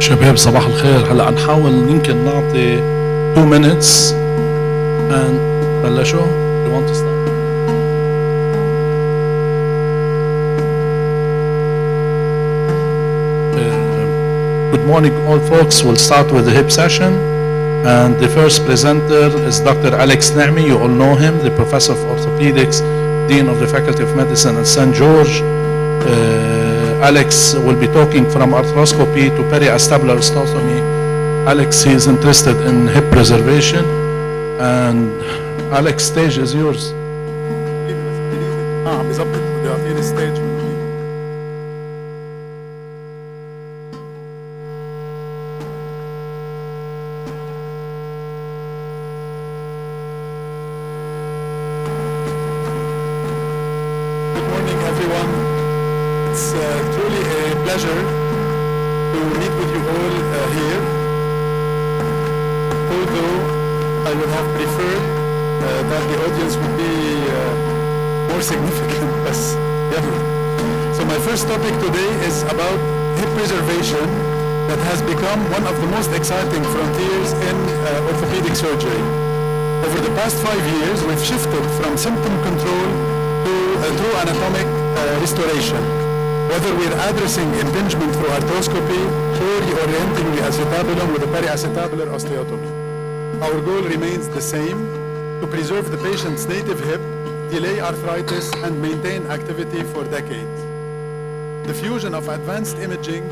شباب صباح الخير. هلا نحاول يمكن نعطي 2 minutes and بلشوا. You want to start? Good morning all folks. We'll start with the hip session and the first presenter is Dr. Alex Nahmi. You all know him, the Professor of Orthopaedics, Dean of the Faculty of Medicine at St. George. Alex will be talking from arthroscopy to periacetabular osteotomy. Alex, he is interested in hip preservation. And Alex, stage is yours. بظبط بدي اعطيني ستيج. Good morning everyone. It's truly a pleasure to meet with you all here. Although I would have preferred that the audience would be more significant, but yeah. So my first topic today is about hip preservation that has become one of the most exciting frontiers in orthopedic surgery. Over the past 5 years, we've shifted from symptom control to true anatomic restoration. Whether we're addressing impingement through arthroscopy or reorienting the acetabulum with a periacetabular osteotomy. Our goal remains the same: to preserve the patient's native hip, delay arthritis, and maintain activity for decades. The fusion of advanced imaging,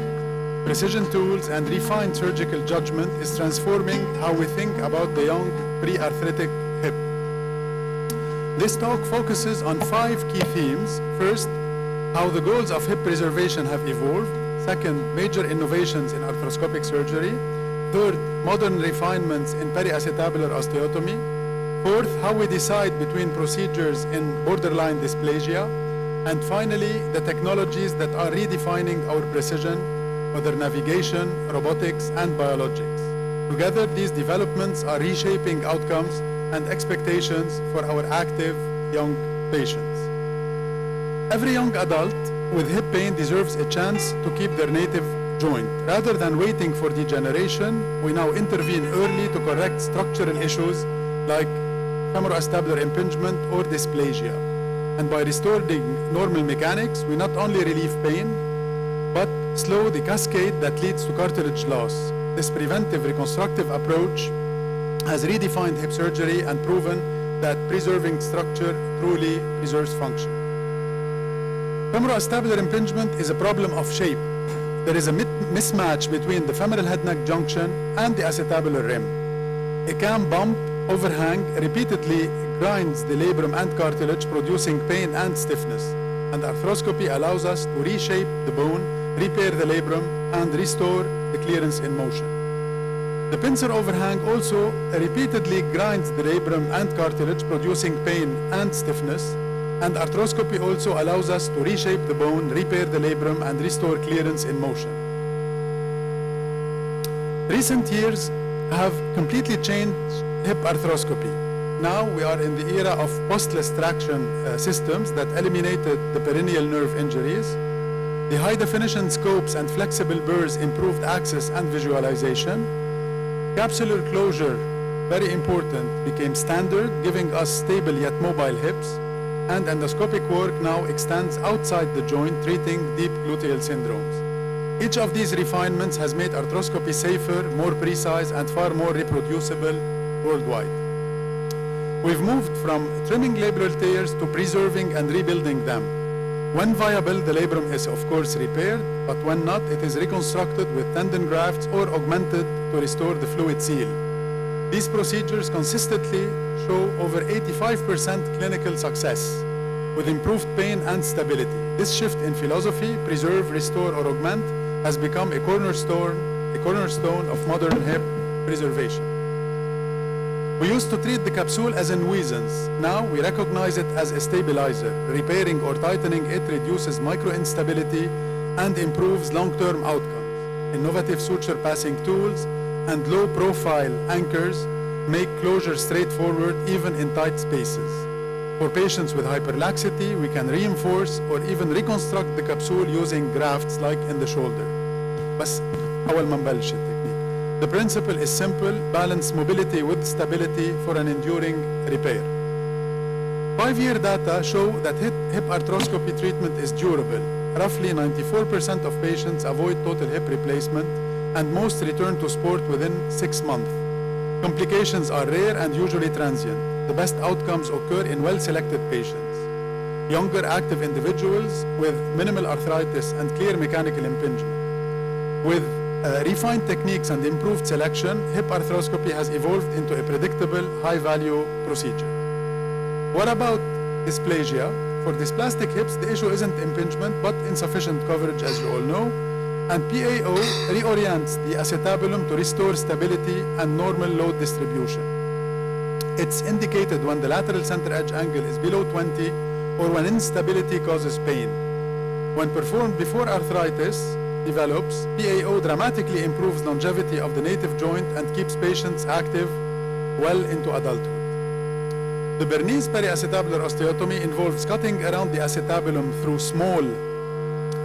precision tools, and refined surgical judgment is transforming how we think about the young pre-arthritic hip. This talk focuses on 5 key themes. First, how the goals of hip preservation have evolved. Second, major innovations in arthroscopic surgery. Third, modern refinements in periacetabular osteotomy. Fourth, how we decide between procedures in borderline dysplasia. And finally, the technologies that are redefining our precision, whether navigation, robotics, and biologics. Together, these developments are reshaping outcomes and expectations for our active young patients. Every young adult with hip pain deserves a chance to keep their native joint. Rather than waiting for degeneration, we now intervene early to correct structural issues like femoroacetabular impingement or dysplasia. And by restoring normal mechanics, we not only relieve pain, but slow the cascade that leads to cartilage loss. This preventive reconstructive approach has redefined hip surgery and proven that preserving structure truly preserves function. Femoroacetabular impingement is a problem of shape. There is a mismatch between the femoral head-neck junction and the acetabular rim. A cam bump overhang repeatedly grinds the labrum and cartilage, producing pain and stiffness. And arthroscopy allows us to reshape the bone, repair the labrum, and restore the clearance in motion. The pincer overhang also repeatedly grinds the labrum and cartilage, producing pain and stiffness. And arthroscopy also allows us to reshape the bone, repair the labrum, and restore clearance in motion. Recent years have completely changed hip arthroscopy. Now we are in the era of postless traction systems that eliminated the peroneal nerve injuries. The high-definition scopes and flexible burrs improved access and visualization. Capsular closure, very important, became standard, giving us stable yet mobile hips. And endoscopic work now extends outside the joint, treating deep gluteal syndromes. Each of these refinements has made arthroscopy safer, more precise, and far more reproducible worldwide. We've moved from trimming labral tears to preserving and rebuilding them. When viable, the labrum is of course repaired, but when not, it is reconstructed with tendon grafts or augmented to restore the fluid seal. These procedures consistently show over 85% clinical success with improved pain and stability. This shift in philosophy, preserve, restore, or augment, has become a cornerstone of modern hip preservation. We used to treat the capsule as a nuisance. Now we recognize it as a stabilizer. Repairing or tightening it reduces micro-instability and improves long-term outcomes. Innovative suture passing tools and low-profile anchors make closure straightforward even in tight spaces. For patients with hyperlaxity, we can reinforce or even reconstruct the capsule using grafts like in the shoulder. بس أول ما نبلش التكنيك. The principle is simple: balance mobility with stability for an enduring repair. 5-year data show that hip arthroscopy treatment is durable. Roughly 94% of patients avoid total hip replacement, and most return to sport within 6 months. Complications are rare and usually transient. The best outcomes occur in well-selected patients. Younger active individuals with minimal arthritis and clear mechanical impingement. With refined techniques and improved selection, hip arthroscopy has evolved into a predictable, high-value procedure. What about dysplasia? For dysplastic hips, the issue isn't impingement, but insufficient coverage, as you all know. And PAO reorients the acetabulum to restore stability and normal load distribution. It's indicated when the lateral center edge angle is below 20 or when instability causes pain. When performed before arthritis develops, PAO dramatically improves longevity of the native joint and keeps patients active well into adulthood. The Bernese periacetabular osteotomy involves cutting around the acetabulum through small,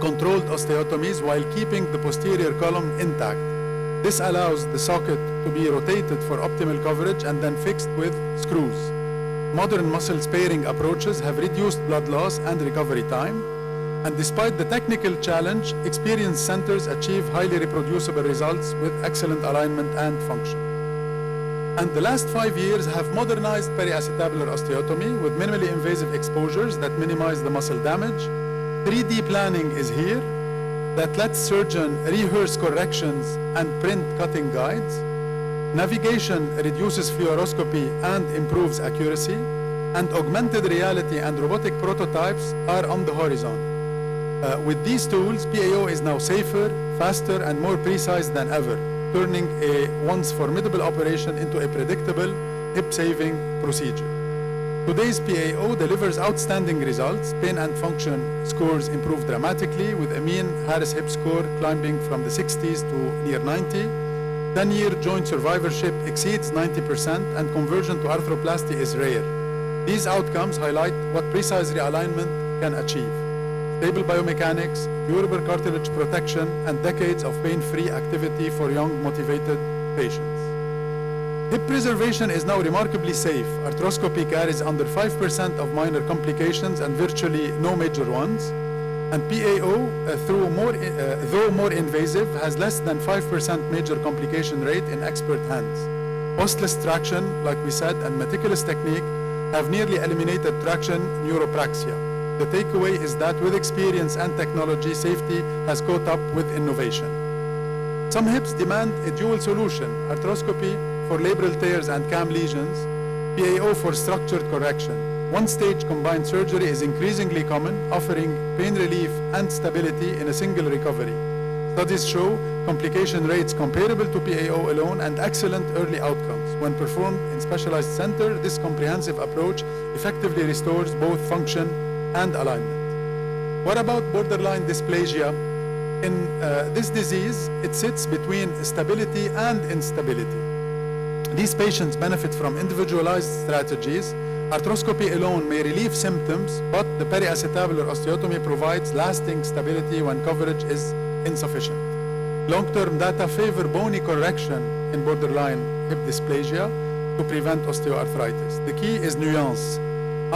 controlled osteotomies while keeping the posterior column intact. This allows the socket to be rotated for optimal coverage and then fixed with screws. Modern muscle sparing approaches have reduced blood loss and recovery time, and despite the technical challenge, experienced centers achieve highly reproducible results with excellent alignment and function. And the last 5 years have modernized periacetabular osteotomy with minimally invasive exposures that minimize the muscle damage. 3D planning is here that lets surgeon rehearse corrections and print cutting guides. Navigation reduces fluoroscopy and improves accuracy. And augmented reality and robotic prototypes are on the horizon. With these tools, PAO is now safer, faster, and more precise than ever, turning a once formidable operation into a predictable, hip-saving procedure. Today's PAO delivers outstanding results. Pain and function scores improve dramatically, with a mean Harris hip score climbing from the 60s to near 90. 10-year joint survivorship exceeds 90%, and conversion to arthroplasty is rare. These outcomes highlight what precise realignment can achieve: stable biomechanics, durable cartilage protection, and decades of pain-free activity for young, motivated patients. Hip preservation is now remarkably safe. Arthroscopy carries under 5% of minor complications and virtually no major ones. And PAO, though more invasive, has less than 5% major complication rate in expert hands. Postless traction, like we said, and meticulous technique have nearly eliminated traction neuropraxia. The takeaway is that with experience and technology, safety has caught up with innovation. Some hips demand a dual solution: arthroscopy for labral tears and cam lesions, PAO for structured correction. One-stage combined surgery is increasingly common, offering pain relief and stability in a single recovery. Studies show complication rates comparable to PAO alone and excellent early outcomes. When performed in specialized center, this comprehensive approach effectively restores both function and alignment. What about borderline dysplasia? In this disease, it sits between stability and instability. These patients benefit from individualized strategies. Arthroscopy alone may relieve symptoms, but the periacetabular osteotomy provides lasting stability when coverage is insufficient. Long-term data favor bony correction in borderline hip dysplasia to prevent osteoarthritis. The key is nuance,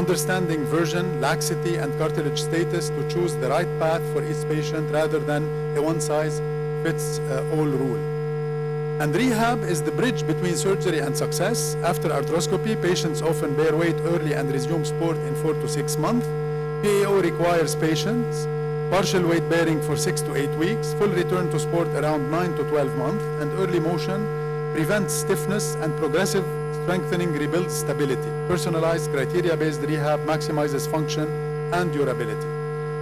understanding version, laxity, and cartilage status to choose the right path for each patient rather than a one-size-fits-all rule. And rehab is the bridge between surgery and success. After arthroscopy, patients often bear weight early and resume sport in 4 to 6 months. PAO requires patience, partial weight bearing for 6 to 8 weeks, full return to sport around 9 to 12 months, and early motion prevents stiffness and progressive strengthening rebuilds stability. Personalized criteria-based rehab maximizes function and durability.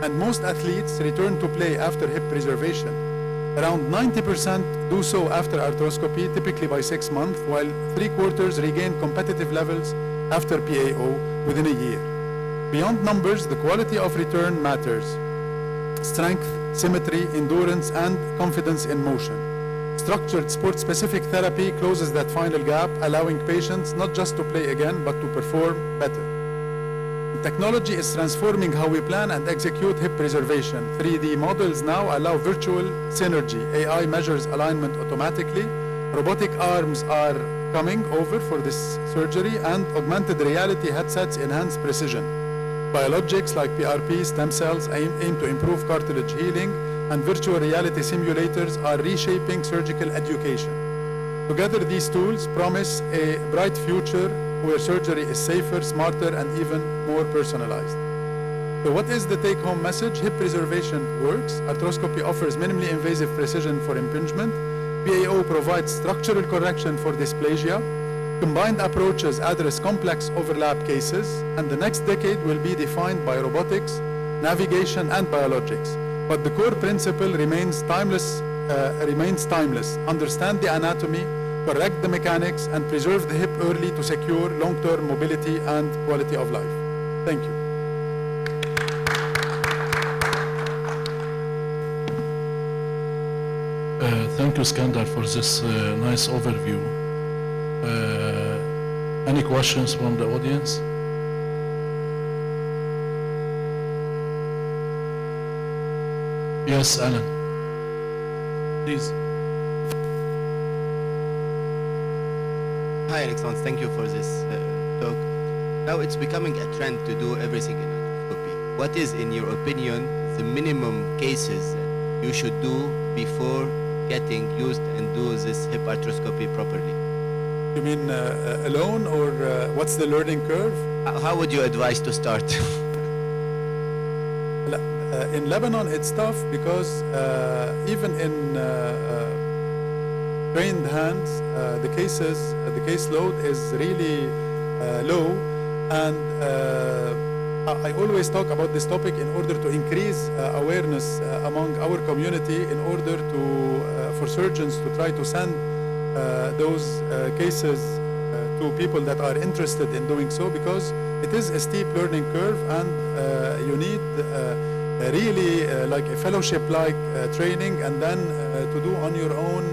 And most athletes return to play after hip preservation. Around 90% do so after arthroscopy, typically by 6 months, while 3/4 regain competitive levels after PAO within a year. Beyond numbers, the quality of return matters. Strength, symmetry, endurance, and confidence in motion. Structured sport-specific therapy closes that final gap, allowing patients not just to play again, but to perform better. technology is transforming how we plan and execute hip preservation. 3D models now allow virtual synergy. AI measures alignment automatically. Robotic arms are coming over for this surgery, and augmented reality headsets enhance precision. Biologics like PRP, stem cells aim to improve cartilage healing, and virtual reality simulators are reshaping surgical education. Together, these tools promise a bright future where surgery is safer, smarter, and even more personalized. So what is the take-home message? Hip preservation works. Arthroscopy offers minimally invasive precision for impingement. PAO provides structural correction for dysplasia. Combined approaches address complex overlap cases, and the next decade will be defined by robotics, navigation, and biologics. But the core principle remains timeless. Understand the anatomy, correct the mechanics, and preserve the hip early to secure long-term mobility and quality of life. Thank you. Thank you, Skandar, for this nice overview. Any questions from the audience? Yes, Alan. Please. Hi, Alexandre. Thank you for this talk. Now it's becoming a trend to do everything in arthroscopy. What is, in your opinion, the minimum cases that you should do before getting used and do this hip arthroscopy properly? You mean alone, or what's the learning curve? How would you advise to start? In Lebanon, it's tough because even in trained hands, the caseload is really low, and I always talk about this topic in order to increase awareness among our community, in order to for surgeons to try to send those cases to people that are interested in doing so, because it is a steep learning curve, and you need really like a fellowship-like training, and then to do on your own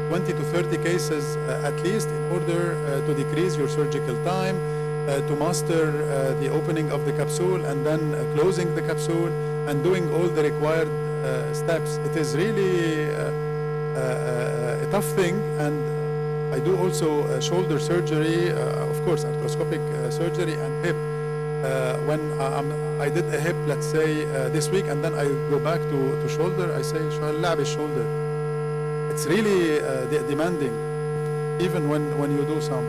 20 to 30 cases at least, in order to decrease your surgical time, to master the opening of the capsule and then closing the capsule, and doing all the required steps. It is really a tough thing, and I do also shoulder surgery, of course, arthroscopic surgery, and hip. When I did a hip, let's say this week, and then I go back to shoulder, I say, شو هاللعب الشولدر. It's really demanding, even when you do some.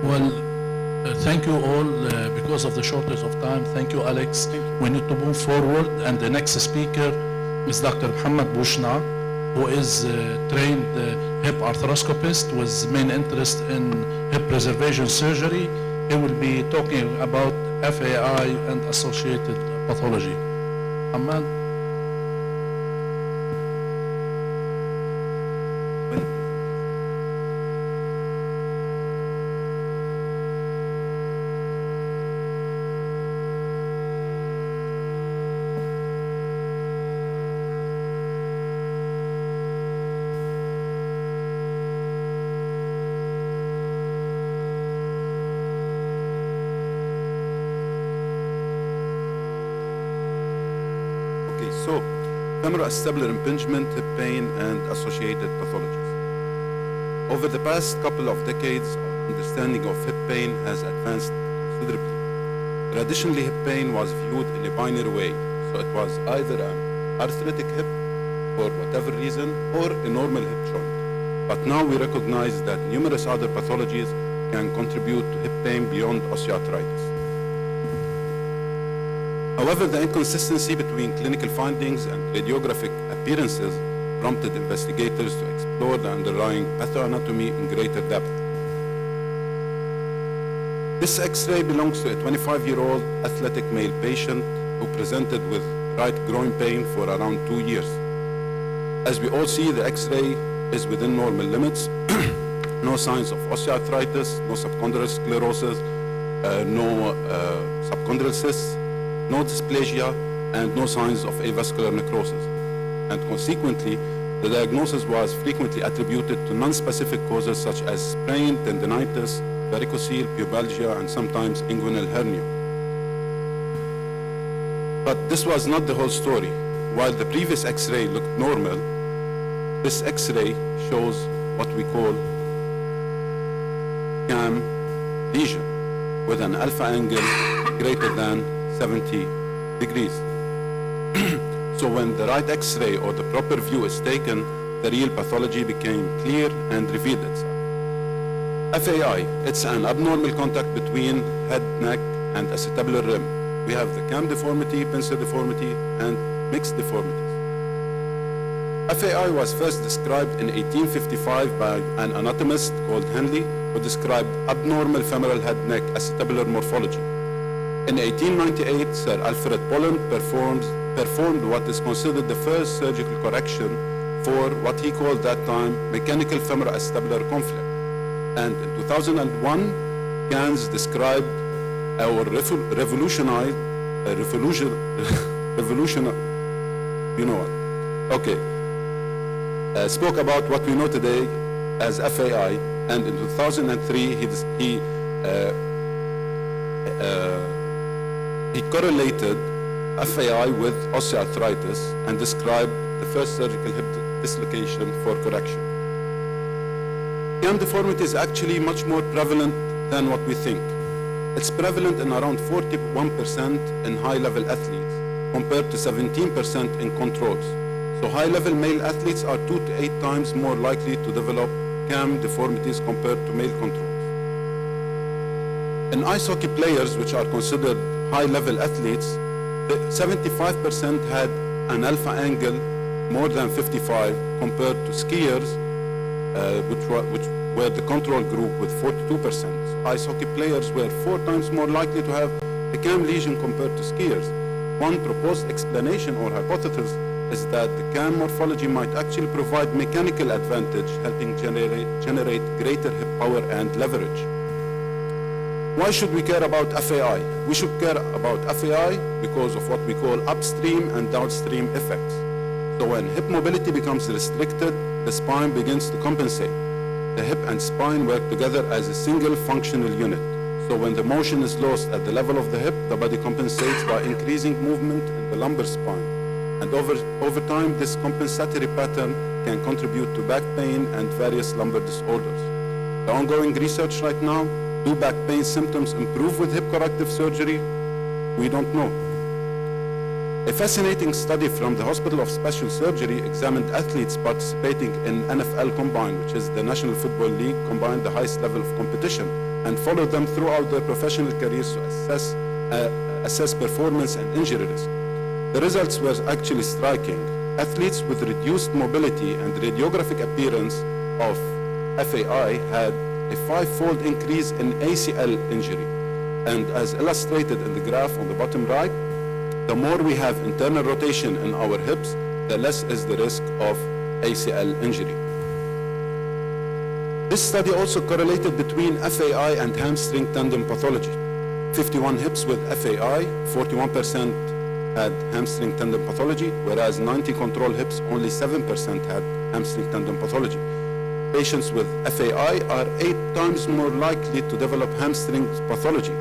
Well, thank you all. Because of the shortage of time, thank you, Alex. Thank you. We need to move forward, and the next speaker is Dr. Muhammad Bouchna, who is trained hip arthroscopist with main interest in hip preservation surgery. He will be talking about FAI and associated pathology. Muhammad. So, femoroacetabular impingement, hip pain, and associated pathologies. Over the past couple of decades, our understanding of hip pain has advanced considerably. Traditionally, hip pain was viewed in a binary way, so it was either an arthritic hip for whatever reason, or a normal hip joint. But now we recognize that numerous other pathologies can contribute to hip pain beyond osteoarthritis. However, the inconsistency between clinical findings and radiographic appearances prompted investigators to explore the underlying pathoanatomy in greater depth. This X-ray belongs to a 25-year-old athletic male patient who presented with right groin pain for around 2 years. As we all see, the X-ray is within normal limits. No signs of osteoarthritis, no subchondral sclerosis, no subchondral cysts, no dysplasia, and no signs of avascular necrosis. And consequently, the diagnosis was frequently attributed to non-specific causes such as sprain, tendinitis, varicocele, pubalgia, and sometimes inguinal hernia. But this was not the whole story. While the previous X-ray looked normal, this X-ray shows what we call CAM lesion with an alpha angle greater than 70 degrees. So when the right X-ray or the proper view is taken, the real pathology became clear and revealed itself. FAI, it's an abnormal contact between head, neck, and acetabular rim. We have the cam deformity, pincer deformity, and mixed deformities. FAI was first described in 1855 by an anatomist called Henley, who described abnormal femoral head-neck acetabular morphology. In 1898, Sir Alfred Pollen performed what is considered the first surgical correction for what he called that time mechanical femoroacetabular conflict. And in 2001, Gans described or revolutionized, you know what? Okay. Spoke about what we know today as FAI, and in 2003 he correlated FAI with osteoarthritis and described the first surgical hip dislocation for correction. Cam deformity is actually much more prevalent than what we think. It's prevalent in around 41% in high-level athletes compared to 17% in controls. So high-level male athletes are 2 to 8 times more likely to develop cam deformities compared to male controls. In ice hockey players, which are considered high-level athletes, 75% had an alpha angle more than 55 compared to skiers, which were the control group with 42%. So ice hockey players were 4 times more likely to have a cam lesion compared to skiers. One proposed explanation or hypothesis is that the cam morphology might actually provide mechanical advantage, helping generate greater hip power and leverage. Why should we care about FAI? We should care about FAI because of what we call upstream and downstream effects. So when hip mobility becomes restricted, the spine begins to compensate. The hip and spine work together as a single functional unit. So when the motion is lost at the level of the hip, the body compensates by increasing movement in the lumbar spine. And over time, this compensatory pattern can contribute to back pain and various lumbar disorders. The ongoing research right now, do back pain symptoms improve with hip corrective surgery? We don't know. A fascinating study from the Hospital of Special Surgery examined athletes participating in NFL Combine, which is the National Football League combined, the highest level of competition, and followed them throughout their professional careers to assess performance and injury risk. The results were actually striking. Athletes with reduced mobility and radiographic appearance of FAI had a 5-fold increase in ACL injury. And as illustrated in the graph on the bottom right, the more we have internal rotation in our hips, the less is the risk of ACL injury. This study also correlated between FAI and hamstring tendon pathology. 51 hips with FAI, 41% had hamstring tendon pathology, whereas 90 control hips, only 7% had hamstring tendon pathology. Patients with FAI are 8 times more likely to develop hamstring pathology.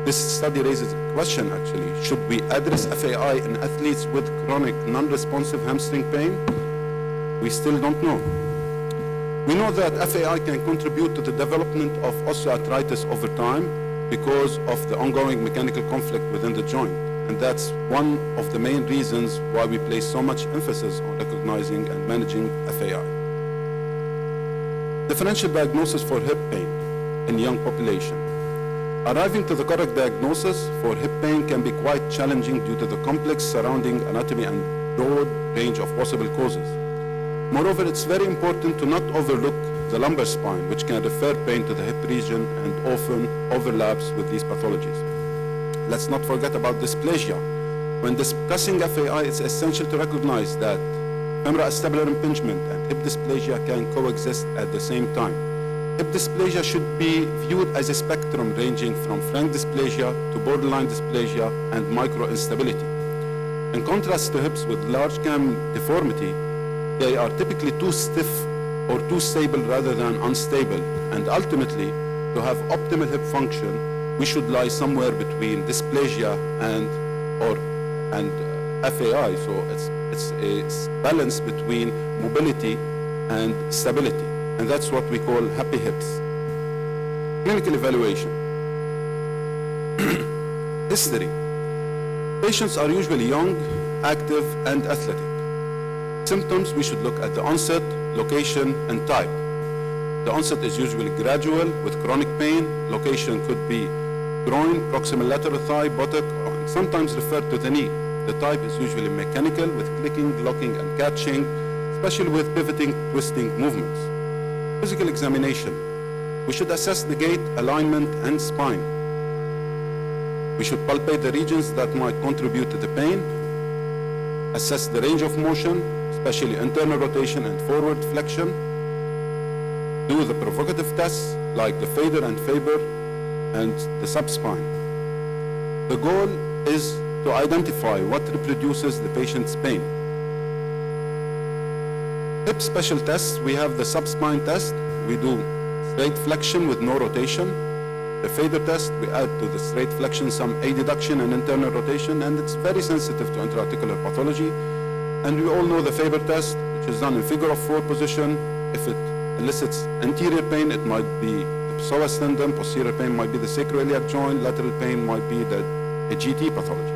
This study raises a question, actually. Should we address FAI in athletes with chronic non-responsive hamstring pain? We still don't know. We know that FAI can contribute to the development of osteoarthritis over time because of the ongoing mechanical conflict within the joint. And that's one of the main reasons why we place so much emphasis on recognizing and managing FAI. Differential diagnosis for hip pain in young population. Arriving to the correct diagnosis for hip pain can be quite challenging due to the complex surrounding anatomy and broad range of possible causes. Moreover, it's very important to not overlook the lumbar spine, which can refer pain to the hip region and often overlaps with these pathologies. Let's not forget about dysplasia. When discussing FAI, it's essential to recognize that femoroacetabular impingement and hip dysplasia can coexist at the same time. Hip dysplasia should be viewed as a spectrum ranging from frank dysplasia to borderline dysplasia and micro instability. In contrast to hips with large cam deformity, they are typically too stiff or too stable rather than unstable. And ultimately, to have optimal hip function, we should lie somewhere between dysplasia and or and FAI. So it's a balance between mobility and stability. And that's what we call happy hips. Clinical evaluation. History. Patients are usually young, active, and athletic. Symptoms, we should look at the onset, location, and type. The onset is usually gradual with chronic pain. Location could be groin, proximal lateral thigh, buttock, and sometimes referred to the knee. The type is usually mechanical with clicking, locking, and catching, especially with pivoting, twisting movements. Physical examination. We should assess the gait, alignment, and spine. We should palpate the regions that might contribute to the pain, assess the range of motion, especially internal rotation and forward flexion, do the provocative tests like the Fader and Faber and the subspine. The goal is to identify what reproduces the patient's pain. Hip special tests, we have the subspine test. We do straight flexion with no rotation. The Fader test, we add to the straight flexion some adduction and internal rotation, and it's very sensitive to interarticular pathology. And we all know the Faber test, which is done in figure of 4 position. If it elicits anterior pain, it might be the psoas tendon, posterior pain might be the sacroiliac joint, lateral pain might be the GT pathology.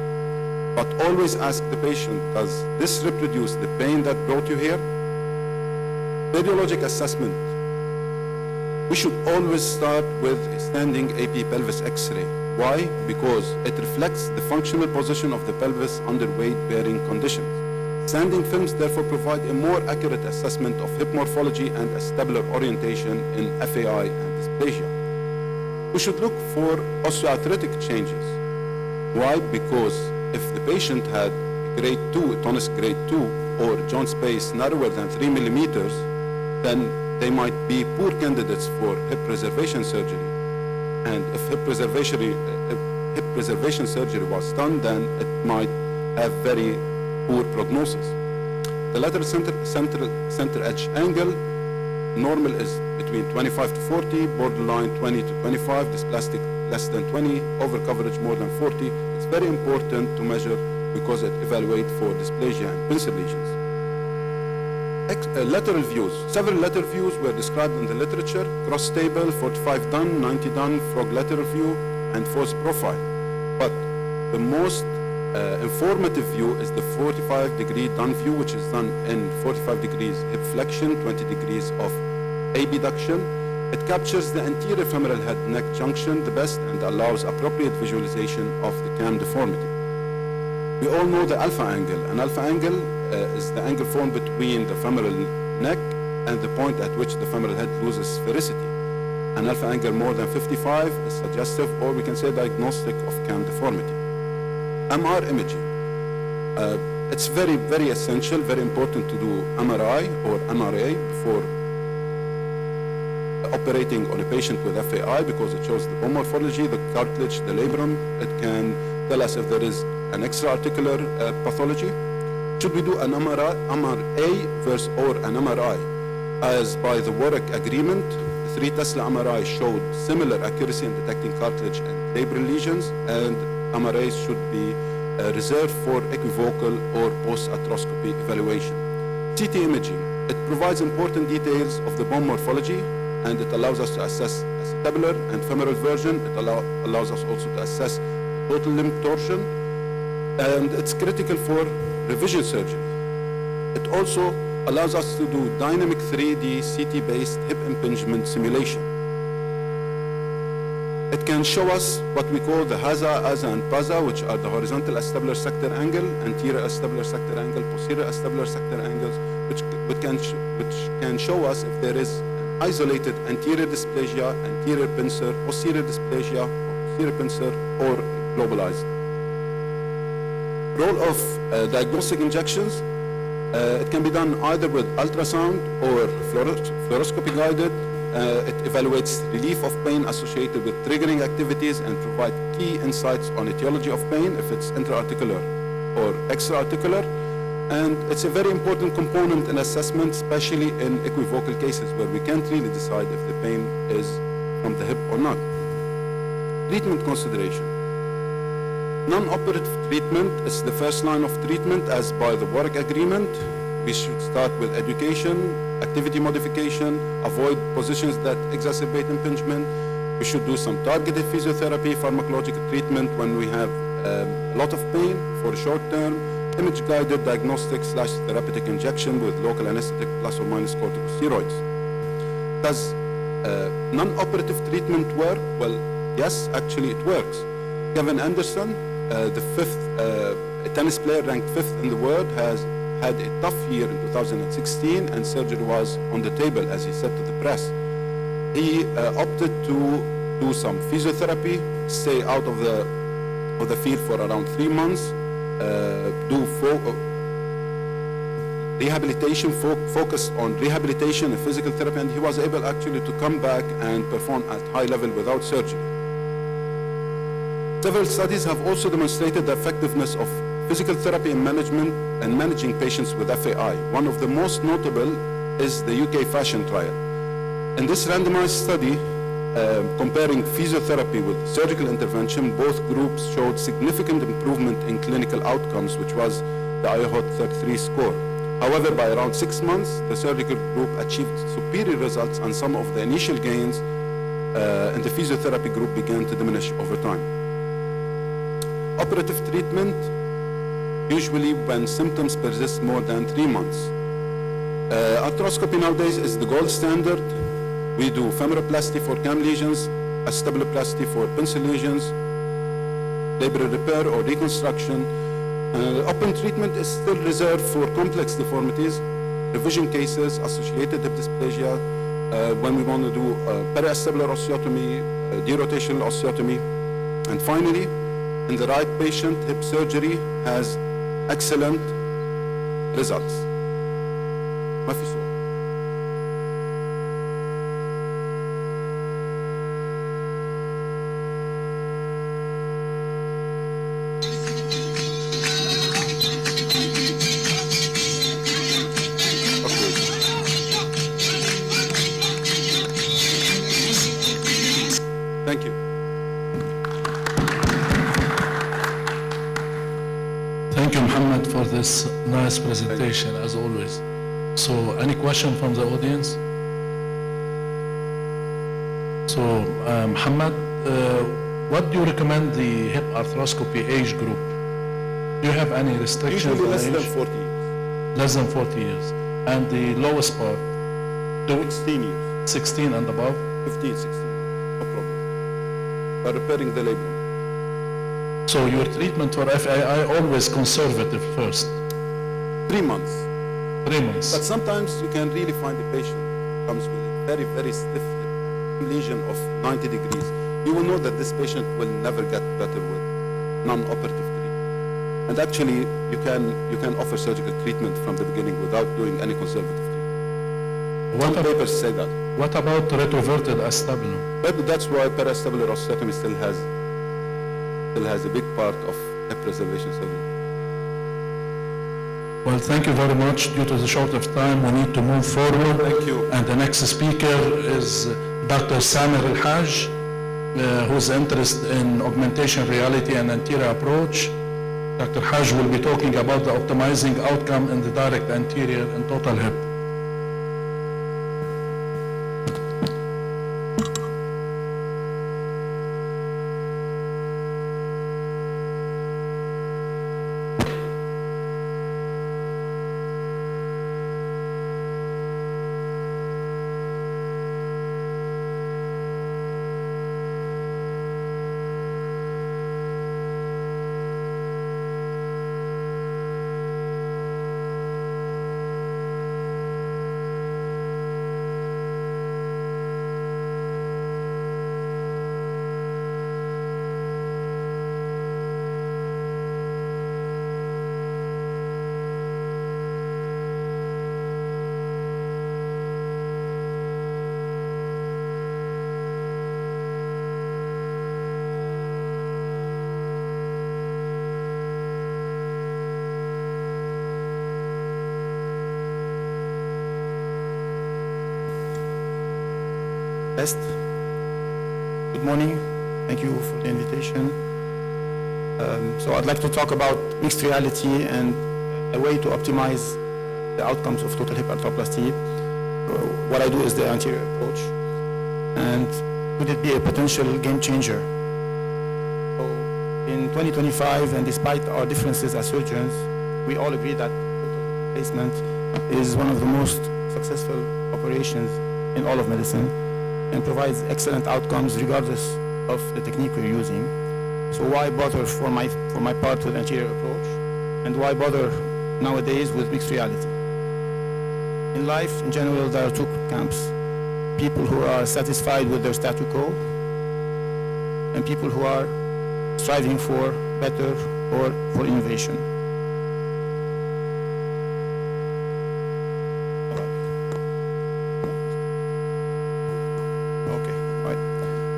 But always ask the patient, does this reproduce the pain that brought you here? Radiologic assessment. We should always start with a standing AP pelvis X-ray. Why? Because it reflects the functional position of the pelvis under weight-bearing conditions. Standing films therefore provide a more accurate assessment of hip morphology and acetabular orientation in FAI and dysplasia. We should look for osteoarthritic changes. Why? Because if the patient had grade 2, tonus grade 2, or joint space narrower than 3 millimeters, then they might be poor candidates for hip preservation surgery. And if hip preservation surgery was done, then it might have very poor prognosis. The lateral center edge angle, normal is between 25 to 40, borderline 20 to 25, dysplastic less than 20, over coverage more than 40. It's very important to measure because it evaluates for dysplasia and pincer lesions. Lateral views. Several lateral views were described in the literature. Cross table, 45 done, 90 done, frog lateral view, and force profile. But the most informative view is the 45-degree done view, which is done in 45 degrees hip flexion, 20 degrees of abduction. It captures the anterior femoral head-neck junction the best and allows appropriate visualization of the cam deformity. We all know the alpha angle. An alpha angle is the angle formed between the femoral neck and the point at which the femoral head loses sphericity. An alpha angle more than 55 is suggestive, or we can say diagnostic of cam deformity. MR imaging. It's very, very essential, very important to do MRI or MRA before operating on a patient with FAI because it shows the bone morphology, the cartilage, the labrum. It can tell us if there is an extra-articular pathology. Should we do an MRA versus or an MRI? As by the Warwick agreement, 3 Tesla MRI showed similar accuracy in detecting cartilage and labral lesions, and MRAs should be reserved for equivocal or post-arthroscopy evaluation. CT imaging. It provides important details of the bone morphology, and it allows us to assess acetabular and femoral version. It allows us also to assess total limb torsion, and it's critical for revision surgery. It also allows us to do dynamic 3D CT-based hip impingement simulation. It can show us what we call the HAZA, AZA, and PAZA, which are the horizontal acetabular sector angle, anterior acetabular sector angle, posterior acetabular sector angles, which can show us if there is an isolated anterior dysplasia, anterior pincer, posterior dysplasia, posterior pincer, or globalized. Role of diagnostic injections. It can be done either with ultrasound or fluoroscopy guided. It evaluates relief of pain associated with triggering activities and provide key insights on etiology of pain, if it's intra-articular or extra-articular. And it's a very important component in assessment, especially in equivocal cases where we can't really decide if the pain is from the hip or not. Treatment consideration. Non-operative treatment is the first line of treatment as by the work agreement. We should start with education, activity modification, avoid positions that exacerbate impingement. We should do some targeted physiotherapy, pharmacological treatment when we have a lot of pain for short term, image-guided diagnostic/therapeutic injection with local anesthetic plus or minus corticosteroids. Does non-operative treatment work? Well, yes, actually it works. Kevin Anderson, the fifth tennis player ranked fifth in the world, has had a tough year in 2016 and surgery was on the table, as he said to the press. He opted to do some physiotherapy, stay out of the field for around 3 months, do rehabilitation, focused on rehabilitation and physical therapy, and he was able actually to come back and perform at high level without surgery. Several studies have also demonstrated the effectiveness of physical therapy in management and managing patients with FAI. One of the most notable is the UK fashion trial. In this randomized study, comparing physiotherapy with surgical intervention, both groups showed significant improvement in clinical outcomes, which was the IHOT 33 score. However, by around 6 months, the surgical group achieved superior results, and some of the initial gains in the physiotherapy group began to diminish over time. Operative treatment, usually when symptoms persist more than 3 months. Arthroscopy nowadays is the gold standard. We do femoroplasty for cam lesions, acetabulopllasty for pencil lesions, labral repair or reconstruction. Open treatment is still reserved for complex deformities, revision cases, associated hip dysplasia, when we want to do periacetabular osteotomy, derotational osteotomy. And finally, in the right patient, hip surgery has excellent results. ما في سؤال. Thank you. Thank you, Muhammad, for this nice presentation, as always. So, any question from the audience? So, Muhammad, what do you recommend the hip arthroscopy age group? Do you have any restrictions Usually on less than age? 40 years. Less than 40 years. And the lowest part? 16 years. 16 and above? 15, 16, no problem. By repairing the labrum. So your treatment for FAI always conservative first? 3 months. 3 months. But sometimes you can really find a patient comes with a very, very stiff lesion of 90 degrees. You will know that this patient will never get better with non-operative treatment. And actually, you can offer surgical treatment from the beginning without doing any conservative treatment. What Some papers say that. What about retroverted acetabulum? But that's why periacetabular osteotomy still has a big part of hip preservation surgery. Well, thank you very much. Due to the short of time, we need to move forward. Thank you. And the next speaker is Dr. Samer Al-Haj, who's interested in augmentation reality and anterior approach. Dr. Haj will be talking about the optimizing outcome in the direct anterior and total hip. Good morning. Thank you for the invitation. So I'd like to talk about mixed reality and a way to optimize the outcomes of total hip arthroplasty. What I do is the anterior approach, and could it be a potential game changer? So in 2025, and despite our differences as surgeons, we all agree that total replacement is one of the most successful operations in all of medicine and provides excellent outcomes regardless of the technique we're using. So why bother for my part with anterior approach, and why bother nowadays with mixed reality? In life, in general, there are two camps: people who are satisfied with their statu quo, and people who are striving for better or for innovation. Okay, right.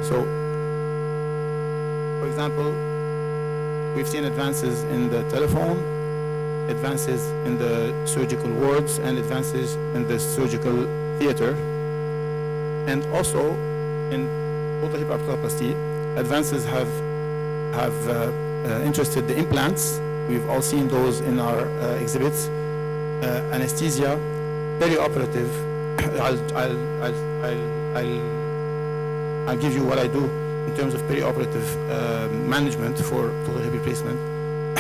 So, for example, we've seen advances in the telephone, advances in the surgical wards, and advances in the surgical theater. And also in total hip arthroplasty, advances have interested the implants. We've all seen those in our exhibits. Anesthesia, perioperative. I'll give you what I do in terms of perioperative management for total hip replacement.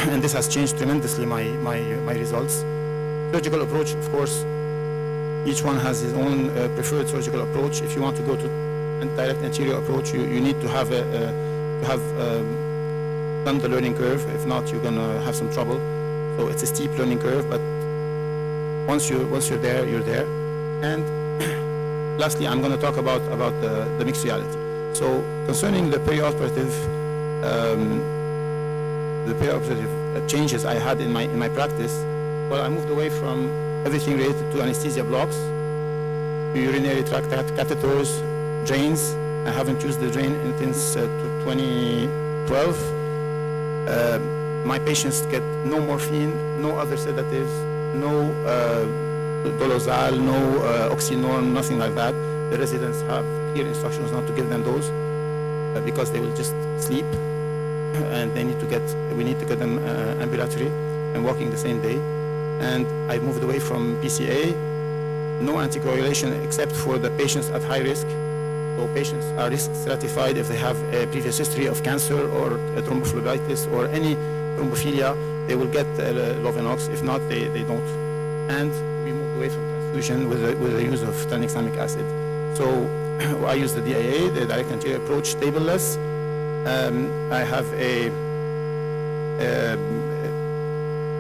And this has changed tremendously my results. Surgical approach, of course, each one has his own preferred surgical approach. If you want to go to a direct anterior approach, you need to have done the learning curve. If not, you're gonna have some trouble. So it's a steep learning curve, but once you're there, you're there. And lastly, I'm gonna talk about the mixed reality. So concerning the perioperative changes I had in my practice, well, I moved away from everything related to anesthesia blocks, urinary tract catheters, drains. I haven't used the drain since 2012. My patients get no morphine, no other sedatives, no dolozal, no oxynorm, nothing like that. The residents have clear instructions not to give them those because they will just sleep, and we need to get them ambulatory and walking the same day. And I moved away from PCA, no anticoagulation except for the patients at high risk. So patients are risk stratified if they have a previous history of cancer or a thrombophlebitis or any thrombophilia, they will get Lovenox. If not, they don't. And we moved away from transfusion with the use of tranexamic acid. So I use the DAA, the direct anterior approach, tableless. I have a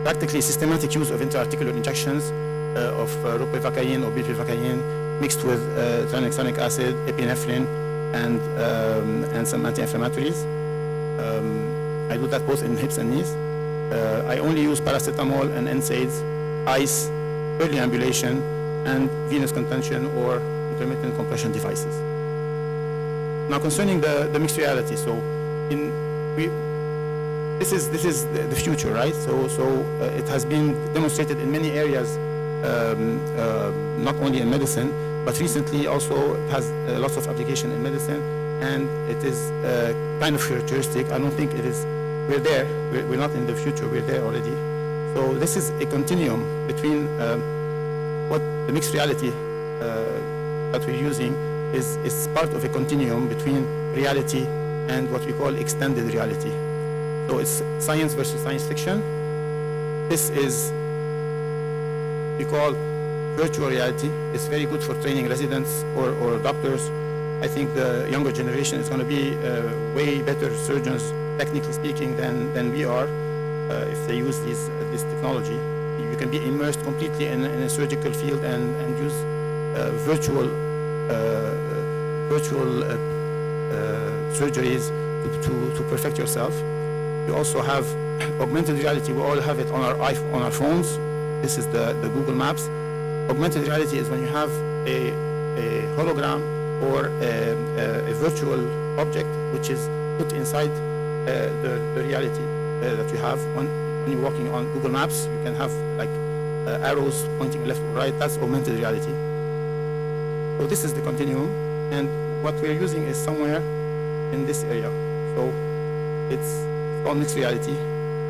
practically systematic use of intra-articular injections of ropivacaine or bupivacaine mixed with tranexamic acid, epinephrine, and some anti-inflammatories. I do that both in hips and knees. I only use paracetamol and NSAIDs, ice, early ambulation, and venous contention or intermittent compression devices. Now concerning the mixed reality, so this is the future, right? So it has been demonstrated in many areas, not only in medicine, but recently also it has lots of application in medicine, and it is kind of futuristic. I don't think it is. We're there. We're not in the future. We're there already. So this is a continuum between what the mixed reality that we're using is part of a continuum between reality and what we call extended reality. So it's science versus science fiction. This is we call virtual reality. It's very good for training residents or doctors. I think the younger generation is going to be way better surgeons, technically speaking, than we are if they use this technology. You can be immersed completely in a surgical field and use virtual surgeries to perfect yourself. You also have augmented reality. We all have it on our phones. This is the Google Maps. Augmented reality is when you have a hologram or a virtual object which is put inside the reality that you have. When you're walking on Google Maps, you can have like arrows pointing left or right. That's augmented reality. So this is the continuum, and what we're using is somewhere in this area. So it's called mixed reality.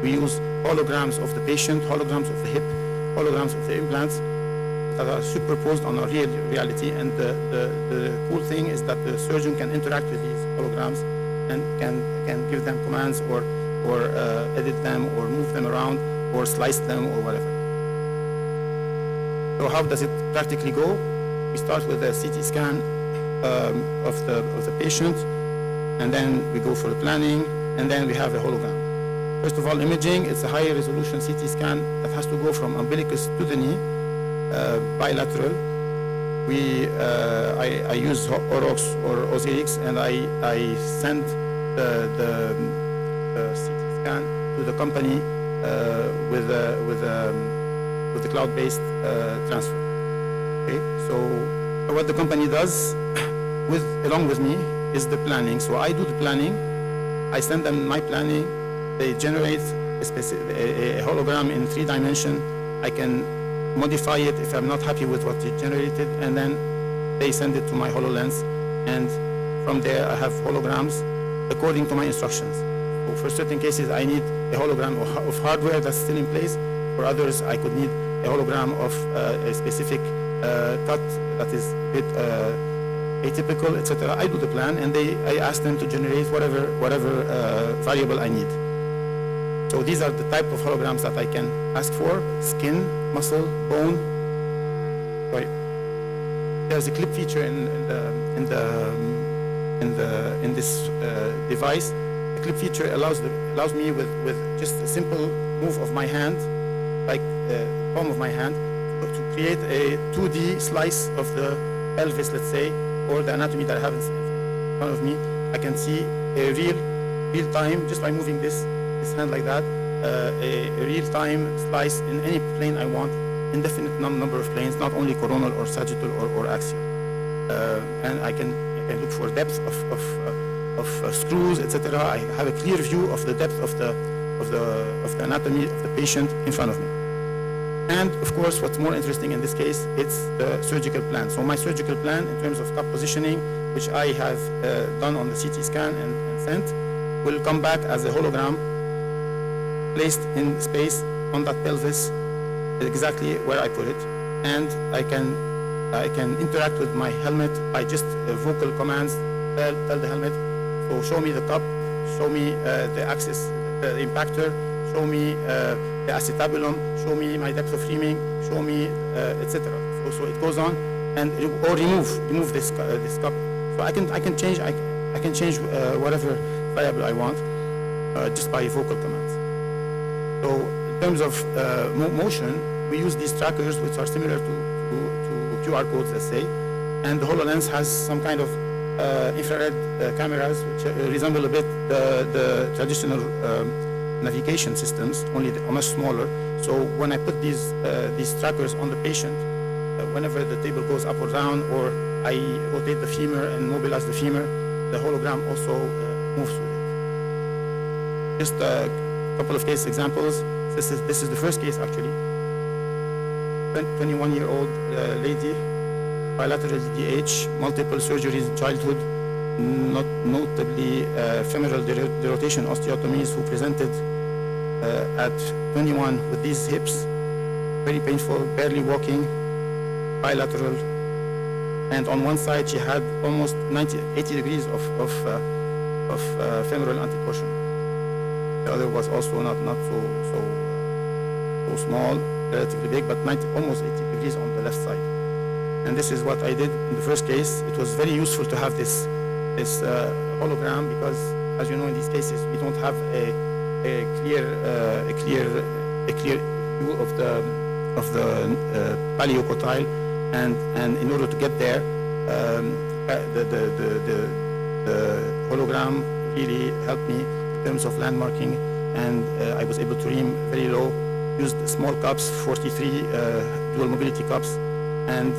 We use holograms of the patient, holograms of the hip, holograms of the implants that are superposed on our real reality. And the cool thing is that the surgeon can interact with these holograms and can give them commands or edit them or move them around or slice them or whatever. So how does it practically go? We start with a CT scan of the patient, and then we go for the planning, and then we have a hologram. First of all, imaging, it's a high resolution CT scan that has to go from umbilicus to the knee, bilateral. I use Orox or Osiris, and I send the CT scan to the company with the cloud-based transfer. Okay, so what the company does along with me is the planning. So I do the planning, I send them my planning, they generate a hologram in 3 dimensions. I can modify it if I'm not happy with what it generated, and then they send it to my HoloLens, and from there I have holograms according to my instructions. So for certain cases I need a hologram of hardware that's still in place. For others I could need a hologram of a specific cut that is a bit atypical, etc. I do the plan, and I ask them to generate whatever variable I need. So these are the type of holograms that I can ask for: skin, muscle, bone. Right. There's a clip feature in this device. The clip feature allows me with just a simple move of my hand, like the palm of my hand, to create a 2D slice of the pelvis, let's say, or the anatomy that I have in front of me. I can see a real time, just by moving this hand like that, a real-time slice in any plane I want, indefinite number of planes, not only coronal or sagittal or axial. And I can look for depth of screws, etc. I have a clear view of the depth of the anatomy of the patient in front of me. And of course, what's more interesting in this case, it's the surgical plan. So my surgical plan in terms of cup positioning, which I have done on the CT scan and sent, will come back as a hologram placed in space on that pelvis, exactly where I put it. And I can interact with my helmet by just vocal commands. Tell the helmet, so show me the cup, show me the axis, the impactor, show me the acetabulum, show me my depth of reaming, show me etc. So it goes on, and or remove this cup. So I can change whatever variable I want just by vocal commands. So in terms of motion, we use these trackers, which are similar to QR codes, let's say, and the HoloLens has some kind of infrared cameras which resemble a bit the traditional navigation systems, only much smaller. So when I put these trackers on the patient, whenever the table goes up or down, or I rotate the femur and mobilize the femur, the hologram also moves with it. Just a couple of case examples. This is the first case actually. 21-year-old lady, bilateral DDH, multiple surgeries in childhood, not notably femoral derotation osteotomies, who presented at 21 with these hips, very painful, barely walking, bilateral, and on one side she had almost 80 degrees of femoral antetorsion. The other was also not so small, relatively big, but almost 80 degrees on the left side. And this is what I did in the first case. It was very useful to have this hologram, because, as you know, in these cases we don't have a clear view of the paleocotyle, and in order to get there, the hologram really helped me in terms of landmarking, and I was able to ream very low, used small cups, 43 dual mobility cups, and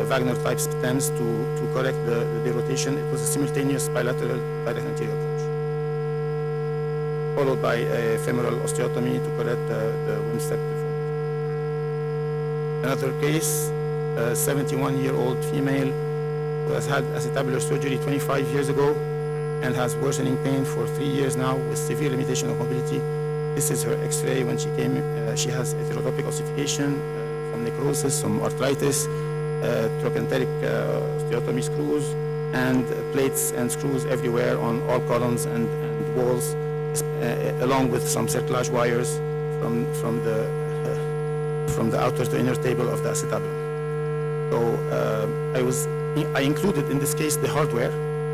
Wagner type stems to correct the derotation. It was a simultaneous bilateral direct anterior approach, followed by a femoral osteotomy to correct the Wimstep deformity. Another case, a 71-year-old female who has had acetabular surgery 25 years ago, and has worsening pain for 3 years now with severe limitation of mobility. This is her X-ray when she came. She has heterotopic ossification, some necrosis, some arthritis, trochanteric osteotomy screws, and plates and screws everywhere on all columns and walls, along with some cerclage wires from the outer to inner table of the acetabulum. So I included in this case the hardware.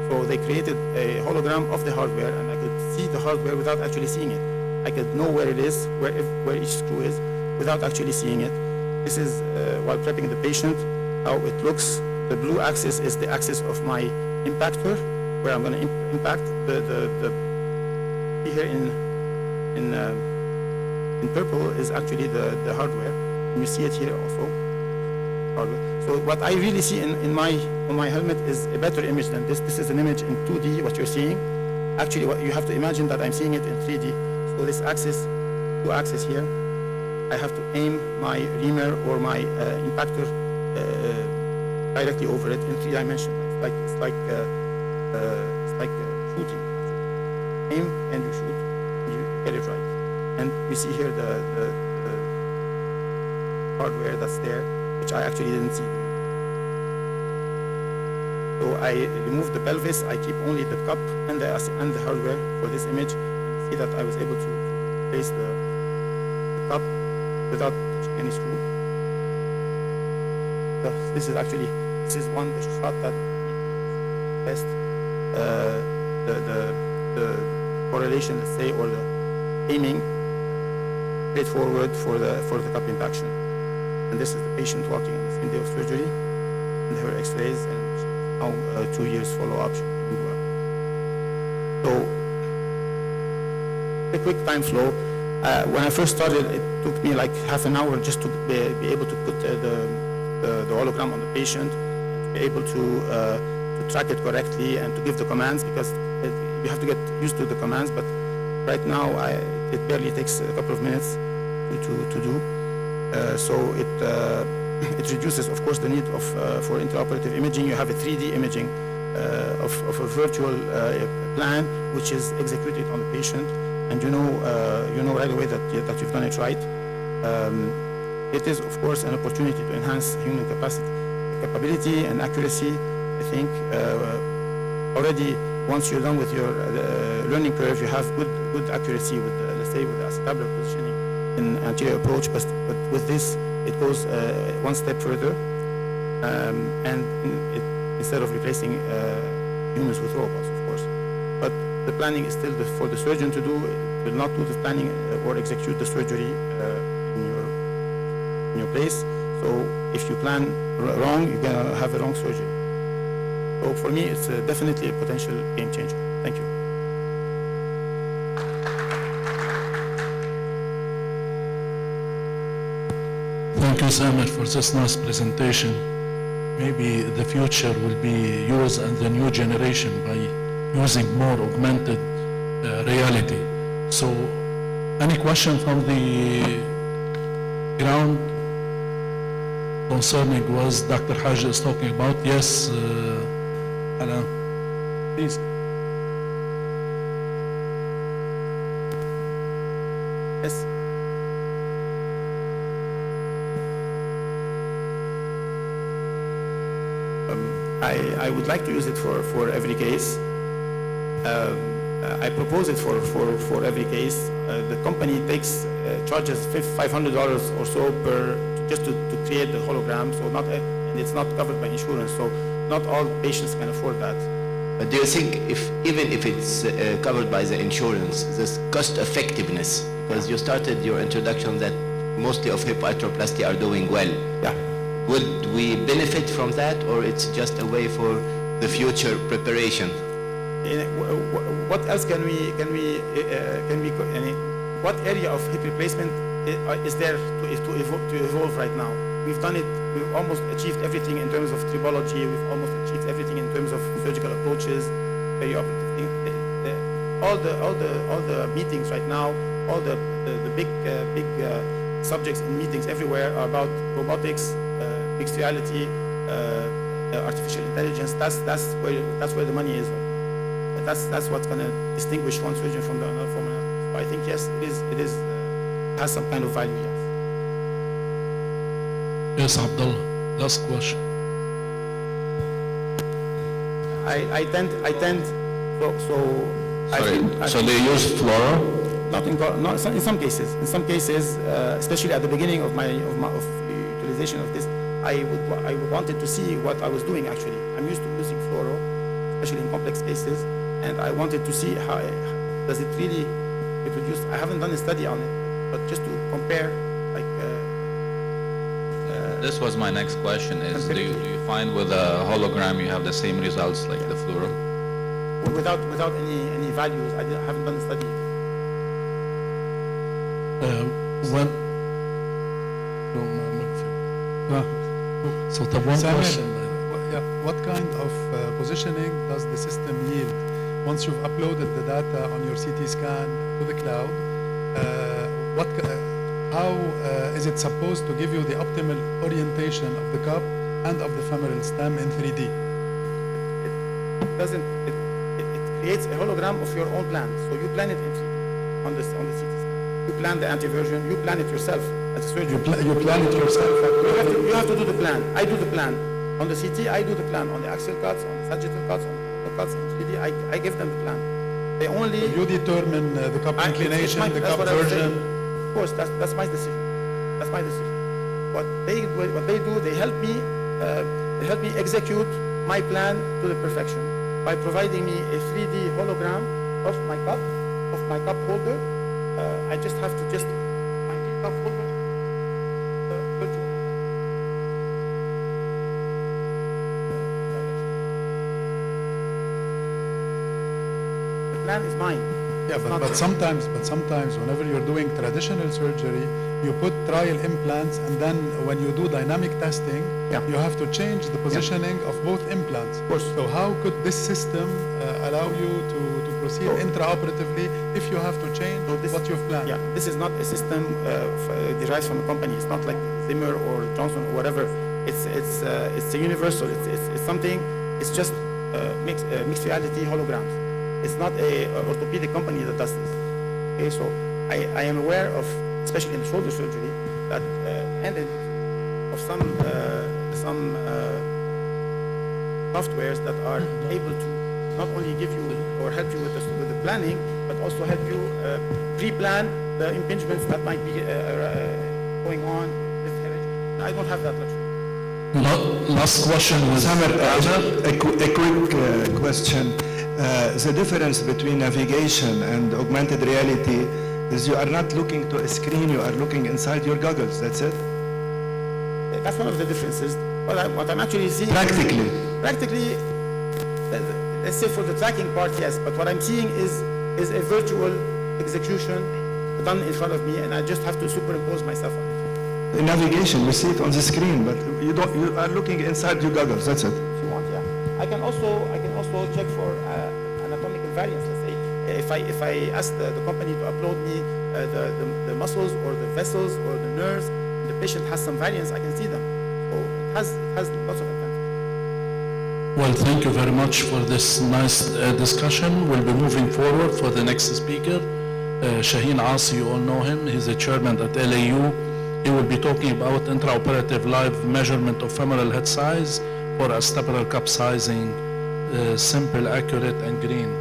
So they created a hologram of the hardware, and I could see the hardware without actually seeing it. I could know where it is, where each screw is, without actually seeing it. This is while prepping the patient, how it looks. The blue axis is the axis of my impactor, where I'm going to impact the here in purple is actually the hardware, and you see it here also. Hardware. So what I really see on my helmet is a better image than this. This is an image in 2D, what you're seeing. Actually, what you have to imagine that I'm seeing it in 3D. So this axis, two axes here, I have to aim my reamer or my impactor directly over it in 3 dimensions. It's like shooting. Aim and you shoot, and you get it right. And you see here the hardware that's there, which I actually didn't see. So I remove the pelvis. I keep only the cup and the hardware for this image. And see that I was able to place the cup without touching any screw. So this is one shot that test the correlation, let's say, or the aiming straightforward for the cup impaction. And this is the patient walking on the same day of surgery, and her X-rays, and now 2 years follow-up. So a quick time flow. When I first started, it took me like half an hour just to be able to put the hologram on the patient, be able to track it correctly and to give the commands, because you have to get used to the commands. But right now, it barely takes a couple of minutes to do. So it reduces, of course, the need for intraoperative imaging. You have a 3D imaging of a virtual plan, which is executed on the patient, and you know right away that you've done it right. It is, of course, an opportunity to enhance human capability and accuracy. I think already once you're done with your learning curve, you have good accuracy with, let's say, with the acetabular positioning in anterior approach. But with this, it goes one step further, and instead of replacing humans with robots, of course. But the planning is still for the surgeon to do. It will not do the planning or execute the surgery in your place. So if you plan wrong, you're gonna have a wrong surgery. So for me, it's definitely a potential game changer. Thank you. Thank you, Samir, for this nice presentation. Maybe the future will be yours and the new generation by using more augmented reality. So, any question from the ground concerning what Dr. Haj is talking about? Yes, Alain, please. Yes. I would like to use it for every case. I propose it for every case. The company charges $500 or so just to create the hologram. So and it's not covered by insurance. So not all patients can afford that. But do you think even if it's covered by the insurance, this cost effectiveness, because you started your introduction that mostly of hip arthroplasty are doing well. Yeah. Would we benefit from that, or it's just a way for the future preparation? What else can we what area of hip replacement is there to evolve right now? We've done it. We've almost achieved everything in terms of tribology. We've almost achieved everything in terms of surgical approaches, perioperative. All the meetings right now, all the big subjects in meetings everywhere are about robotics, mixed reality, artificial intelligence. That's where the money is. That's what's going to distinguish one surgeon from another. So I think yes, it is has some kind of value. Yes. Yes, Abdullah. Last question. I tend so I Sorry, think so they use fluoro? not in some cases. In some cases, especially at the beginning of of utilization of this, I wanted to see what I was doing actually. I'm used to using fluoro, especially in complex cases, and I wanted to see how does it really reproduce. I haven't done a study on it, but just to compare, like. This was my next question, is do you find with a hologram you have the same results like the fluoro? Without any values, haven't done a study. When so the one Samuel, question. what kind of positioning does the system yield? Once you've uploaded the data on your CT scan to the cloud, how is it supposed to give you the optimal orientation of the cup and of the femoral stem in 3D? It creates a hologram of your own plan. So you plan it in 3D on the CT scan. You plan the anteversion, you plan it yourself as a surgeon. You plan it yourself. You have to do the plan. I do the plan. On the CT, I do the plan. On the axial cuts, on the sagittal cuts, on the cuts in 3D, I give them the plan. They only... You determine the cup inclination, the cup version. Of course, that's my decision. That's my decision. What they do, they help me execute my plan to the perfection by providing me a 3D hologram of my cup holder. I just have to my cup holder. Virtual. The plan is mine. Yeah, but sometimes whenever you're doing traditional surgery, you put trial implants, and then when you do dynamic testing, you have to change the positioning of both implants. Of course. So how could this system allow you to proceed intraoperatively if you have to change what you've planned? Yeah, this is not a system derived from a company. It's not like Zimmer or Johnson or whatever. It's a universal. It's something. It's just mixed reality holograms. It's not a orthopedic company that does this. Okay, so I am aware of, especially in shoulder surgery, that of some softwares that are able to not only give you or help you with the planning, but also help you pre-plan the impingements that might be going on. I don't have that luxury. Last question was a quick question. The difference between navigation and augmented reality is you are not looking to a screen, you are looking inside your goggles, that's it? That's one of the differences. What I'm actually seeing... Practically, let's say for the tracking part, yes, but what I'm seeing is a virtual execution done in front of me, and I just have to superimpose myself on it. in navigation, you see it on the screen, but you are looking inside your goggles, that's it. If you want, yeah. I can also check for anatomical variance. Let's say if I ask the company to upload me the muscles or the vessels or the nerves, the patient has some variance, I can see them. So it has lots of advantages. Well, thank you very much for this nice discussion. We'll be moving forward for the next speaker. Shaheen Asi, you all know him. He's a chairman at LAU. He will be talking about intraoperative live measurement of femoral head size for acetabular cup sizing, simple, accurate, and green.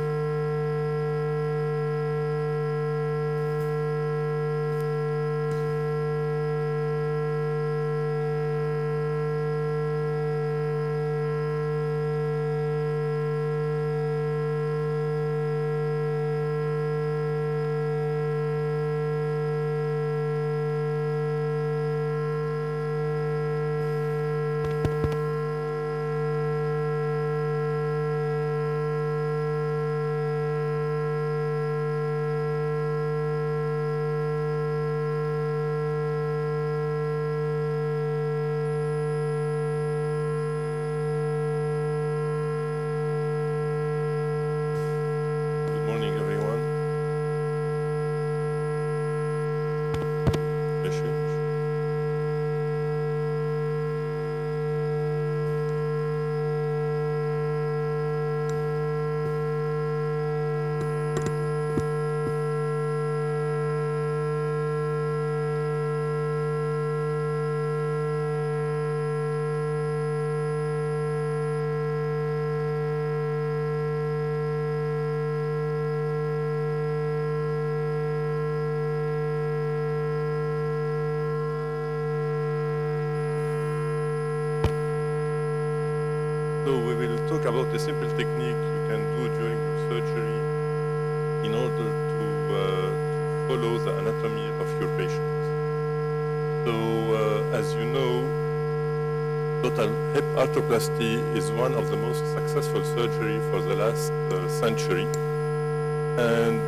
So we will talk about a simple technique you can do during your surgery in order to follow the anatomy of your patient. So as you know, total hip arthroplasty is one of the most successful surgery for the last century. And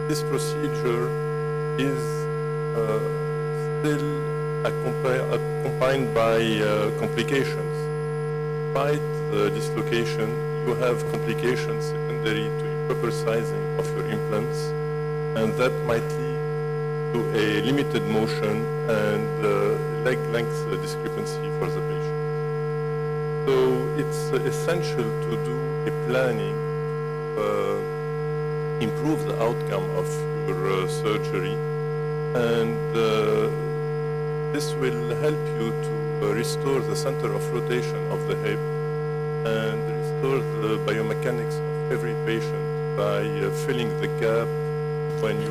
this procedure is still accompanied by complications. Despite the dislocation, you have complications secondary to improper sizing of your implants, and that might lead to a limited motion and leg length discrepancy for the patient. So it's essential to do a planning improve the outcome of your surgery, and this will help you to restore the center of rotation of the hip and restore the biomechanics of every patient by filling the gap when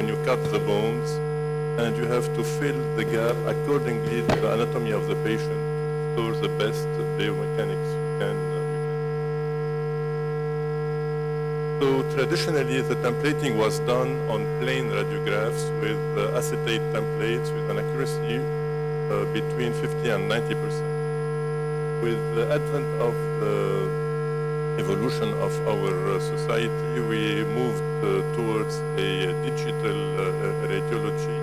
you cut the bones, and you have to fill the gap accordingly to the anatomy of the patient to restore the best biomechanics you can. So traditionally, the templating was done on plain radiographs with acetate templates with an accuracy between 50 and 90%. With the advent of the evolution of our society, we moved towards a digital radiology,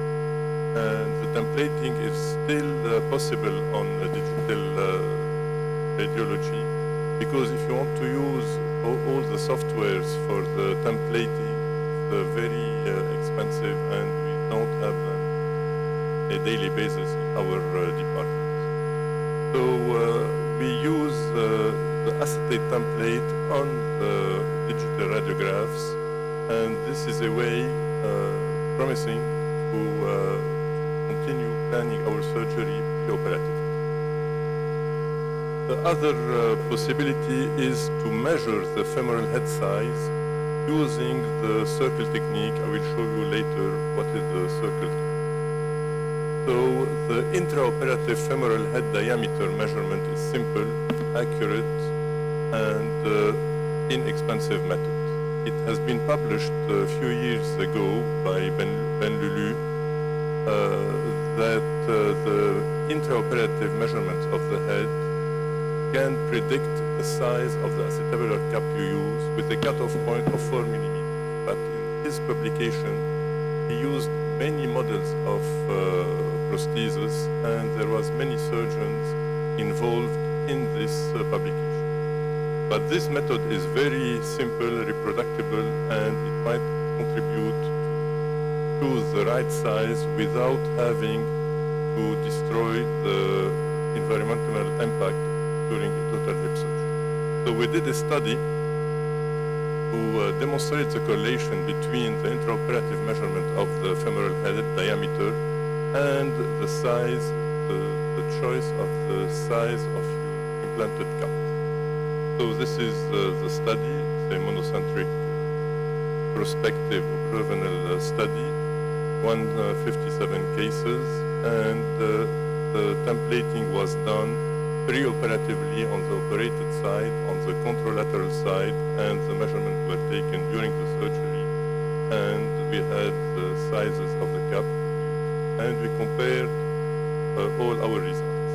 and the templating is still possible on digital radiology, because if you want to use all the softwares for the templating, they're very expensive, and we don't have them on a daily basis in our department. So we use the acetate template on the digital radiographs, and this is a way promising to continue planning our surgery preoperatively. The other possibility is to measure the femoral head size using the circle technique. I will show you later what is the circle technique. So the intraoperative femoral head diameter measurement is simple, accurate, and inexpensive method. It has been published a few years ago by Ben Lulu that the intraoperative measurements of the head can predict the size of the acetabular cap you use with a cutoff point of 4 millimeters. But in his publication, he used many models of prosthesis, and there was many surgeons involved in this publication. But this method is very simple, reproducible, and it might contribute to the right size without having to destroy the environmental impact during the total hip surgery. So we did a study to demonstrate the correlation between the intraoperative measurement of the femoral head diameter and the size, the choice of the size of your implanted cup. So this is the study, the monocentric prospective observational study, 157 cases, and the templating was done preoperatively on the operated side, on the contralateral side, and the measurements were taken during the surgery, and we had the sizes of the cup, and we compared all our results.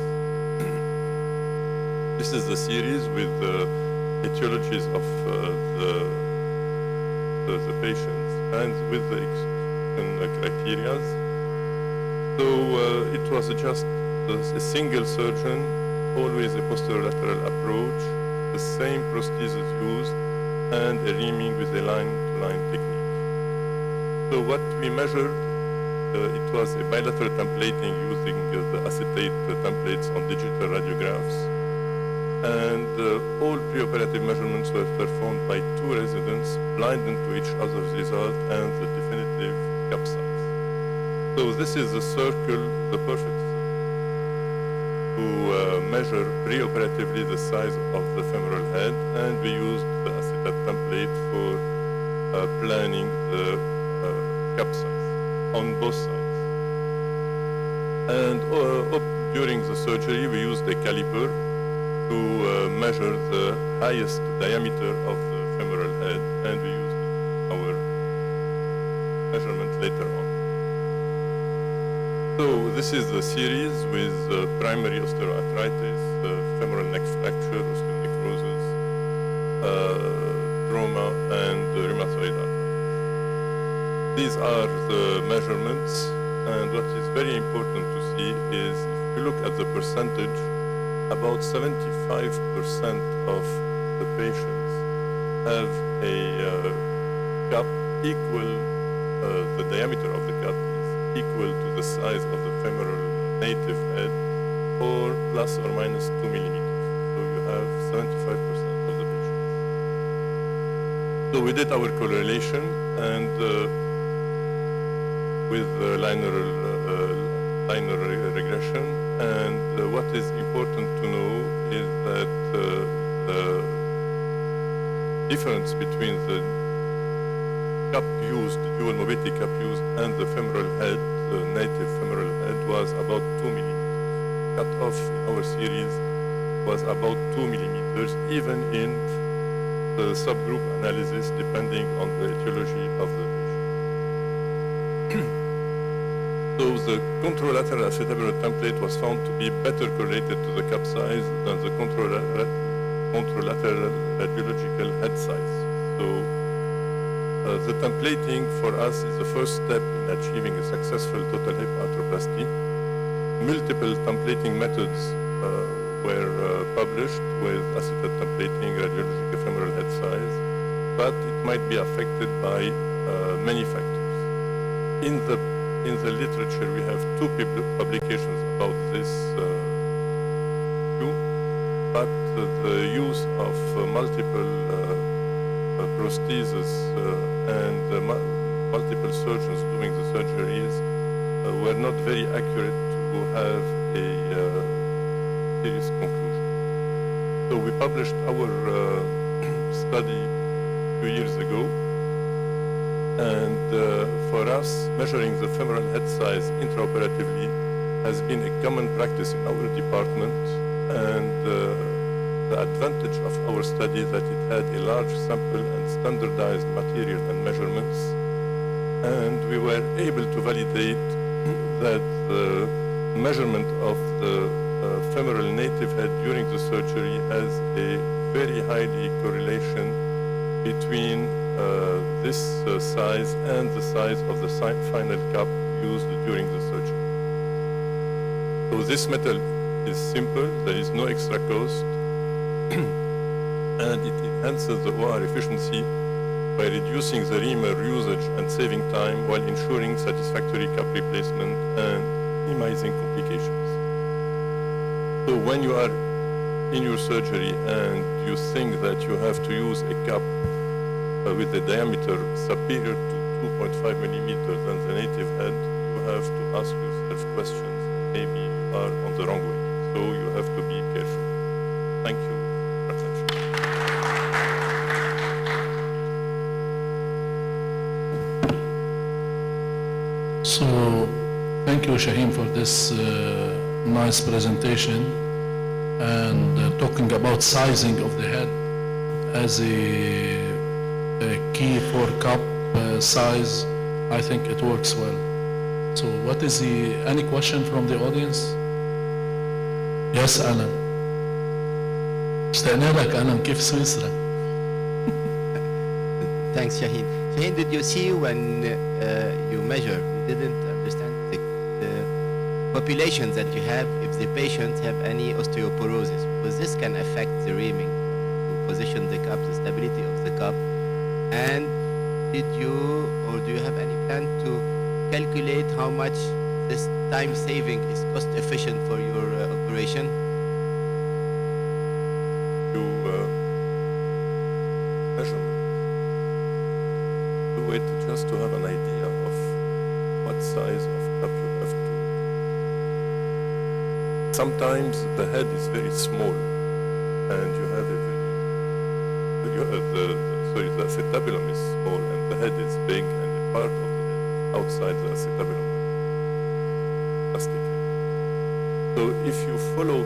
This is the series with the etiologies of the patients and with the exclusion criteria. So it was just a single surgeon, always a posterolateral approach, the same prosthesis used, and a reaming with a line-to-line technique. So what we measured, it was a bilateral templating using the acetate templates on digital radiographs, and all preoperative measurements were performed by two residents, blinded to each other's result and the definitive cup size. So this is the circle, the perfect circle, to measure preoperatively the size of the femoral head, and we used the acetate template for planning the cup size on both sides. And during the surgery, we used a caliper to measure the highest diameter of the femoral head, and we used our measurement later on. So this is the series with primary osteoarthritis, femoral neck fracture, osteonecrosis, trauma, and rheumatoid arthritis. These are the measurements, and what is very important to see is if you look at the percentage, about 75% of the patients have a cup equal, the diameter of the cup is equal to the size of the femoral native head, or plus or minus 2 millimeters. So you have 75% of the patients. So we did our correlation, and with linear regression, and what is important to know is that the difference between the cup used, dual mobility cup used, and the femoral head, the native femoral head, was about 2 millimeters. Cut-off in our series was about 2 millimeters, even in the subgroup analysis, depending on the etiology of the patient. So the contralateral acetabular template was found to be better correlated to the cup size than the contralateral radiological head size. So the templating for us is the first step in achieving a successful total hip arthroplasty. Multiple templating methods were published with acetate templating, radiological femoral head size, but it might be affected by many factors. In the literature, we have two publications about this issue, but the use of multiple prostheses and multiple surgeons doing the surgeries were not very accurate to have a serious conclusion. So we published our study 2 years ago, and for us, measuring the femoral head size intraoperatively has been a common practice in our department, and the advantage of our study that it had a large sample and standardized material and measurements, and we were able to validate that the measurement of the femoral native head during the surgery has a very highly correlation between this size and the size of the final cup used during the surgery. So this method is simple, there is no extra cost, and it enhances the OR efficiency by reducing the reamer usage and saving time while ensuring satisfactory cup replacement and minimizing complications. So when you are in your surgery and you think that you have to use a cup with a diameter superior to 2.5 millimeters than the native head, you have to ask yourself questions. Maybe you are on the wrong way. So you have to be careful. Thank you for attention. So, thank you, Shaheen, for this nice presentation and talking about sizing of the head as a key for cup size. I think it works well. So, what is any question from the audience? Yes, Alan. اشتقنا لك ألم كيف سويسرا؟ Thanks, Shaheen. Shaheen, did you see when you measure, you didn't understand the populations that you have if the patients have any osteoporosis, because this can affect the reaming, to position the cup, the stability of the cup. And did you, or do you have any plan to calculate how much this time saving is cost efficient for your operation? You measurement. Do it just to have an idea of what size of cup you have to. Sometimes the head is very small, and you have a very, the acetabulum is small and the head is big, and the part of the head outside the acetabulum plastic. So if you follow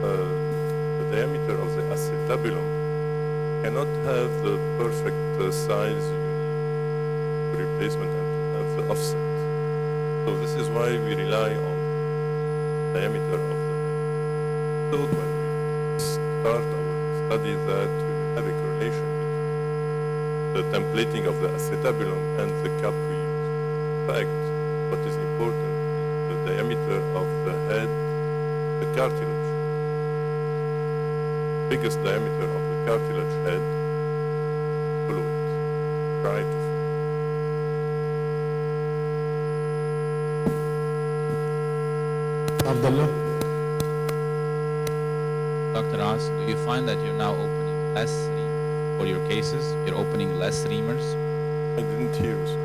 the diameter of the acetabulum, you cannot have the perfect size you need for replacement and to have the offset. So this is why we rely on diameter of the head. So when we start our study that we will have a correlation between the templating of the acetabulum and the cap we use. In fact, what is important is the diameter of the head, the cartilage. Biggest diameter of the cartilage head, follow it. Try to Abdullah? Dr. Oz, do you find that you're now opening less reamers for your cases? You're opening less reamers? I didn't hear you, sir.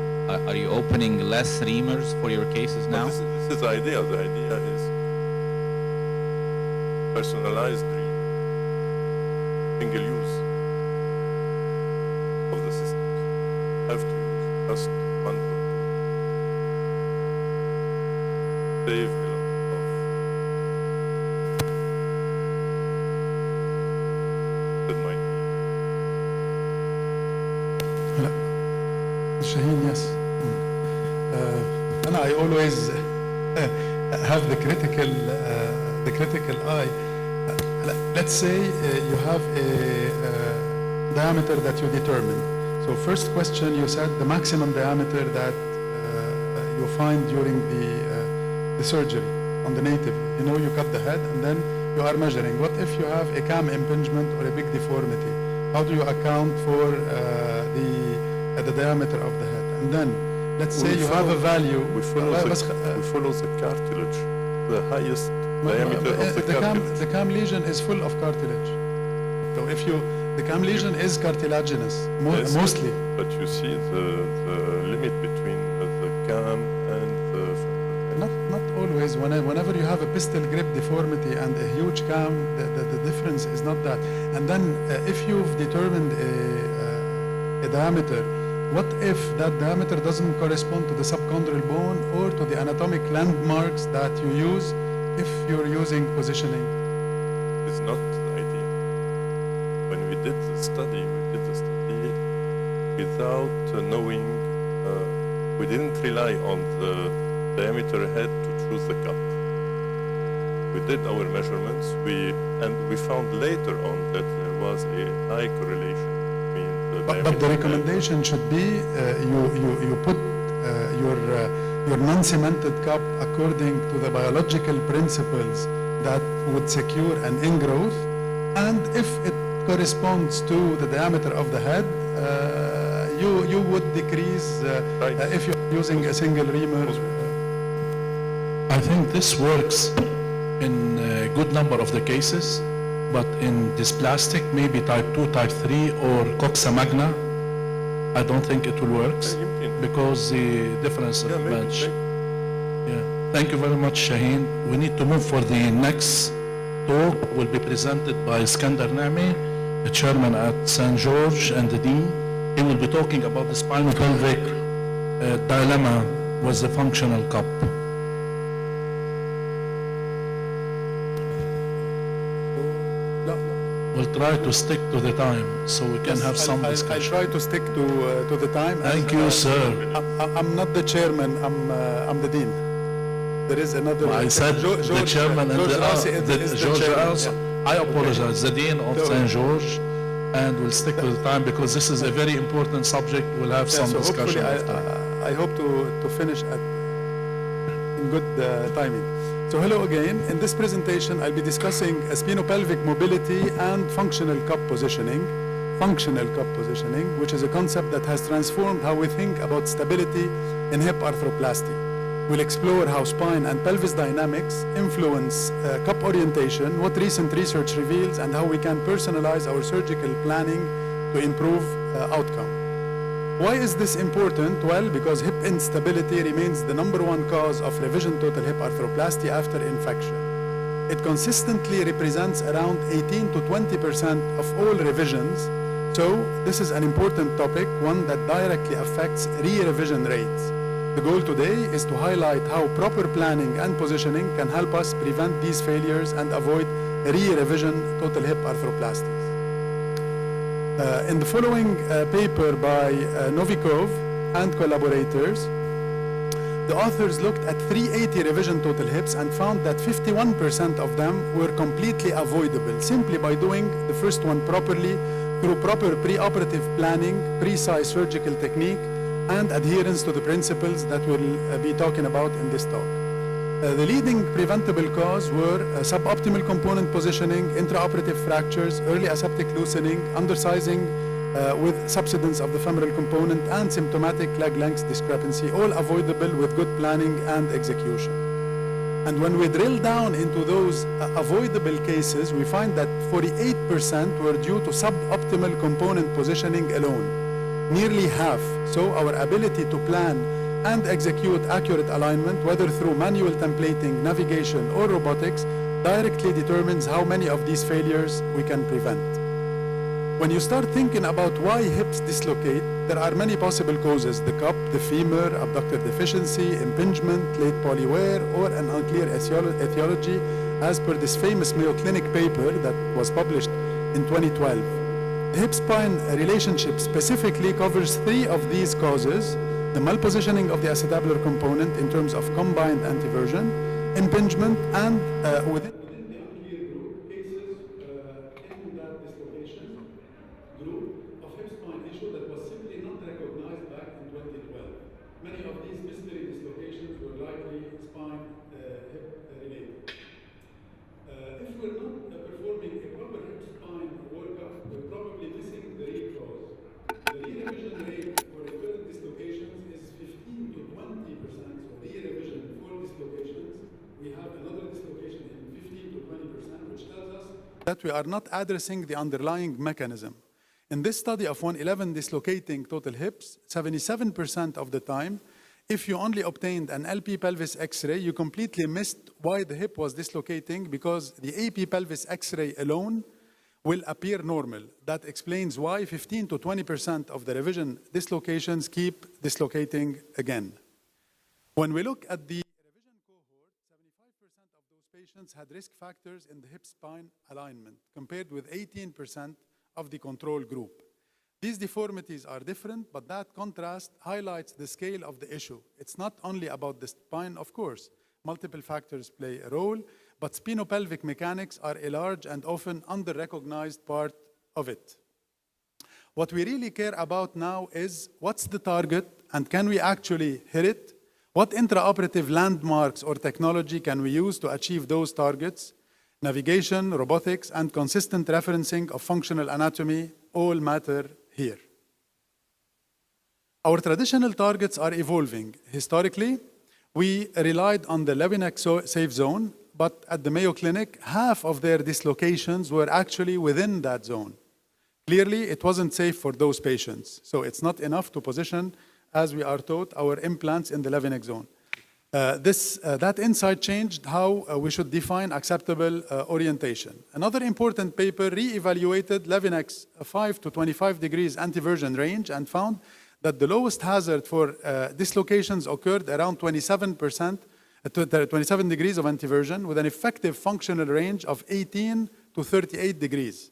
Are you opening less reamers for your cases now? But this is the idea. The idea is personalized dream, single use of the systems. Have to use just one or two. Save a lot of that might be. Shaheen, yes. And I always have the critical eye. Let's say you have a diameter that you determine. So first question, you said the maximum diameter that you find during the surgery on the native. You know, you cut the head and then you are measuring. What if you have a cam impingement or a big deformity? How do you account for the diameter of the head? And then let's say you have a value. We follow the cartilage, the highest diameter of the cartilage. The cam lesion is full of cartilage. So if the cam lesion is cartilaginous, Yes, mostly. But you see the limit between the cam and the femoral head. Not always. Whenever you have a pistol grip deformity and a huge cam, the difference is not that. And then if you've determined a diameter, what if that diameter doesn't correspond to the subchondral bone or to the anatomic landmarks that you use if you're using positioning? It's not the idea. When we did the study without knowing, we didn't rely on the diameter head to choose the cup. We did our measurements, and we found later on that there was a high correlation between the diameter But the head. recommendation should be you put your non-cemented cup according to the biological principles that would secure an ingrowth, and if it corresponds to the diameter of the head, you would decrease Right. if you're using a single reamer. I think this works in a good number of the cases, but in dysplastic, maybe type 2, type 3, or coxa magna, I don't think it will work يمكن. because the difference of Yeah, maybe, bench. maybe. Yeah. Thank you very much, Shaheen. We need to move for the next talk. Will be presented by Iskandar Naimi, the chairman at St. George and the dean. He will be talking about the spinopelvic dilemma with the functional cup. We'll try to stick to the time so we can have some I'll discussion. try to stick to the time. Thank you, sir. I'm not the chairman. I'm the dean. There is another. I said the chairman and George the, Rossi is the George chairman, Rossi. yeah. I apologize, the dean of So- St. George, and we'll stick to the time because this is a very important subject. We'll have Yeah, some so discussion hopefully after. I hope to finish in good timing. So hello again. In this presentation, I'll be discussing spinopelvic mobility and functional cup positioning. Functional cup positioning, which is a concept that has transformed how we think about stability in hip arthroplasty. We'll explore how spine and pelvis dynamics influence cup orientation, what recent research reveals, and how we can personalize our surgical planning to improve outcome. Why is this important? Well, because hip instability remains the #1 cause of revision total hip arthroplasty after infection. It consistently represents around 18 to 20% of all revisions. So this is an important topic, one that directly affects re-revision rates. The goal today is to highlight how proper planning and positioning can help us prevent these failures and avoid re-revision total hip arthroplasties. In the following paper by Novikov and collaborators, the authors looked at 380 revision total hips and found that 51% of them were completely avoidable simply by doing the first one properly through proper preoperative planning, precise surgical technique, and adherence to the principles that we'll be talking about in this talk. The leading preventable cause were suboptimal component positioning, intraoperative fractures, early aseptic loosening, undersizing with subsidence of the femoral component, and symptomatic leg length discrepancy, all avoidable with good planning and execution. And when we drill down into those avoidable cases, we find that 48% were due to suboptimal component positioning alone, nearly half. So our ability to plan and execute accurate alignment, whether through manual templating, navigation, or robotics, directly determines how many of these failures we can prevent. When you start thinking about why hips dislocate, there are many possible causes: the cup, the femur, abductor deficiency, impingement, late polywear, or an unclear etiology, as per this famous Mayo Clinic paper that was published in 2012. The hip-spine relationship specifically covers 3 of these causes: the malpositioning of the acetabular component in terms of combined anteversion, impingement, and within the unclear group, cases in that dislocation group of hip-spine issue that was simply not recognized back in 2012. Many of these mystery dislocations were likely spine-hip related. If we're not performing a proper hip-spine workup, we're probably missing the real cause. The re-revision rate for recurrent dislocations is 15 to 20%. So re-revision for dislocations, we have another dislocation in 15 to 20%, which tells us that we are not addressing the underlying mechanism. In this study of 111 dislocating total hips, 77% of the time, if you only obtained an LP pelvis X-ray, you completely missed why the hip was dislocating, because the AP pelvis X-ray alone will appear normal. That explains why 15 to 20% of the revision dislocations keep dislocating again. When we look at the revision cohort, 75% of those patients had risk factors in the hip-spine alignment, compared with 18% of the control group. These deformities are different, but that contrast highlights the scale of the issue. It's not only about the spine, of course. Multiple factors play a role, but spinopelvic mechanics are a large and often under-recognized part of it. What we really care about now is what's the target and can we actually hit it? What intraoperative landmarks or technology can we use to achieve those targets? Navigation, robotics, and consistent referencing of functional anatomy all matter here. Our traditional targets are evolving. Historically, we relied on the Lebanese safe zone, but at the Mayo Clinic, half of their dislocations were actually within that zone. Clearly, it wasn't safe for those patients, so it's not enough to position, as we are taught, our implants in the Lebanese zone. That insight changed how we should define acceptable orientation. Another important paper re-evaluated Lebanese 5 to 25 degrees anteversion range and found that the lowest hazard for dislocations occurred around 27 degrees of anteversion, with an effective functional range of 18 to 38 degrees.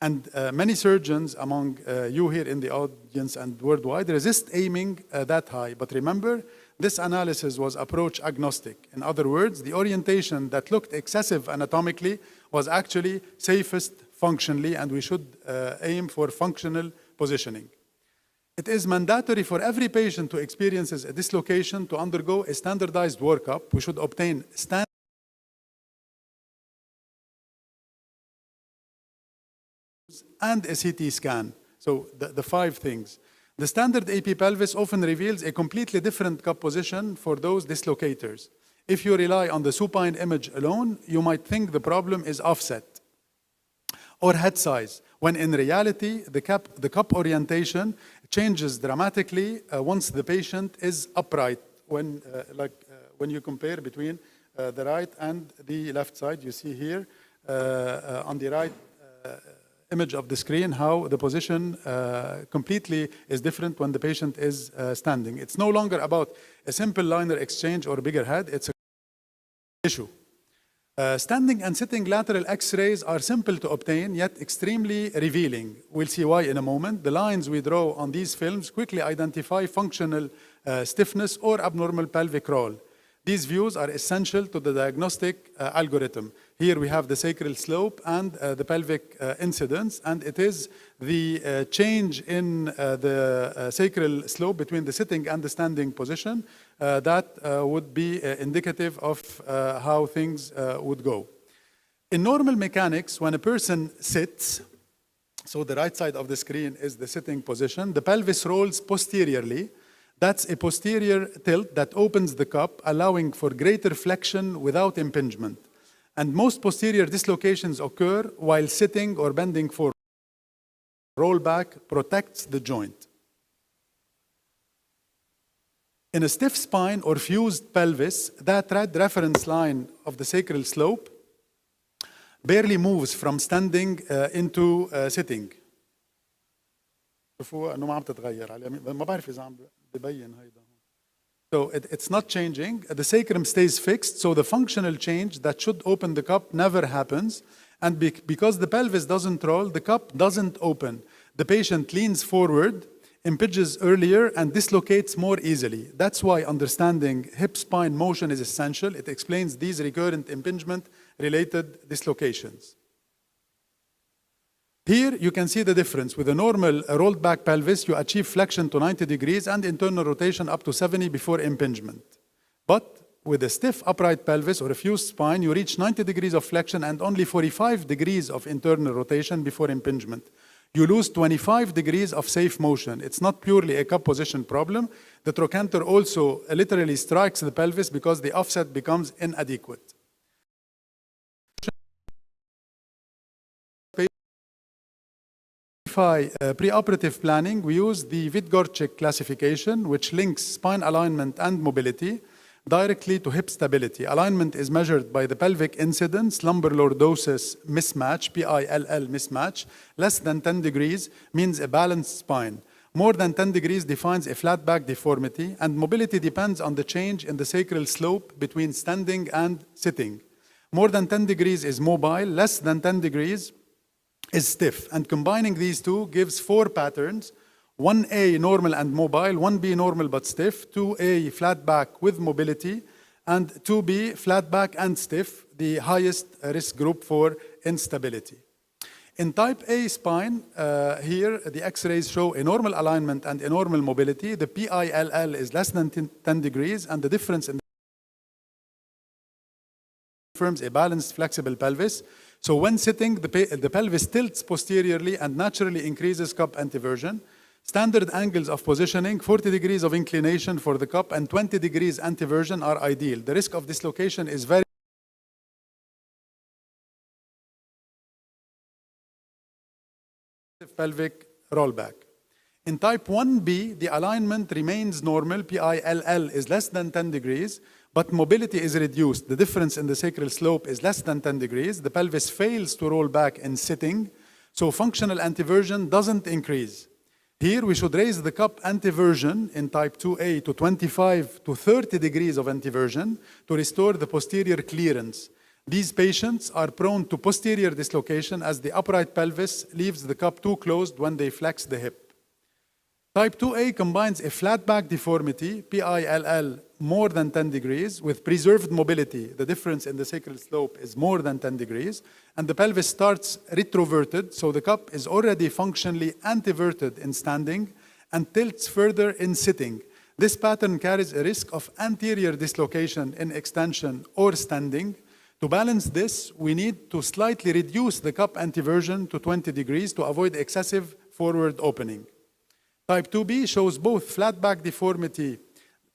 And many surgeons among you here in the audience and worldwide resist aiming that high. But remember, this analysis was approach agnostic. In other words, the orientation that looked excessive anatomically was actually safest functionally, and we should aim for functional positioning. It is mandatory for every patient who experiences a dislocation to undergo a standardized workup. We should obtain standard and a CT scan. So the 5 things. The standard AP pelvis often reveals a completely different cup position for those dislocators. If you rely on the supine image alone, you might think the problem is offset or head size, when in reality, the cup orientation changes dramatically once the patient is upright. When you compare between the right and the left side, you see here on the right image of the screen how the position completely is different when the patient is standing. It's no longer about a simple liner exchange or bigger head, it's an issue. Standing and sitting lateral X-rays are simple to obtain, yet extremely revealing. We'll see why in a moment. The lines we draw on these films quickly identify functional stiffness or abnormal pelvic roll. These views are essential to the diagnostic algorithm. Here we have the sacral slope and the pelvic incidence, and it is the change in the sacral slope between the sitting and the standing position that would be indicative of how things would go. In normal mechanics, when a person sits, so the right side of the screen is the sitting position, the pelvis rolls posteriorly. That's a posterior tilt that opens the cup, allowing for greater flexion without impingement. And most posterior dislocations occur while sitting or bending forward. Rollback protects the joint. In a stiff spine or fused pelvis, that red reference line of the sacral slope barely moves from standing into sitting. شوفوا انه ما عم تتغير على ما بعرف اذا عم ببين هيدا. So it's not changing. The sacrum stays fixed, so the functional change that should open the cup never happens. And because the pelvis doesn't roll, the cup doesn't open. The patient leans forward, impinges earlier, and dislocates more easily. That's why understanding hip-spine motion is essential. It explains these recurrent impingement-related dislocations. Here you can see the difference. With a normal rolled back pelvis, you achieve flexion to 90 degrees and internal rotation up to 70 before impingement. But with a stiff upright pelvis or a fused spine, you reach 90 degrees of flexion and only 45 degrees of internal rotation before impingement. You lose 25 degrees of safe motion. It's not purely a cup position problem. The trochanter also literally strikes the pelvis because the offset becomes inadequate. Preoperative planning, we use the Wytgorczyk classification, which links spine alignment and mobility directly to hip stability. Alignment is measured by the pelvic incidence, lumbar lordosis mismatch, PILL mismatch. Less than 10 degrees means a balanced spine. More than 10 degrees defines a flat back deformity, and mobility depends on the change in the sacral slope between standing and sitting. More than 10 degrees is mobile, less than 10 degrees is stiff, and combining these two gives 4 patterns: 1A normal and mobile, 1B normal but stiff, 2A flat back with mobility, and 2B flat back and stiff, the highest risk group for instability. In type A spine, here the X-rays show a normal alignment and a normal mobility. The PILL is less than 10 degrees, and the difference in the confirms a balanced flexible pelvis. So when sitting, the pelvis tilts posteriorly and naturally increases cup anteversion. Standard angles of positioning, 40 degrees of inclination for the cup and 20 degrees anteversion are ideal. The risk of dislocation is very pelvic rollback. In type 1B, the alignment remains normal, PILL is less than 10 degrees, but mobility is reduced. The difference in the sacral slope is less than 10 degrees. The pelvis fails to roll back in sitting, so functional anteversion doesn't increase. Here, we should raise the cup anteversion in type 2A to 25 to 30 degrees of anteversion to restore the posterior clearance. These patients are prone to posterior dislocation as the upright pelvis leaves the cup too closed when they flex the hip. Type 2A combines a flat back deformity, PILL, more than 10 degrees, with preserved mobility. The difference in the sacral slope is more than 10 degrees, and the pelvis starts retroverted, so the cup is already functionally anteverted in standing and tilts further in sitting. This pattern carries a risk of anterior dislocation in extension or standing. To balance this, we need to slightly reduce the cup anteversion to 20 degrees to avoid excessive forward opening. Type 2B shows both flat back deformity,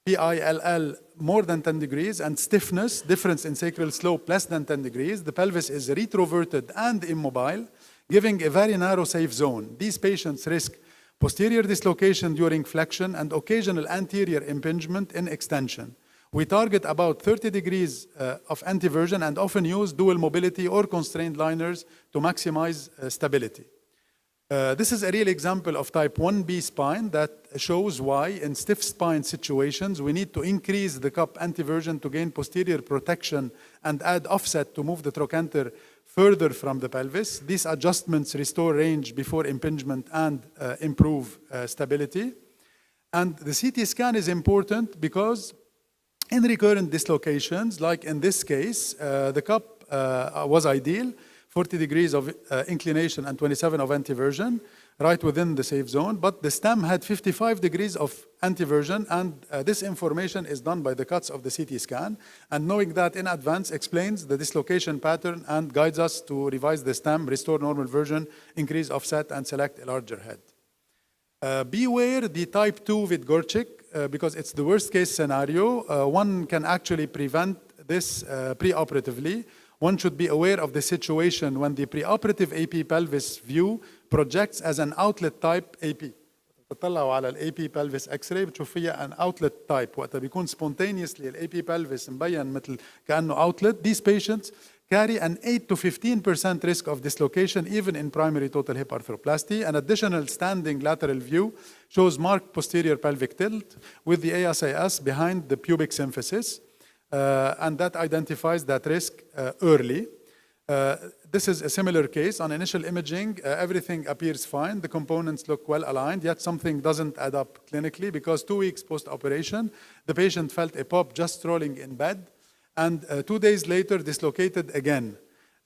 PILL, more than 10 degrees, and stiffness, difference in sacral slope less than 10 degrees. The pelvis is retroverted and immobile, giving a very narrow safe zone. These patients risk posterior dislocation during flexion and occasional anterior impingement in extension. We target about 30 degrees of anteversion and often use dual mobility or constrained liners to maximize stability. This is a real example of type 1B spine that shows why in stiff spine situations we need to increase the cup anteversion to gain posterior protection and add offset to move the trochanter further from the pelvis. These adjustments restore range before impingement and improve stability. And the CT scan is important because in recurrent dislocations, like in this case, the cup was ideal, 40 degrees of inclination and 27 of anteversion, right within the safe zone, but the stem had 55 degrees of anteversion, and this information is done by the cuts of the CT scan, and knowing that in advance explains the dislocation pattern and guides us to revise the stem, restore normal version, increase offset, and select a larger head. Beware the type 2 with Gorchik, because it's the worst case scenario. One can actually prevent this preoperatively. One should be aware of the situation when the preoperative AP pelvis view projects as an outlet type AP. تطلعوا على ال AP pelvis X-ray بتشوف فيها an outlet type. وقتها بيكون spontaneously ال AP pelvis مبين مثل كأنه outlet. These patients carry an 8 to 15% risk of dislocation even in primary total hip arthroplasty. An additional standing lateral view shows marked posterior pelvic tilt with the ASIS behind the pubic symphysis. And that identifies that risk early. This is a similar case. On initial imaging, everything appears fine. The components look well aligned, yet something doesn't add up clinically because 2 weeks post-operation, the patient felt a pop just rolling in bed, and 2 days later dislocated again.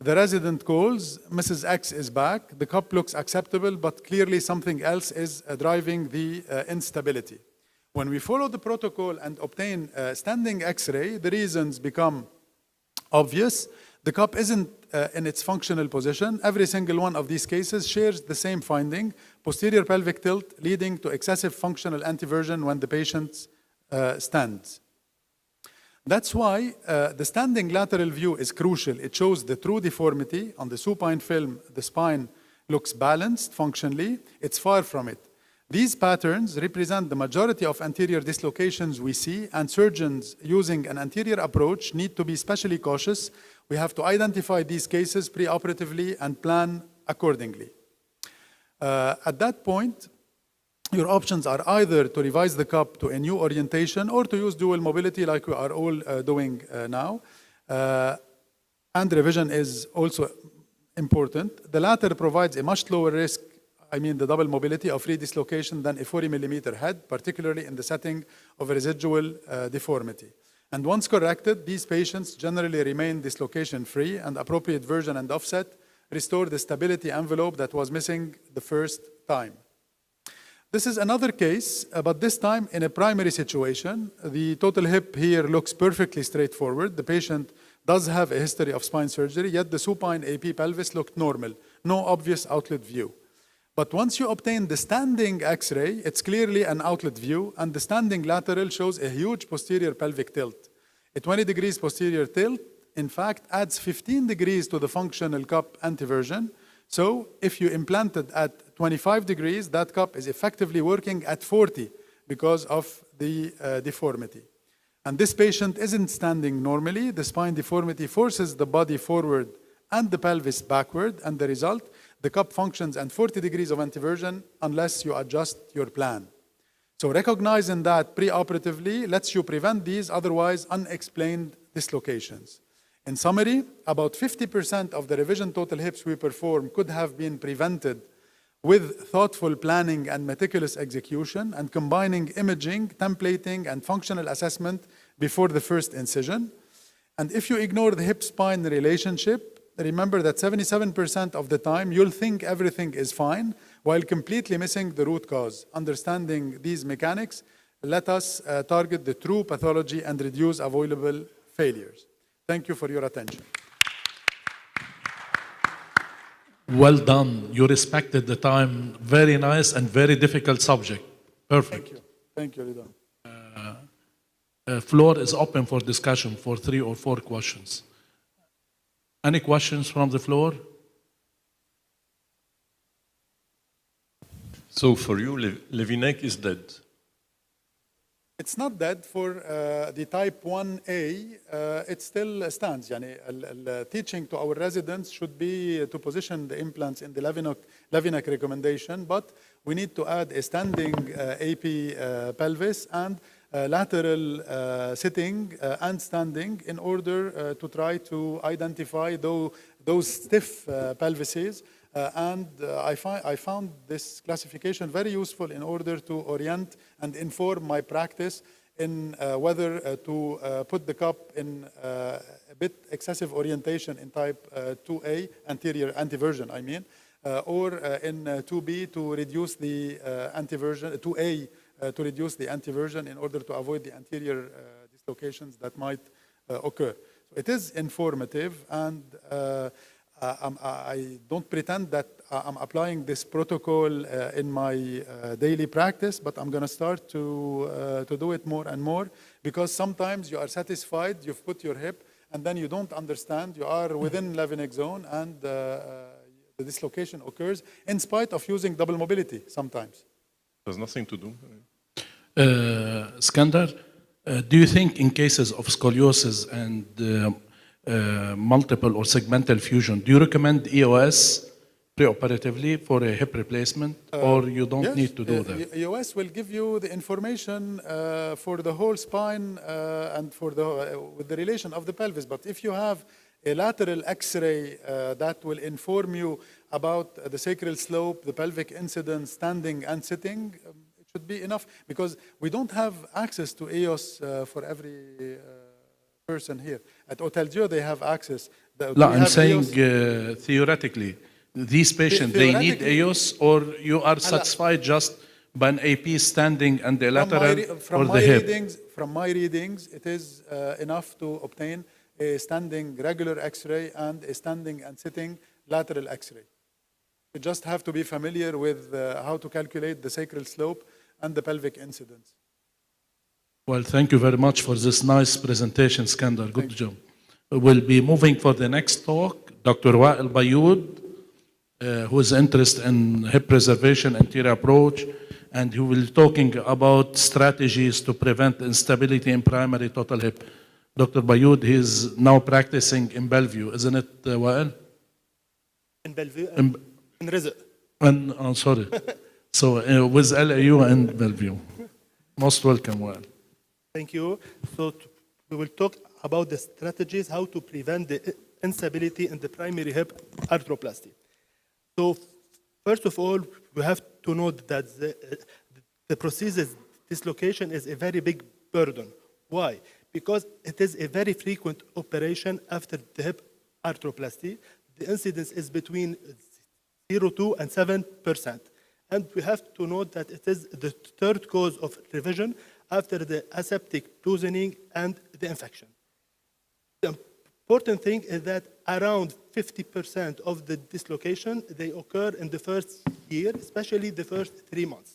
The resident calls, Mrs. X is back. The cup looks acceptable, but clearly something else is driving the instability. When we follow the protocol and obtain standing X-ray, the reasons become obvious. The cup isn't in its functional position. Every single one of these cases shares the same finding, posterior pelvic tilt leading to excessive functional anteversion when the patient stands. That's why the standing lateral view is crucial. It shows the true deformity. On the supine film, the spine looks balanced functionally. It's far from it. These patterns represent the majority of anterior dislocations we see, and surgeons using an anterior approach need to be especially cautious. We have to identify these cases preoperatively and plan accordingly. At that point, your options are either to revise the cup to a new orientation or to use dual mobility like we are all doing now. And revision is also important. The latter provides a much lower risk, the double mobility of redislocation than a 40 millimeter head, particularly in the setting of a residual deformity. And once corrected, these patients generally remain dislocation-free, and appropriate version and offset restore the stability envelope that was missing the first time. This is another case, but this time in a primary situation. The total hip here looks perfectly straightforward. The patient does have a history of spine surgery, yet the supine AP pelvis looked normal, no obvious outlet view. But once you obtain the standing X-ray, it's clearly an outlet view, and the standing lateral shows a huge posterior pelvic tilt. A 20 degrees posterior tilt, in fact, adds 15 degrees to the functional cup anteversion. So if you implant it at 25 degrees, that cup is effectively working at 40 because of the deformity. And this patient isn't standing normally. The spine deformity forces the body forward and the pelvis backward, and the result, the cup functions at 40 degrees of anteversion unless you adjust your plan. So recognizing that preoperatively lets you prevent these otherwise unexplained dislocations. In summary, about 50% of the revision total hips we perform could have been prevented with thoughtful planning and meticulous execution, and combining imaging, templating, and functional assessment before the first incision. And if you ignore the hip-spine relationship, remember that 77% of the time you'll think everything is fine while completely missing the root cause. Understanding these mechanics let us target the true pathology and reduce avoidable failures. Thank you for your attention. Well done. You respected the time. Very nice and very difficult subject. Perfect. Thank you. Thank you, Rida. Floor is open for discussion for 3 or 4 questions. Any questions from the floor? So for you, Levinek is dead. It's not dead for the type 1A, it still stands. يعني teaching to our residents should be to position the implants in the Levinec recommendation, but we need to add a standing AP pelvis and lateral sitting and standing in order to try to identify those stiff pelvises. I found this classification very useful in order to orient and inform my practice in whether to put the cup in a bit excessive orientation in type 2A, anterior anteversion, I mean, or in 2B to reduce the anteversion, 2A to reduce the anteversion in order to avoid the anterior dislocations that might occur. So it is informative, and I don't pretend that I'm applying this protocol in my daily practice, but I'm going to start to do it more and more, because sometimes you are satisfied, you've put your hip, and then you don't understand, you are within Levinec zone, and the dislocation occurs in spite of using double mobility sometimes. There's nothing to do. Skandar, do you think in cases of scoliosis and multiple or segmental fusion, do you recommend EOS preoperatively for a hip replacement, or you don't need to do that? EOS will give you the information for the whole spine and for with the relation of the pelvis. But if you have a lateral X-ray that will inform you about the sacral slope, the pelvic incidence, standing and sitting, it should be enough, because we don't have access to EOS for every person here. At Hotel Dieu, they have access. No, I'm saying theoretically, these patients, they need EOS, or you are satisfied just by an AP standing and the lateral or the hip? From my readings, it is enough to obtain a standing regular X-ray and a standing and sitting lateral X-ray. You just have to be familiar with how to calculate the sacral slope and the pelvic incidence. Well, thank you very much for this nice presentation, Skandar. Good job. We'll be moving for the next talk. Dr. Wael Bayoud, who is interested in hip preservation, anterior approach, and who will be talking about strategies to prevent instability in primary total hip. Dr. Bayoud, he is now practicing in Bellevue, isn't it, Wael? In Bellevue, in Rizq. I'm sorry. So with LAU and Bellevue. Most welcome, Wael. Thank you. So we will talk about the strategies how to prevent the instability in the primary hip arthroplasty. So first of all, we have to note that the prosthesis dislocation is a very big burden. Why? Because it is a very frequent operation after the hip arthroplasty. The incidence is between 0.2 and 7%. And we have to note that it is the third cause of revision after the aseptic loosening and the infection. The important thing is that around 50% of the dislocation, they occur in the first year, especially the first 3 months.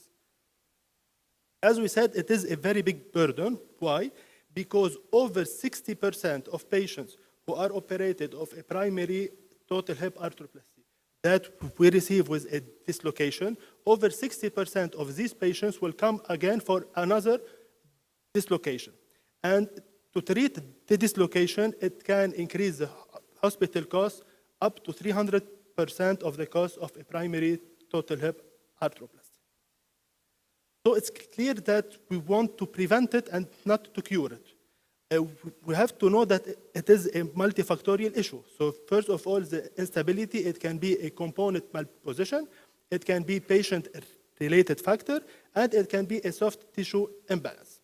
As we said, it is a very big burden. Why? Because over 60% of patients who are operated of a primary total hip arthroplasty that we receive with a dislocation, over 60% of these patients will come again for another dislocation. And to treat the dislocation, it can increase the hospital cost up to 300% of the cost of a primary total hip arthroplasty. So it's clear that we want to prevent it and not to cure it. We have to know that it is a multifactorial issue. So first of all, the instability, it can be a component malposition, it can be patient-related factor, and it can be a soft tissue imbalance.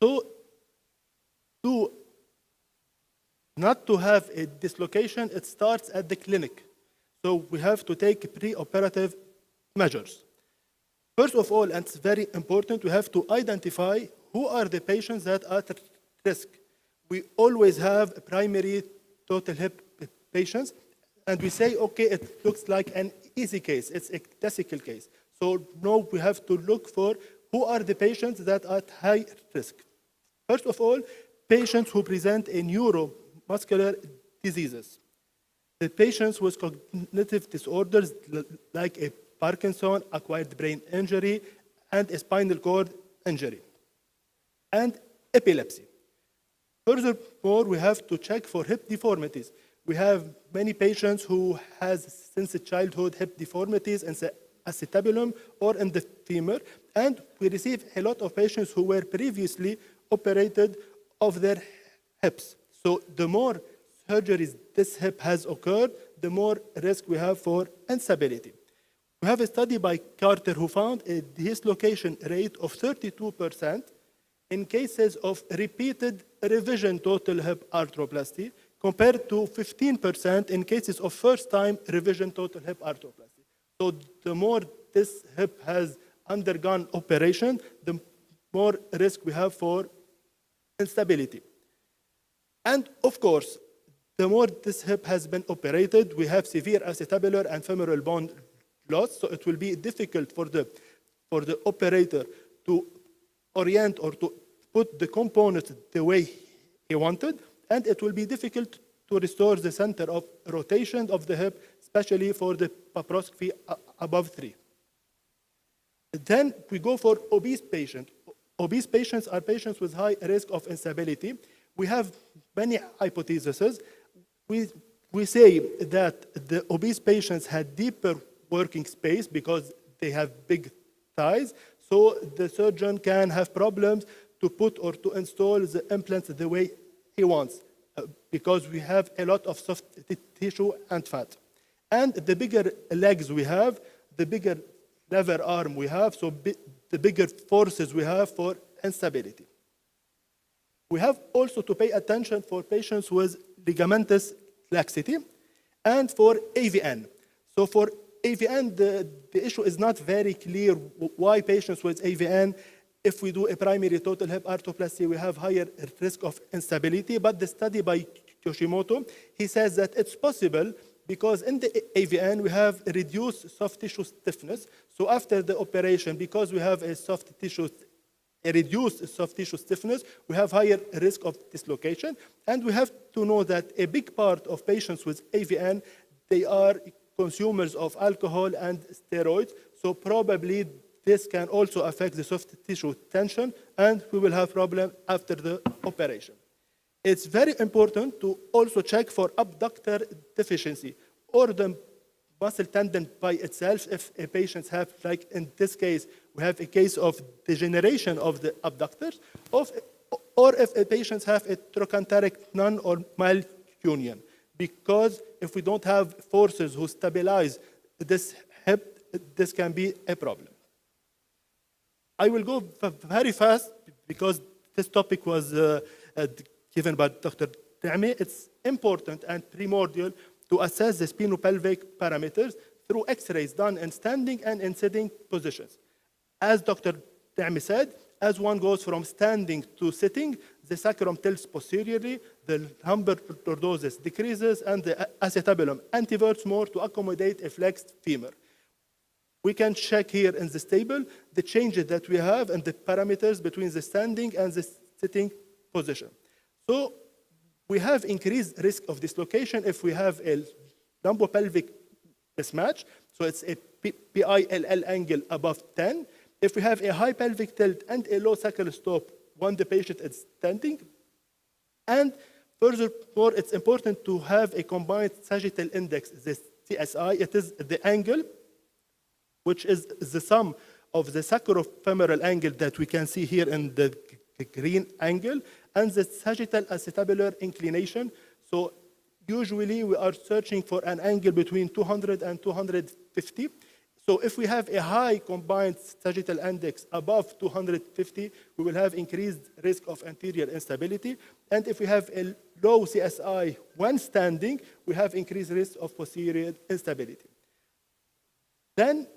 So not to have a dislocation, it starts at the clinic. So we have to take pre-operative measures. First of all, and it's very important, we have to identify who are the patients that are at risk. We always have primary total hip patients, and we say, okay, it looks like an easy case. It's a classical case. So now we have to look for who are the patients that are at high risk. First of all, patients who present a neuromuscular diseases. The patients with cognitive disorders like a Parkinson, acquired brain injury, and a spinal cord injury. and epilepsy. Furthermore, we have to check for hip deformities. We have many patients who has since childhood hip deformities in the acetabulum or in the femur, and we receive a lot of patients who were previously operated of their hips. So the more surgeries this hip has occurred, the more risk we have for instability. We have a study by Carter who found a dislocation rate of 32% in cases of repeated revision total hip arthroplasty compared to 15% in cases of first-time revision total hip arthroplasty. So the more this hip has undergone operation, the more risk we have for instability. And of course, the more this hip has been operated, we have severe acetabular and femoral bone loss, so it will be difficult for the operator to orient or to put the components the way he wanted, and it will be difficult to restore the center of rotation of the hip, especially for the laparoscopy above 3. Then we go for obese patients. Obese patients are patients with high risk of instability. We have many hypotheses. We say that the obese patients had deeper working space because they have big thighs, so the surgeon can have problems to put or to install the implants the way he wants, because we have a lot of soft tissue and fat. And the bigger legs we have, the bigger lever arm we have, so the bigger forces we have for instability. We have also to pay attention for patients with ligamentous laxity and for AVN. So for AVN, the issue is not very clear why patients with AVN, if we do a primary total hip arthroplasty, we have higher risk of instability. But the study by Yoshimoto, he says that it's possible because in the AVN, we have reduced soft tissue stiffness. So after the operation, because we have a reduced soft tissue stiffness, we have higher risk of dislocation. And we have to know that a big part of patients with AVN, they are consumers of alcohol and steroids. So probably this can also affect the soft tissue tension, and we will have problem after the operation. It's very important to also check for abductor deficiency or the muscle tendon by itself if a patient have, like in this case, we have a case of degeneration of the abductors, or if a patient have a trochanteric non or malunion. Because if we don't have forces who stabilize this hip, this can be a problem. I will go very fast because this topic was given by Dr. Nahmi. It's important and primordial to assess the spinopelvic parameters through X-rays done in standing and in sitting positions. As Dr. Nahmi said, as one goes from standing to sitting, the sacrum tilts posteriorly, the lumbar lordosis decreases, and the acetabulum anteverts more to accommodate a flexed femur. We can check here in this table the changes that we have and the parameters between the standing and the sitting position. So we have increased risk of dislocation if we have a lumbopelvic mismatch. So it's a PILL angle above 10. If we have a high pelvic tilt and a low sacral stop when the patient is standing. And furthermore, it's important to have a combined sagittal index, the CSI. It is the angle which is the sum of the sacrofemoral angle that we can see here in the green angle and the sagittal acetabular inclination. So usually we are searching for an angle between 200 and 250. So if we have a high combined sagittal index above 250, we will have increased risk of anterior instability. And if we have a low CSI when standing, we have increased risk of posterior instability. Then,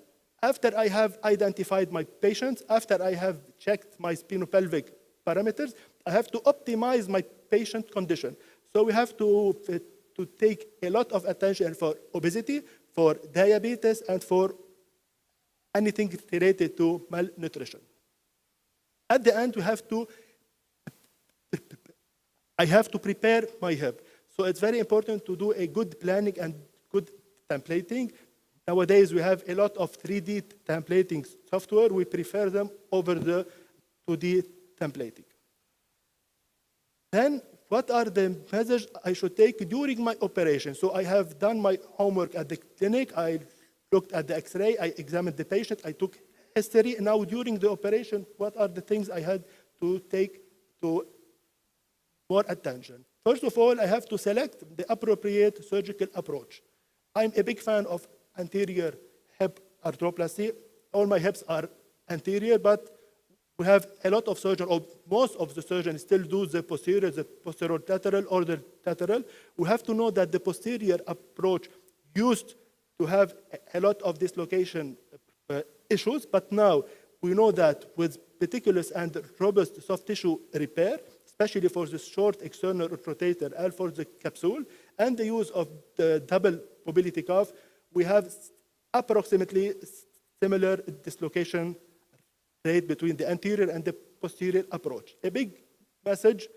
after I have identified my patients, after I have checked my spinopelvic parameters, I have to optimize my patient condition. So we have to take a lot of attention for obesity, for diabetes, and for anything related to malnutrition. At the end, I have to prepare my hip. So it's very important to do a good planning and good templating. Nowadays, we have a lot of 3D templating software. We prefer them over the 2D templating. Then, what are the measures I should take during my operation? So I have done my homework at the clinic. I looked at the X-ray. I examined the patient. I took history. Now, during the operation, what are the things I had to take to more attention? First of all, I have to select the appropriate surgical approach. I'm a big fan of anterior hip arthroplasty. All my hips are anterior, but we have a lot of surgeons, or most of the surgeons still do the posterior lateral or the lateral. We have to know that the posterior approach used to have a lot of dislocation issues, but now we know that with meticulous and robust soft tissue repair, especially for the short external rotator and for the capsule, and the use of the double mobility cuff, we have approximately similar dislocation rate between the anterior and the posterior approach. A big message: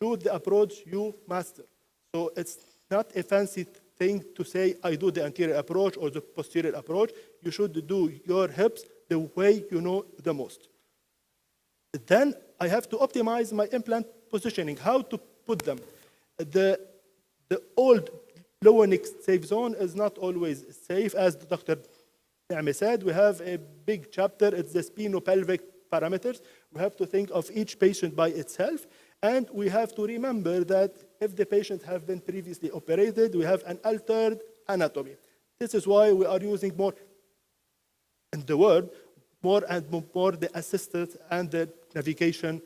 choose the approach you master. So it's not a fancy thing to say, I do the anterior approach or the posterior approach. You should do your hips the way you know the most. Then I have to optimize my implant positioning, how to put them. The old lower neck safe zone is not always safe. As Dr. Nami said, we have a big chapter, it's the spinopelvic parameters. We have to think of each patient by itself, and we have to remember that if the patient have been previously operated, we have an altered anatomy. This is why we are using more, in the word, more and more the assistance and the navigation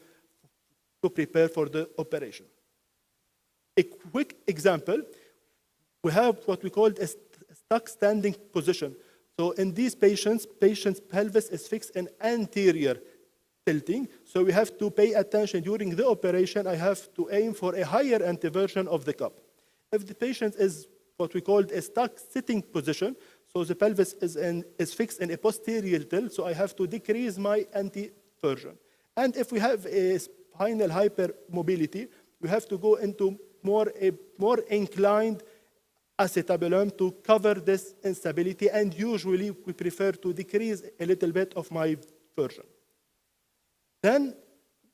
to prepare for the operation. A quick example, we have what we call a stuck standing position. So in these patients' pelvis is fixed in anterior tilting. So we have to pay attention during the operation. I have to aim for a higher anteversion of the cup. If the patient is what we call a stuck sitting position, so the pelvis is fixed in a posterior tilt, so I have to decrease my anteversion. And if we have a spinal hypermobility, we have to go into a more inclined acetabulum to cover this instability, and usually we prefer to decrease a little bit of my version. Then,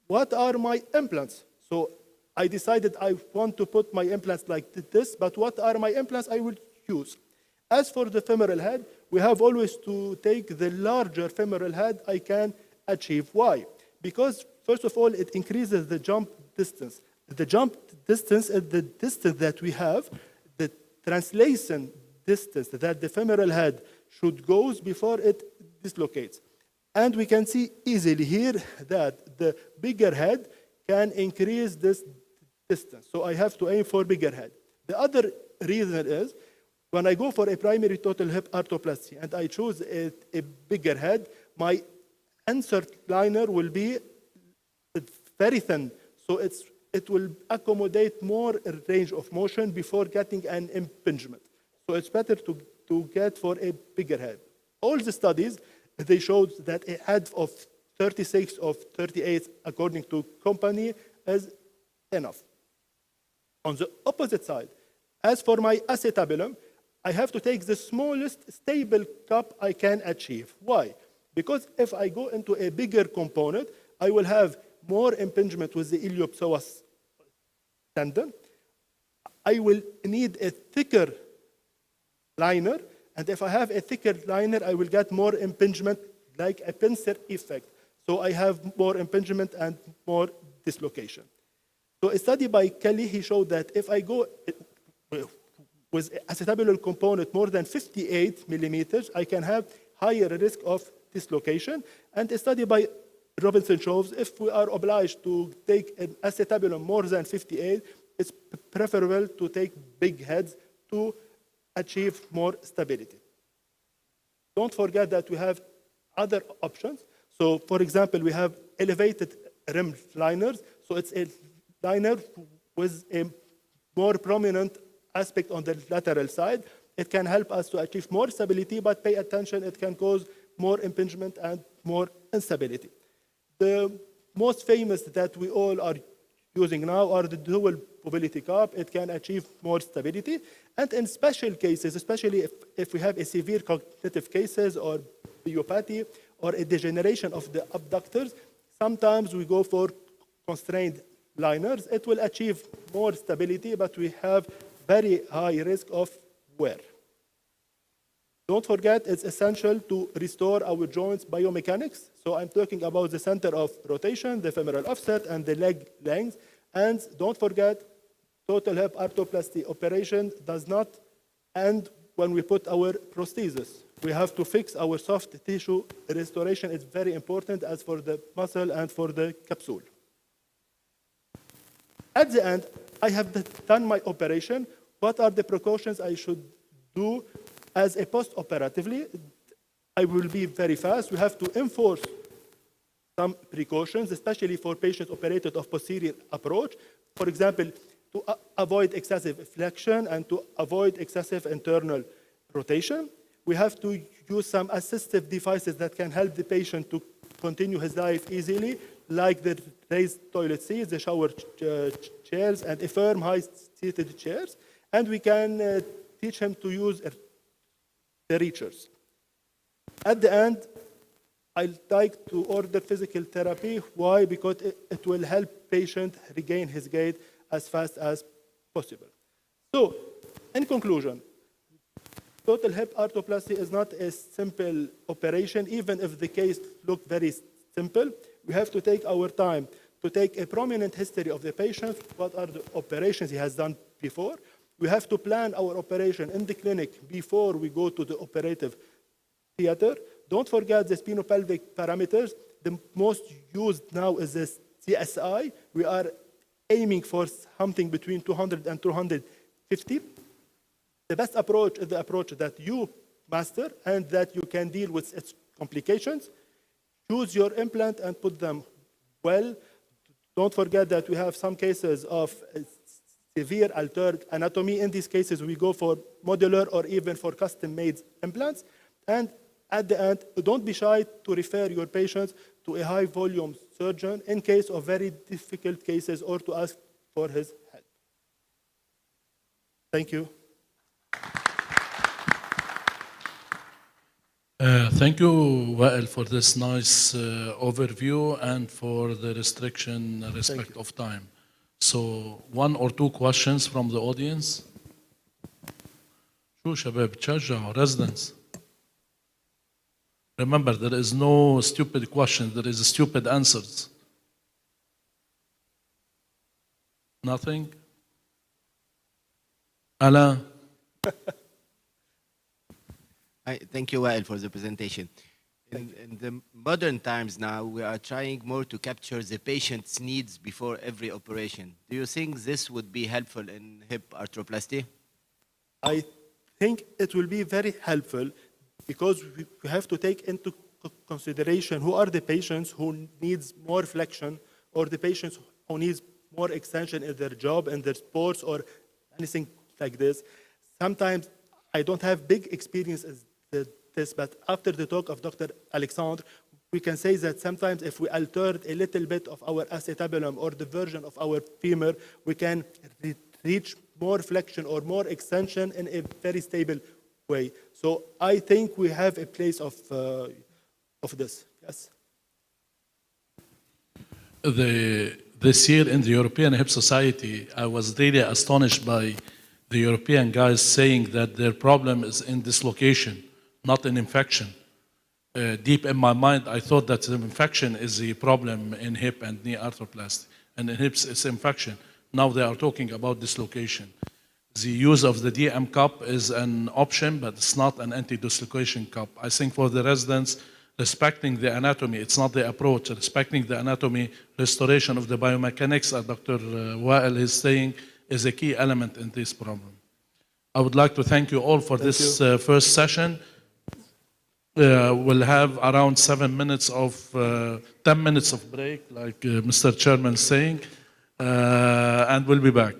what are my implants? So I decided I want to put my implants like this, but what are my implants I will use? As for the femoral head, we have always to take the larger femoral head I can achieve. Why? Because, first of all, it increases the jump distance. The jump distance is the distance that we have, the translation distance that the femoral head should go before it dislocates. And we can see easily here that the bigger head can increase this distance. So I have to aim for bigger head. The other reason is, when I go for a primary total hip arthroplasty and I choose a bigger head, my insert liner will be very thin. So it will accommodate more range of motion before getting an impingement. So it's better to get for a bigger head. All the studies, they showed that a head of 36 or 38, according to company, is enough. On the opposite side, as for my acetabulum, I have to take the smallest stable cup I can achieve. Why? Because if I go into a bigger component, I will have more impingement with the iliopsoas tendon. I will need a thicker liner, and if I have a thicker liner, I will get more impingement, like a pincer effect. So I have more impingement and more dislocation. So a study by Kelly, he showed that if I go with acetabular component more than 58 millimeters, I can have higher risk of dislocation. And a study by Robinson shows if we are obliged to take an acetabulum more than 58, it's preferable to take big heads to achieve more stability. Don't forget that we have other options. So, for example, we have elevated rim liners. So it's a liner with a more prominent aspect on the lateral side. It can help us to achieve more stability, but pay attention, it can cause more impingement and more instability. The most famous that we all are using now are the dual mobility cup. It can achieve more stability. And in special cases, especially if we have a severe cognitive cases or myopathy or a degeneration of the abductors, sometimes we go for constrained liners, it will achieve more stability, but we have very high risk of wear. Don't forget, it's essential to restore our joints biomechanics. So I'm talking about the center of rotation, the femoral offset, and the leg length. And don't forget, total hip arthroplasty operation does not end when we put our prosthesis. We have to fix our soft tissue restoration. It's very important as for the muscle and for the capsule. At the end, I have done my operation. What are the precautions I should do as a post-operatively? I will be very fast. We have to enforce some precautions, especially for patients operated of posterior approach. For example, to avoid excessive flexion and to avoid excessive internal rotation. We have to use some assistive devices that can help the patient to continue his life easily, like the raised toilet seats, the shower chairs, and a firm, high-seated chairs. And we can teach him to use the reachers. At the end, I'd like to order physical therapy. Why? Because it will help patient regain his gait as fast as possible. So, in conclusion, total hip arthroplasty is not a simple operation, even if the case looks very simple. We have to take our time to take a prominent history of the patient, what are the operations he has done before. We have to plan our operation in the clinic before we go to the operative theater. Don't forget the spinopelvic parameters. The most used now is the CSI. We are aiming for something between 200 and 250. The best approach is the approach that you master and that you can deal with its complications. Choose your implant and put them well. Don't forget that we have some cases of severe altered anatomy. In these cases, we go for modular or even for custom-made implants. And at the end, don't be shy to refer your patients to a high-volume surgeon in case of very difficult cases or to ask for his help. Thank you. Thank you, Wael, for this nice overview and for the restriction respect of time. So, one or two questions from the audience. شو شباب تشجعوا residents. Remember, there is no stupid question, there is stupid answers. Nothing? Alain? Thank you, Wael, for the presentation. In the modern times now, we are trying more to capture the patient's needs before every operation. Do you think this would be helpful in hip arthroplasty? I think it will be very helpful because we have to take into consideration who are the patients who needs more flexion or the patients who needs more extension in their job, in their sports, or anything like this. Sometimes I don't have big experience as this, but after the talk of Dr. Alexandre, we can say that sometimes if we altered a little bit of our acetabulum or the version of our femur, we can reach more flexion or more extension in a very stable way. So I think we have a place of this. Yes. This year in the European Hip Society, I was really astonished by the European guys saying that their problem is in dislocation, not in infection. Deep in my mind, I thought that the infection is the problem in hip and knee arthroplasty, and in hips it's infection. Now they are talking about dislocation. The use of the DM cup is an option, but it's not an anti-dislocation cup. I think for the residents, respecting the anatomy, it's not the approach, respecting the anatomy, restoration of the biomechanics, as Dr. Wael is saying, is a key element in this problem. I would like to thank you all for this first session. We'll have around 7 minutes of, 10 minutes of break, like Mr. Chairman is saying, and we'll be back.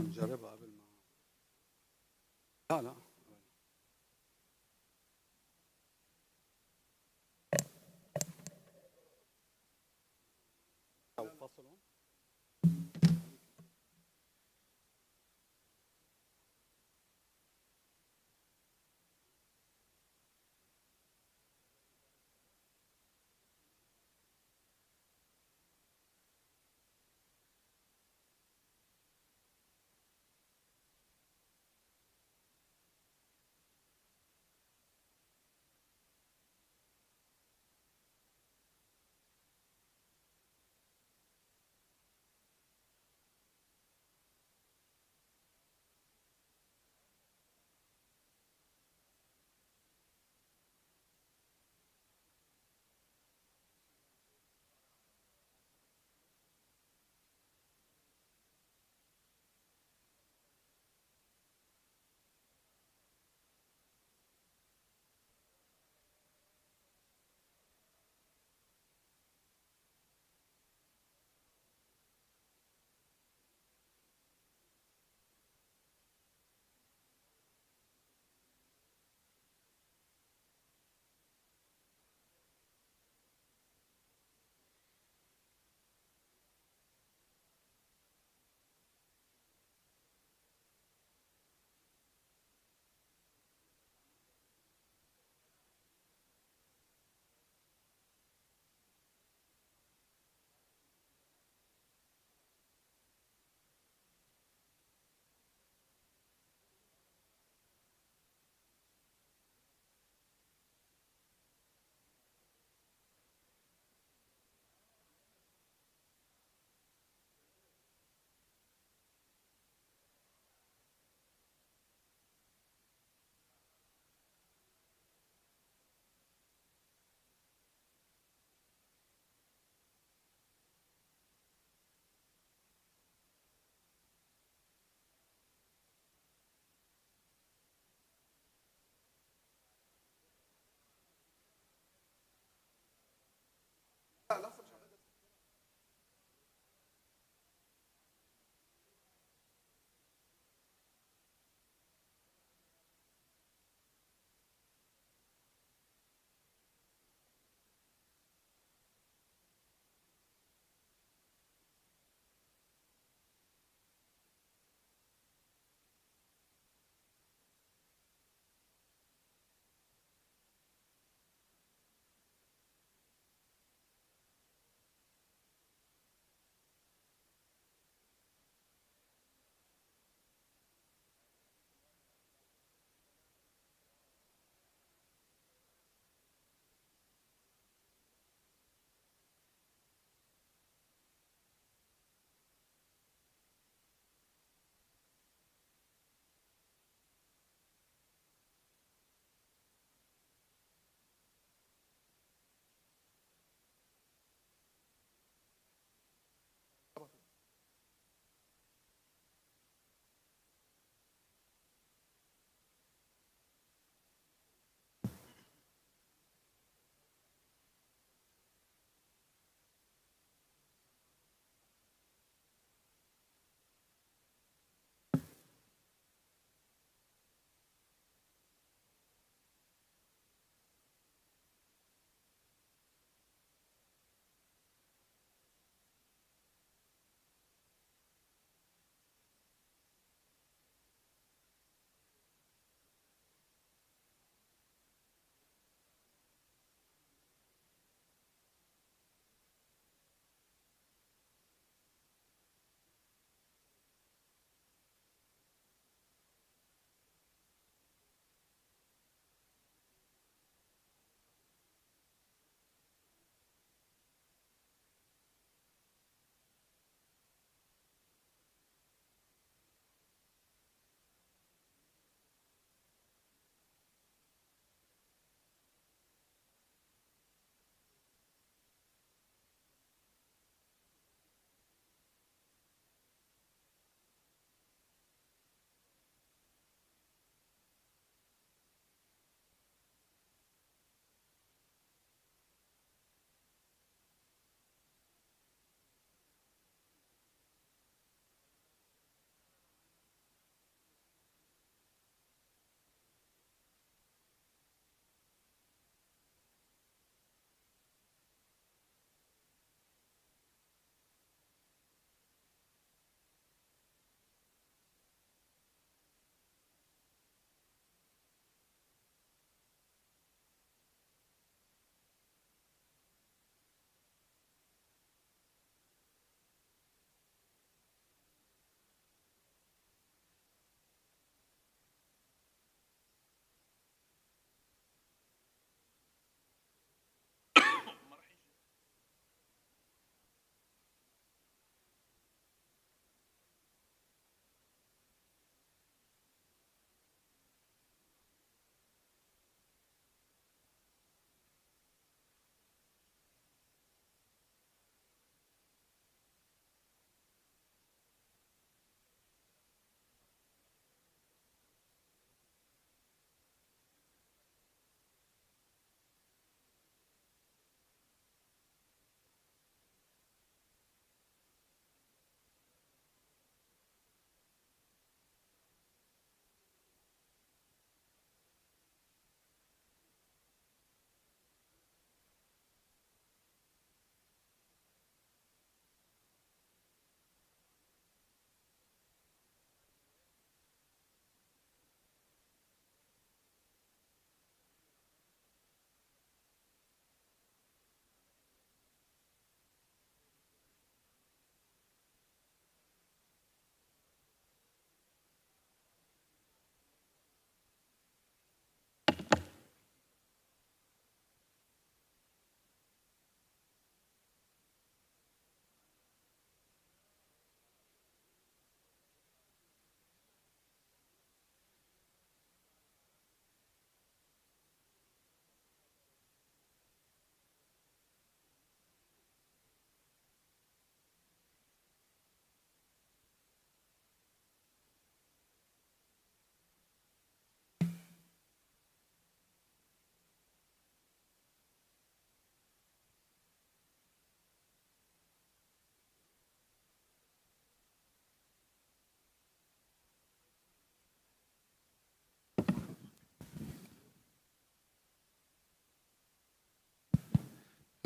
نجربها قبل ما لا أو فصلهم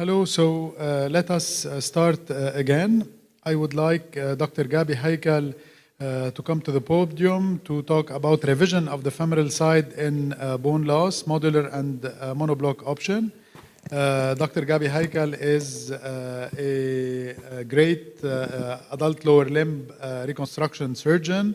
Hello, so let us start again. I would like Dr. Gabi Haikal to come to the podium to talk about revision of the femoral side in bone loss, modular and monoblock option. Dr. Gabi Haikal is a great adult lower limb reconstruction surgeon.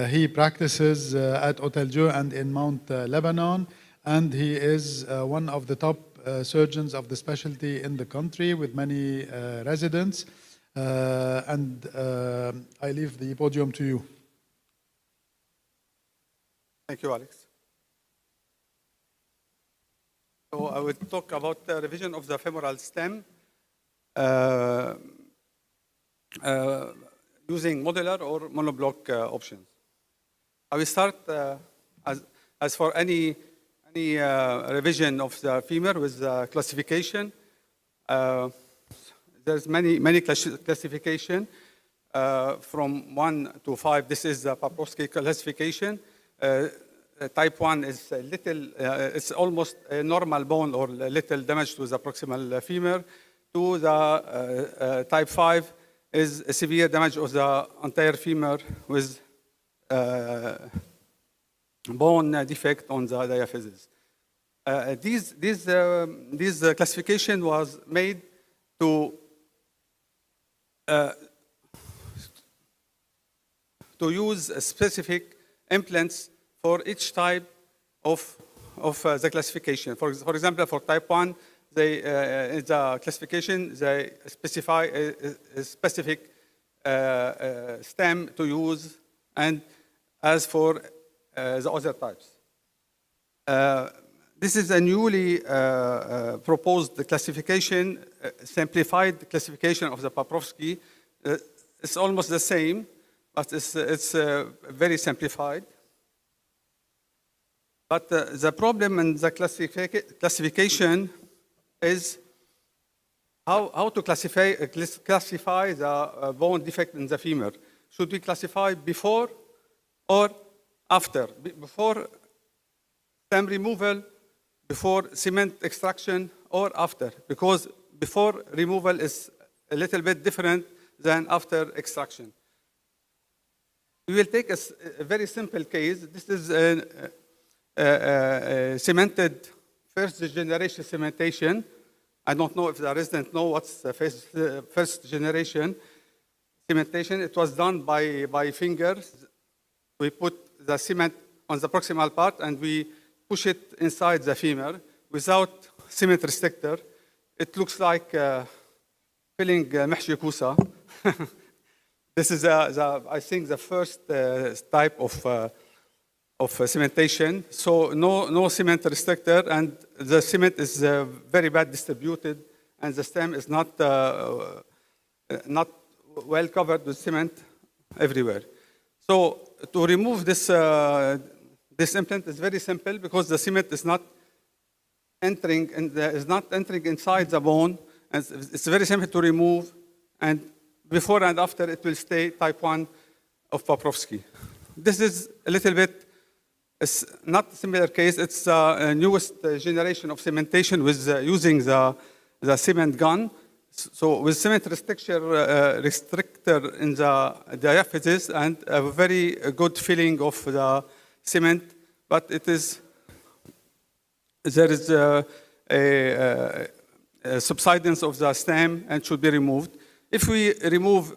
He practices at Hotel Dieu and in Mount Lebanon, and he is one of the top surgeons of the specialty in the country with many residents. I leave the podium to you. Thank you, Alex. So I will talk about the revision of the femoral stem using modular or monoblock options. I will start as for any revision of the femur with the classification. There's many classification from 1 to 5. This is the Paprowski classification. Type 1 is a little, it's almost a normal bone or little damage to the proximal femur. To the type 5 is a severe damage of the entire femur with bone defect on the diaphysis. This classification was made to use specific implants for each type of the classification. For example, for type 1, in the classification, they specify a specific stem to use, and as for the other types. This is a newly proposed classification, simplified classification of the Paprowski. It's almost the same, but it's very simplified. But the problem in the classification is how to classify the bone defect in the femur. Should we classify before or after? Before stem removal, before cement extraction, or after? Because before removal is a little bit different than after extraction. We will take a very simple case. This is a cemented first generation cementation. I don't know if the resident know what's the first generation cementation. It was done by fingers. We put the cement on the proximal part and we push it inside the femur without cement restrictor. It looks like filling محشي كوسة. This is, I think, the first type of cementation. So no cement restrictor, and the cement is very bad distributed, and the stem is not well covered with cement everywhere. So to remove this implant is very simple because the cement is not entering inside the bone, and it's very simple to remove. And before and after, it will stay type 1 of Paprowski. This is a little bit, it's not a similar case. It's the newest generation of cementation with using the cement gun. So with cement restrictor in the diaphysis and a very good filling of the cement, but there is a subsidence of the stem and should be removed. If we remove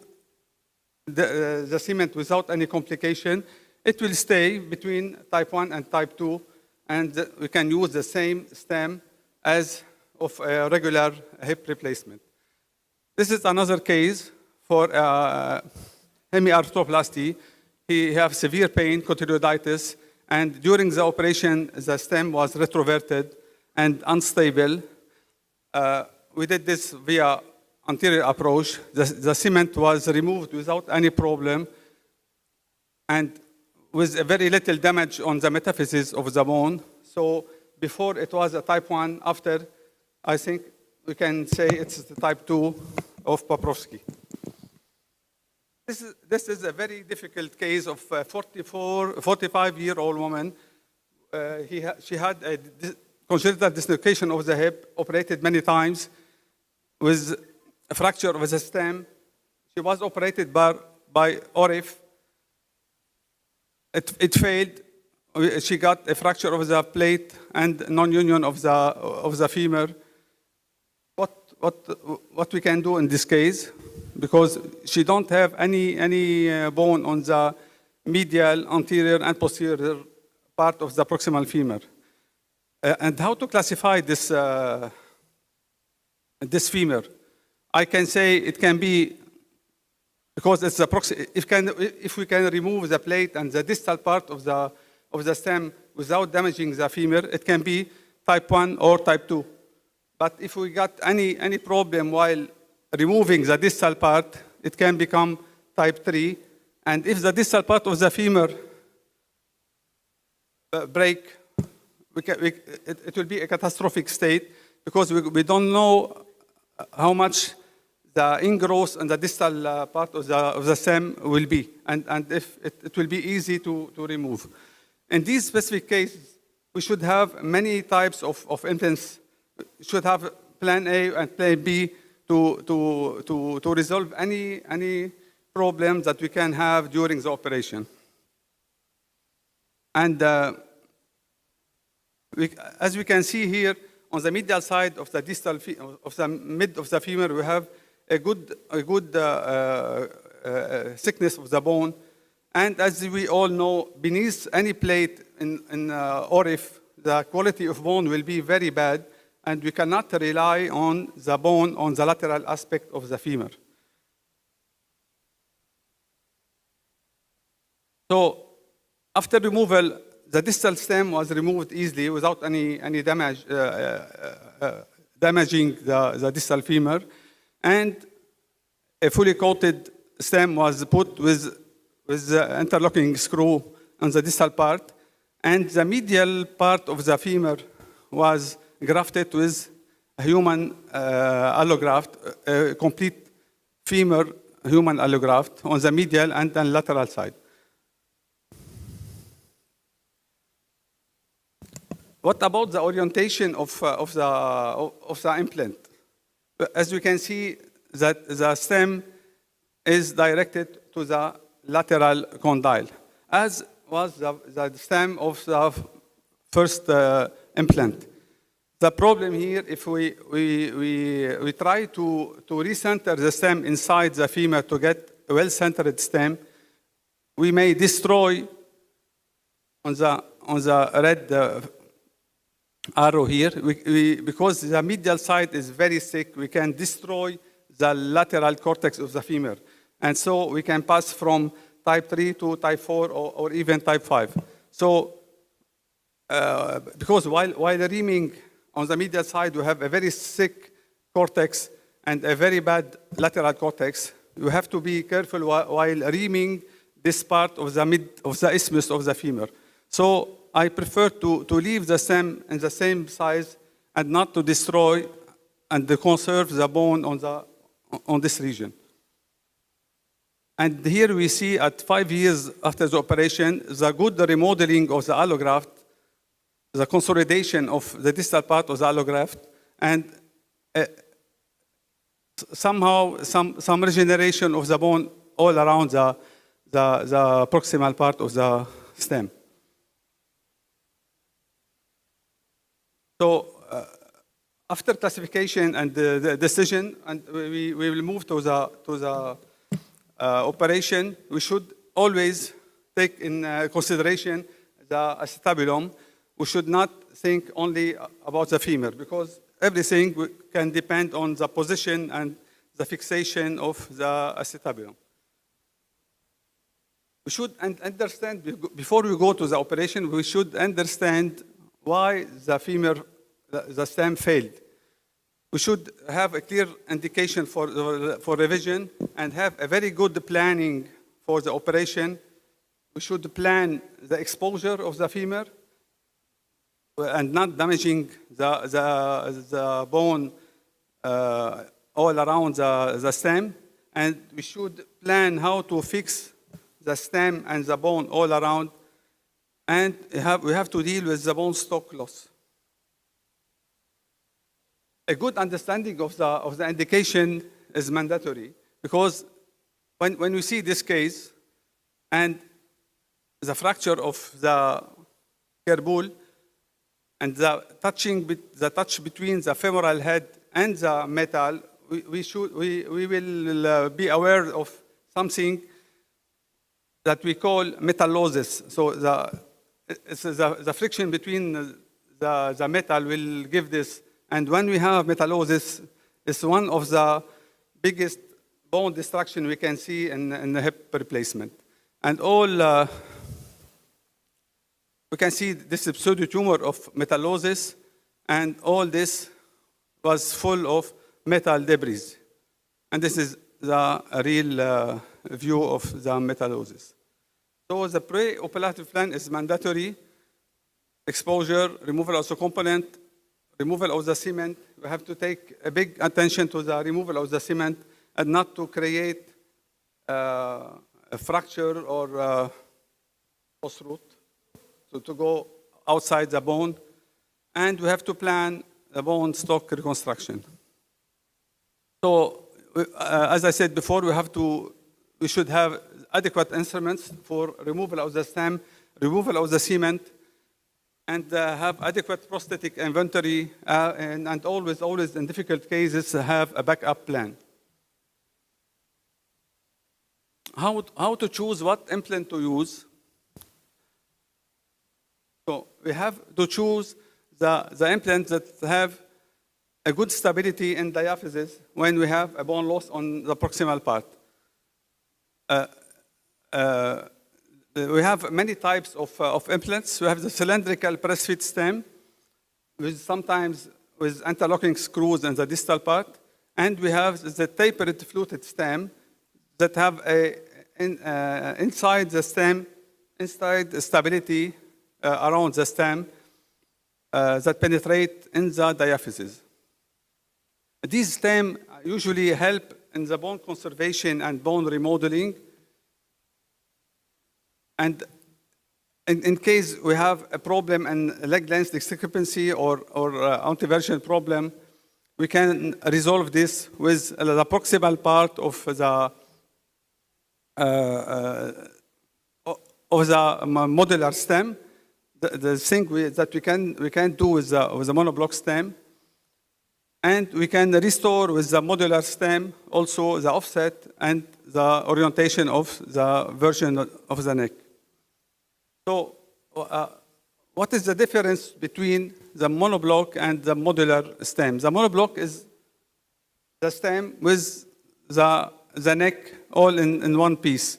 the cement without any complication, it will stay between type 1 and type 2, and we can use the same stem as of a regular hip replacement. This is another case for hemiarthroplasty. He has severe pain, cotyloiditis, and during the operation, the stem was retroverted and unstable. We did this via anterior approach. The cement was removed without any problem and with a very little damage on the metaphysis of the bone. So before it was a type 1, after I think we can say it's the type 2 of Paprowski. This is a very difficult case of a 45-year-old woman. She had a congenital dislocation of the hip, operated many times. with a fracture of the stem. She was operated by ORIF. It failed. She got a fracture of the plate and non-union of the femur. What we can do in this case, because she don't have any bone on the medial, anterior, and posterior part of the proximal femur. And how to classify this femur? I can say it can be, because it's if we can remove the plate and the distal part of the stem without damaging the femur, it can be type 1 or type 2. But if we got any problem while removing the distal part, it can become type 3. And if the distal part of the femur break, it will be a catastrophic state, because we don't know how much the ingrowth and the distal part of the stem will be, and if it will be easy to remove. In these specific cases, we should have many types of implants. We should have plan A and plan B to resolve any problems that we can have during the operation. And as we can see here, on the medial side of the distal of the mid of the femur, we have a good thickness of the bone. And as we all know, beneath any plate in ORIF, the quality of bone will be very bad, and we cannot rely on the bone on the lateral aspect of the femur. So after removal, the distal stem was removed easily without any damage, damaging the distal femur, and a fully coated stem was put with the interlocking screw on the distal part, and the medial part of the femur was grafted with a human allograft, a complete femur human allograft on the medial and then lateral side. What about the orientation of the implant? As you can see, that the stem is directed to the lateral condyle, as was the stem of the first implant. The problem here, if we try to recenter the stem inside the femur to get a well-centered stem, we may destroy on the red arrow here, because the medial side is very thick, we can destroy the lateral cortex of the femur. And so we can pass from type 3 to type 4 or even type 5. So, because while reaming on the medial side, we have a very thick cortex and a very bad lateral cortex, you have to be careful while reaming this part of the isthmus of the femur. So I prefer to leave the stem in the same size and not to destroy and to conserve the bone on this region. And here we see at 5 years after the operation, the good remodeling of the allograft, the consolidation of the distal part of the allograft, and somehow some regeneration of the bone all around the proximal part of the stem. So after classification and the decision, and we will move to the operation, we should always take in consideration the acetabulum. We should not think only about the femur, because everything can depend on the position and the fixation of the acetabulum. We should understand, before we go to the operation, we should understand why the femur, the stem failed. We should have a clear indication for revision and have a very good planning for the operation. We should plan the exposure of the femur and not damaging the bone all around the stem. And we should plan how to fix the stem and the bone all around. And we have to deal with the bone stock loss. a good understanding of the indication is mandatory, because when we see this case and the fracture of the cerebral and the touch between the femoral head and the metal, we will be aware of something that we call metallosis. So the friction between the metal will give this. And when we have metallosis, it's one of the biggest bone destruction we can see in the hip replacement. And we can see this pseudotumor of metallosis, and all this was full of metal debris. And this is the real view of the metallosis. So the pre-operative plan is mandatory: exposure, removal of the component, removal of the cement. We have to take a big attention to the removal of the cement and not to create a fracture or post root, so to go outside the bone. And we have to plan the bone stock reconstruction. So, as I said before, we should have adequate instruments for removal of the stem, removal of the cement, and have adequate prosthetic inventory, and always in difficult cases have a backup plan. How to choose what implant to use? So we have to choose the implants that have a good stability in diaphysis when we have a bone loss on the proximal part. We have many types of implants. We have the cylindrical press-fit stem, sometimes with interlocking screws in the distal part, and we have the tapered fluted stem that have inside the stem, inside the stability around the stem that penetrate in the diaphysis. These stems usually help in the bone conservation and bone remodeling. And in case we have a problem in leg length discrepancy or anteversion problem, we can resolve this with the proximal part of the modular stem. The thing that we can do with the monoblock stem, and we can restore with the modular stem also the offset and the orientation of the version of the neck. So, what is the difference between the monoblock and the modular stem? The monoblock is the stem with the neck all in one piece.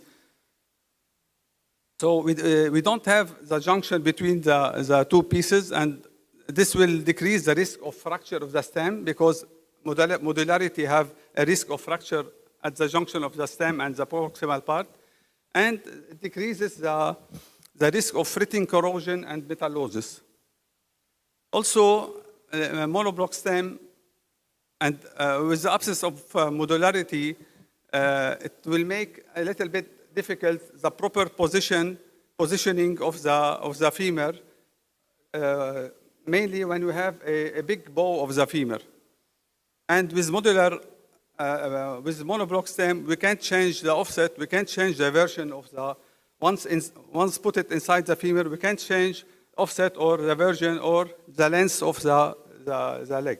So we don't have the junction between the two pieces, and this will decrease the risk of fracture of the stem, because modularity have a risk of fracture at the junction of the stem and the proximal part, and it decreases the risk of fritting, corrosion, and metallosis. Also, monoblock stem, and with the absence of modularity, it will make a little bit difficult the proper positioning of the femur, mainly when we have a big bow of the femur. And with modular, with monoblock stem, we can't change the offset, we can't change the version of the, once put it inside the femur, we can't change offset or the version or the length of the leg.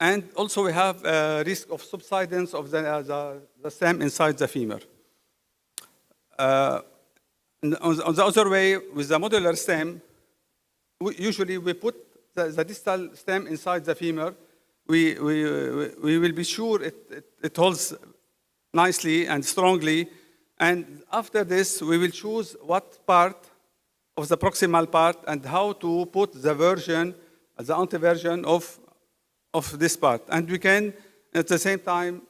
And also we have a risk of subsidence of the stem inside the femur. On the other way, with the modular stem, usually we put the distal stem inside the femur. We will be sure it holds nicely and strongly. And after this, we will choose what part of the proximal part and how to put the version, the anteversion of this part. And we can, at the same time,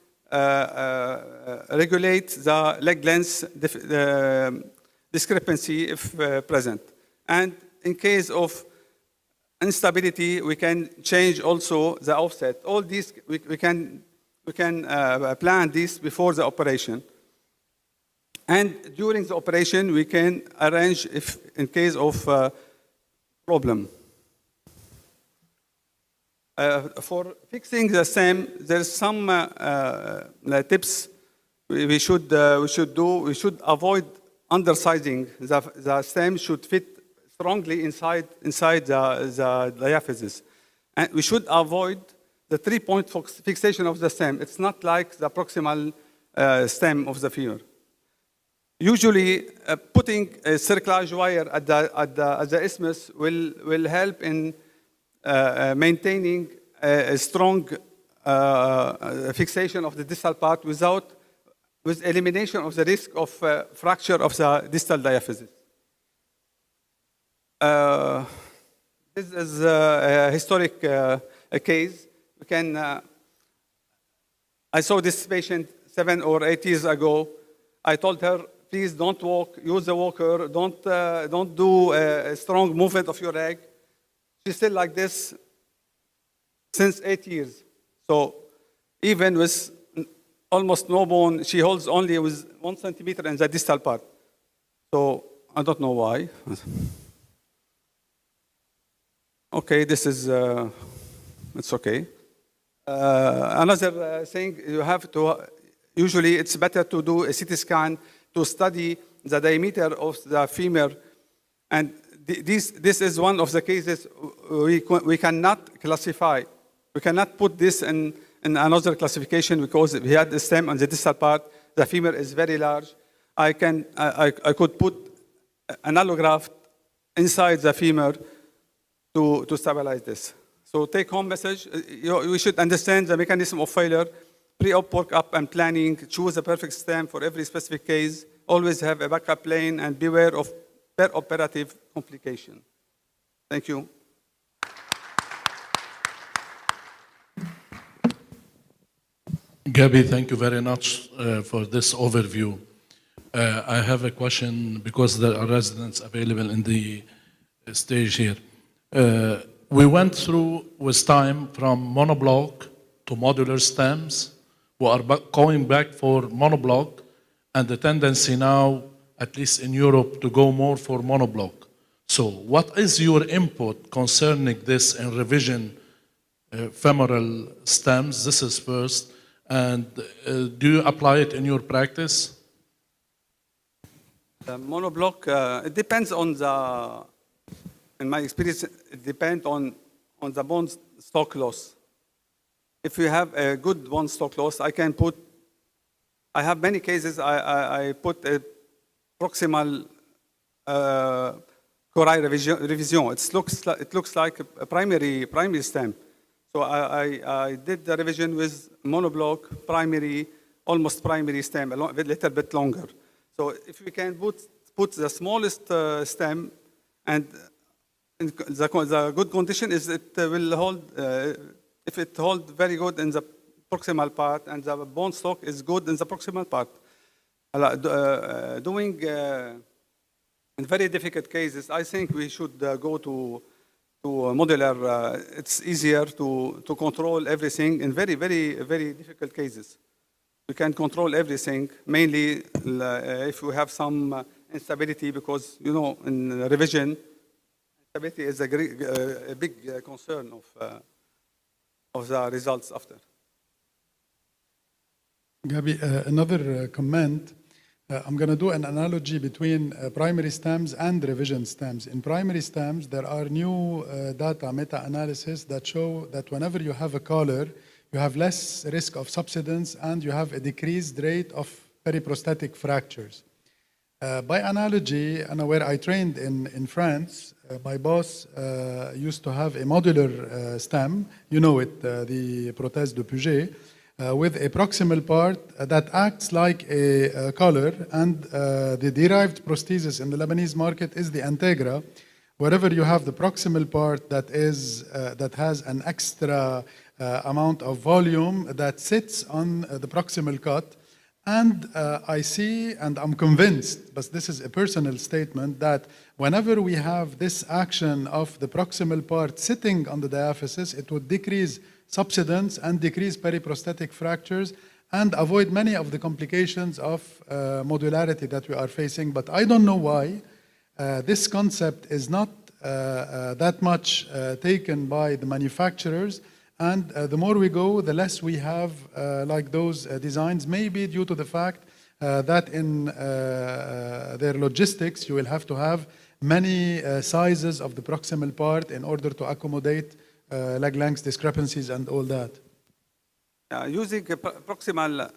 regulate the leg length discrepancy if present. And in case of instability, we can change also the offset. All these, we can plan this before the operation. And during the operation, we can arrange if in case of problem. For fixing the stem, there's some tips we should do. We should avoid undersizing. The stem should fit strongly inside the diaphysis. And we should avoid the 3-point fixation of the stem. It's not like the proximal stem of the femur. Usually, putting a cerclage wire at the isthmus will help in maintaining a strong fixation of the distal part with elimination of the risk of fracture of the distal diaphysis. This is a historic case. We can. I saw this patient 7 or 8 years ago. I told her, please don't walk, use a walker, don't do a strong movement of your leg. She's still like this since 8 years. So even with almost no bone, she holds only with 1 centimeter in the distal part. So I don't know why. Okay, this is, it's okay. Another thing, you have to, usually it's better to do a CT scan to study the diameter of the femur. And this is one of the cases we cannot classify. We cannot put this in another classification because we had the stem on the distal part. The femur is very large. I could put an allograft inside the femur to stabilize this. So take home message, we should understand the mechanism of failure, pre-op, workup, and planning, choose a perfect stem for every specific case, always have a backup plan, and beware of per-operative complication. Thank you. Gabby, thank you very much for this overview. I have a question because there are residents available in the stage here. We went through with time from monoblock to modular stems. We are going back for monoblock, and the tendency now, at least in Europe, to go more for monoblock. So what is your input concerning this in revision femoral stems? This is first. And do you apply it in your practice? The monoblock, it depends on the, in my experience, it depends on the bone stock loss. If you have a good bone stock loss, I can put, I have many cases, I put a proximal cori revision. It looks like a primary stem. So I did the revision with monoblock, primary, almost primary stem, a little bit longer. So if we can put the smallest stem, and the good condition is it will hold, if it holds very good in the proximal part and the bone stock is good in the proximal part. Doing in very difficult cases, I think we should go to modular. It's easier to control everything in very, very, very difficult cases. We can control everything, mainly if we have some instability, because, you know, in revision, instability is a big concern of the results after. Gabi, another comment. I'm going to do an analogy between primary stems and revision stems. In primary stems, there are new data, meta-analysis that show that whenever you have a collar, you have less risk of subsidence and you have a decreased rate of periprosthetic fractures. By analogy, and where I trained in France, my boss used to have a modular stem, you know it, the prothèse de Puget, with a proximal part that acts like a collar, and the derived prosthesis in the Lebanese market is the Integra. Wherever you have the proximal part that has an extra amount of volume that sits on the proximal cut, and I see, and I'm convinced, but this is a personal statement, that whenever we have this action of the proximal part sitting on the diaphysis, it would decrease subsidence and decrease periprosthetic fractures and avoid many of the complications of modularity that we are facing. But I don't know why this concept is not that much taken by the manufacturers, And the more we go, the less we have like those designs, maybe due to the fact that in their logistics, you will have to have many sizes of the proximal part in order to accommodate leg length discrepancies and all that. Using a proximal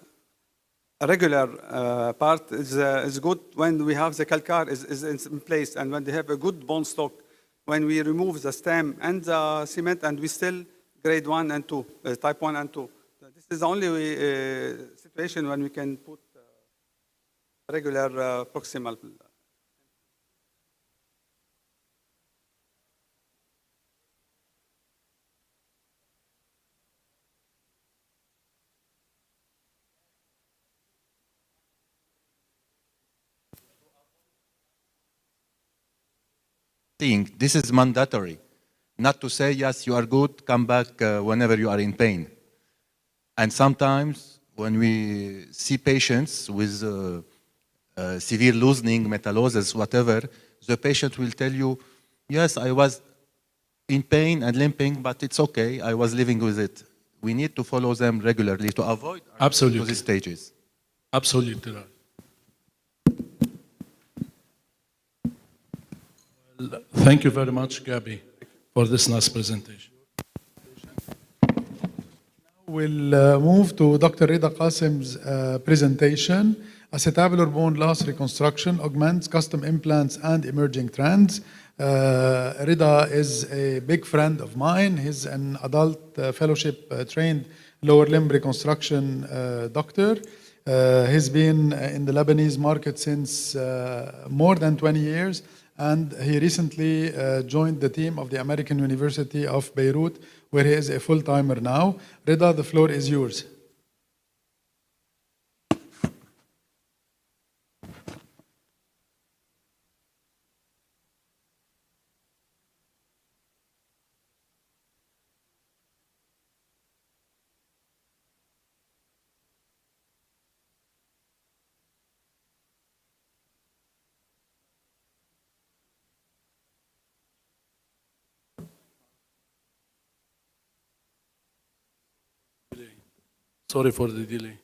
regular part is good when we have the calcar is in place and when they have a good bone stock. When we remove the stem and the cement and we still grade 1 and 2, type 1 and 2. This is the only situation when we can put regular proximal. This is mandatory. Not to say, yes, you are good, come back whenever you are in pain. And sometimes when we see patients with severe loosening, metallosis, whatever, the patient will tell you, yes, I was in pain and limping, but it's okay, I was living with it. We need to follow them regularly to avoid these stages. Absolutely right. Well, thank you very much, Gabby, for this nice presentation. We'll move to Dr. Rida Qasim's presentation, Acetabular Bone Loss Reconstruction, Augments, Custom Implants, and Emerging Trends. Rida is a big friend of mine. He's an adult fellowship trained lower limb reconstruction doctor. He's been in the Lebanese market since more than 20 years, and he recently joined the team of the American University of Beirut, where he is a full-timer now. Rida, the floor is yours. Sorry for the delay.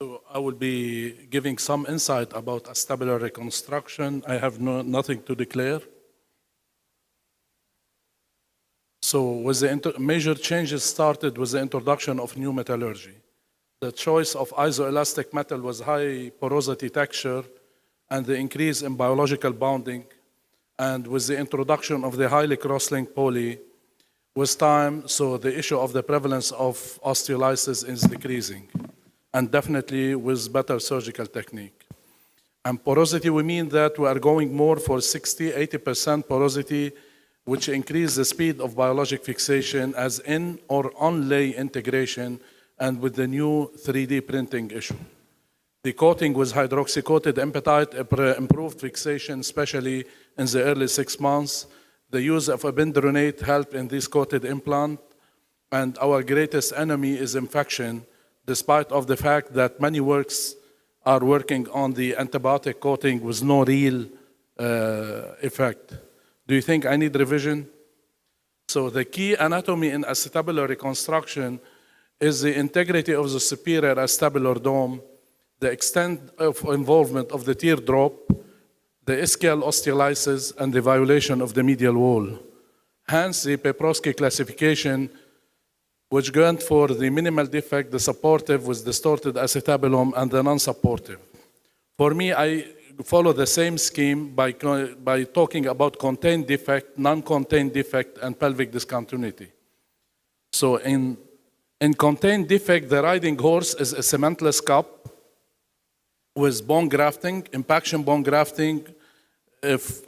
So I will be giving some insight about acetabular reconstruction. I have nothing to declare. So with the major changes started with the introduction of new metallurgy. The choice of isoelastic metal was high porosity texture and the increase in biological bonding. And with the introduction of the highly cross-linked poly, with time, so the issue of the prevalence of osteolysis is decreasing, and definitely with better surgical technique. And porosity, we mean that we are going more for 60-80% porosity, which increase the speed of biologic fixation as in or on lay integration, and with the new 3D printing issue. The coating with hydroxy-coated impetite improved fixation, especially in the early 6 months. The use of abindronate helped in this coated implant, and our greatest enemy is infection, despite of the fact that many works are working on the antibiotic coating with no real effect. Do you think I need revision? So the key anatomy in acetabular reconstruction is the integrity of the superior acetabular dome, the extent of involvement of the teardrop, the ischial osteolysis, and the violation of the medial wall. Hence, the Peprosky classification, which grant for the minimal defect, the supportive with distorted acetabulum, and the non-supportive. For me, I follow the same scheme by talking about contained defect, non-contained defect, and pelvic discontinuity. So in contained defect, the riding horse is a cementless cup with bone grafting, impaction bone grafting. If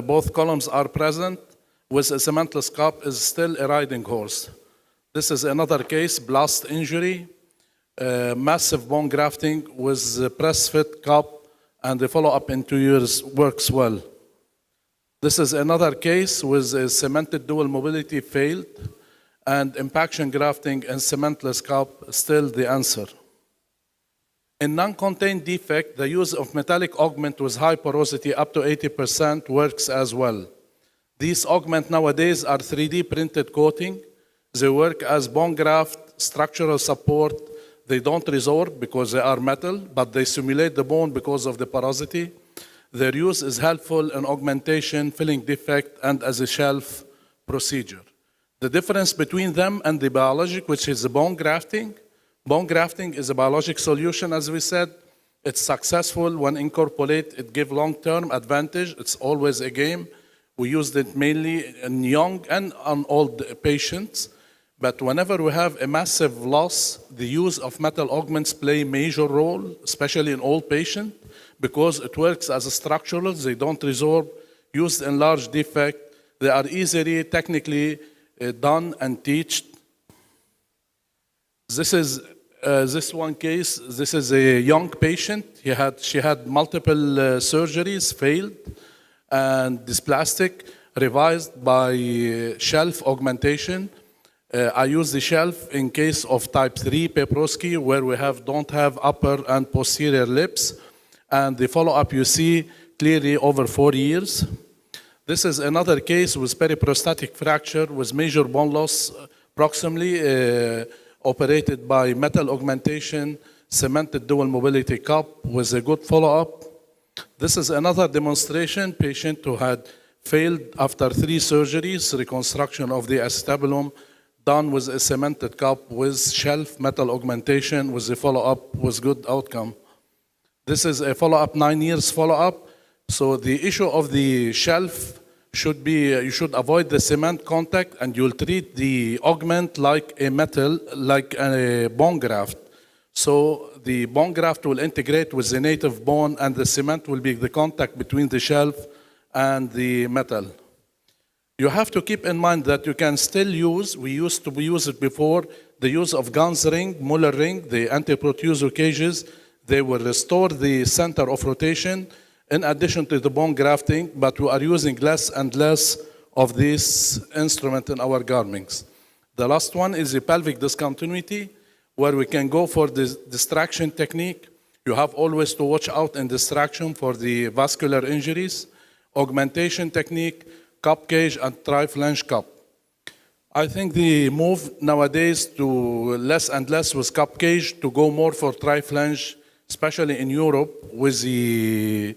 both columns are present, with a cementless cup is still a riding horse. This is another case, blast injury, massive bone grafting with a press fit cup, and the follow-up in 2 years works well. This is another case with a cemented dual mobility failed, and impaction grafting and cementless cup still the answer. In non-contained defect, the use of metallic augment with high porosity up to 80% works as well. These augment nowadays are 3D printed coating. They work as bone graft, structural support. They don't resorb because they are metal, but they simulate the bone because of the porosity. Their use is helpful in augmentation, filling defect, and as a shelf procedure. The difference between them and the biologic, which is the bone grafting is a biologic solution, as we said. It's successful when incorporated. It gives long-term advantage. It's always a game. We used it mainly in young and on old patients. But whenever we have a massive loss, the use of metal augments play a major role, especially in old patients, because it works as a structural. They don't resorb. Used in large defect, they are easily technically done and taught. This is this one case. This is a young patient. She had multiple surgeries, failed, and dysplastic, revised by shelf augmentation. I use the shelf in case of type 3 Peprosky, where we don't have upper and posterior lips, and the follow-up you see clearly over 4 years. This is another case with periprostatic fracture with major bone loss proximally, operated by metal augmentation, cemented dual mobility cup with a good follow-up. This is another demonstration, patient who had failed after 3 surgeries, reconstruction of the acetabulum, done with a cemented cup with shelf metal augmentation with a follow-up with good outcome. This is a follow-up, 9 years follow-up. So the issue of the shelf should be, you should avoid the cement contact, and you'll treat the augment like a metal, like a bone graft. So the bone graft will integrate with the native bone, and the cement will be the contact between the shelf and the metal. You have to keep in mind that you can still use, we used to use it before, the use of Guns ring, Muller ring, the anti-protuso cages. They will restore the center of rotation in addition to the bone grafting, but we are using less and less of this instrument in our garments. The last one is the pelvic discontinuity, where we can go for the distraction technique. You have always to watch out in distraction for the vascular injuries. Augmentation technique, cup cage, and tri-flange cup. I think the move nowadays to less and less with cup cage to go more for tri-flange, especially in Europe, with the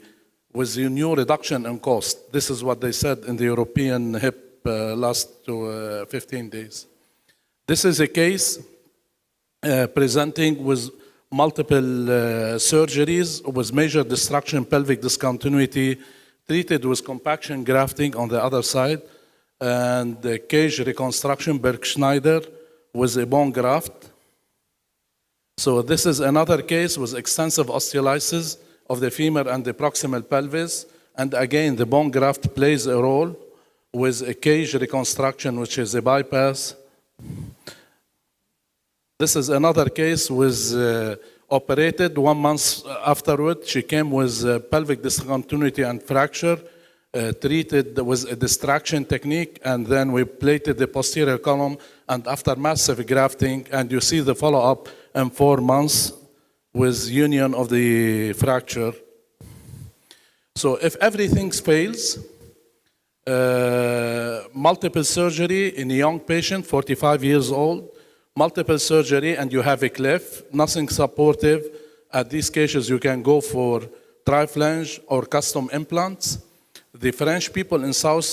new reduction in cost. This is what they said in the European hip last 15 days. This is a case presenting with multiple surgeries with major destruction, pelvic discontinuity, treated with compaction grafting on the other side, and the cage reconstruction, Bergschneider, with a bone graft. So this is another case with extensive osteolysis of the femur and the proximal pelvis, and again the bone graft plays a role with a cage reconstruction, which is a bypass. This is another case with operated 1 month afterward. She came with pelvic discontinuity and fracture, treated with a distraction technique, and then we plated the posterior column, and after massive grafting, and you see the follow-up in 4 months with union of the fracture. So if everything fails, multiple surgery in a young patient, 45 years old, multiple surgery, and you have a cleft, nothing supportive. At these cases, you can go for tri-flange or custom implants. The French people in South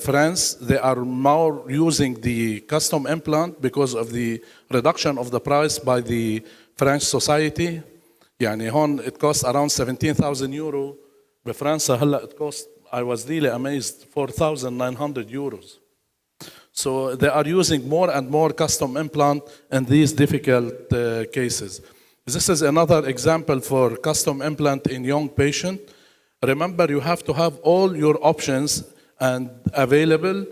France, they are more using the custom implant because of the reduction of the price by the French society. يعني هون it costs around 17,000 euro. بفرنسا هلا it cost, I was really amazed, 4,900 euros. So they are using more and more custom implant in these difficult cases. This is another example for custom implant in young patient. Remember, you have to have all your options and available.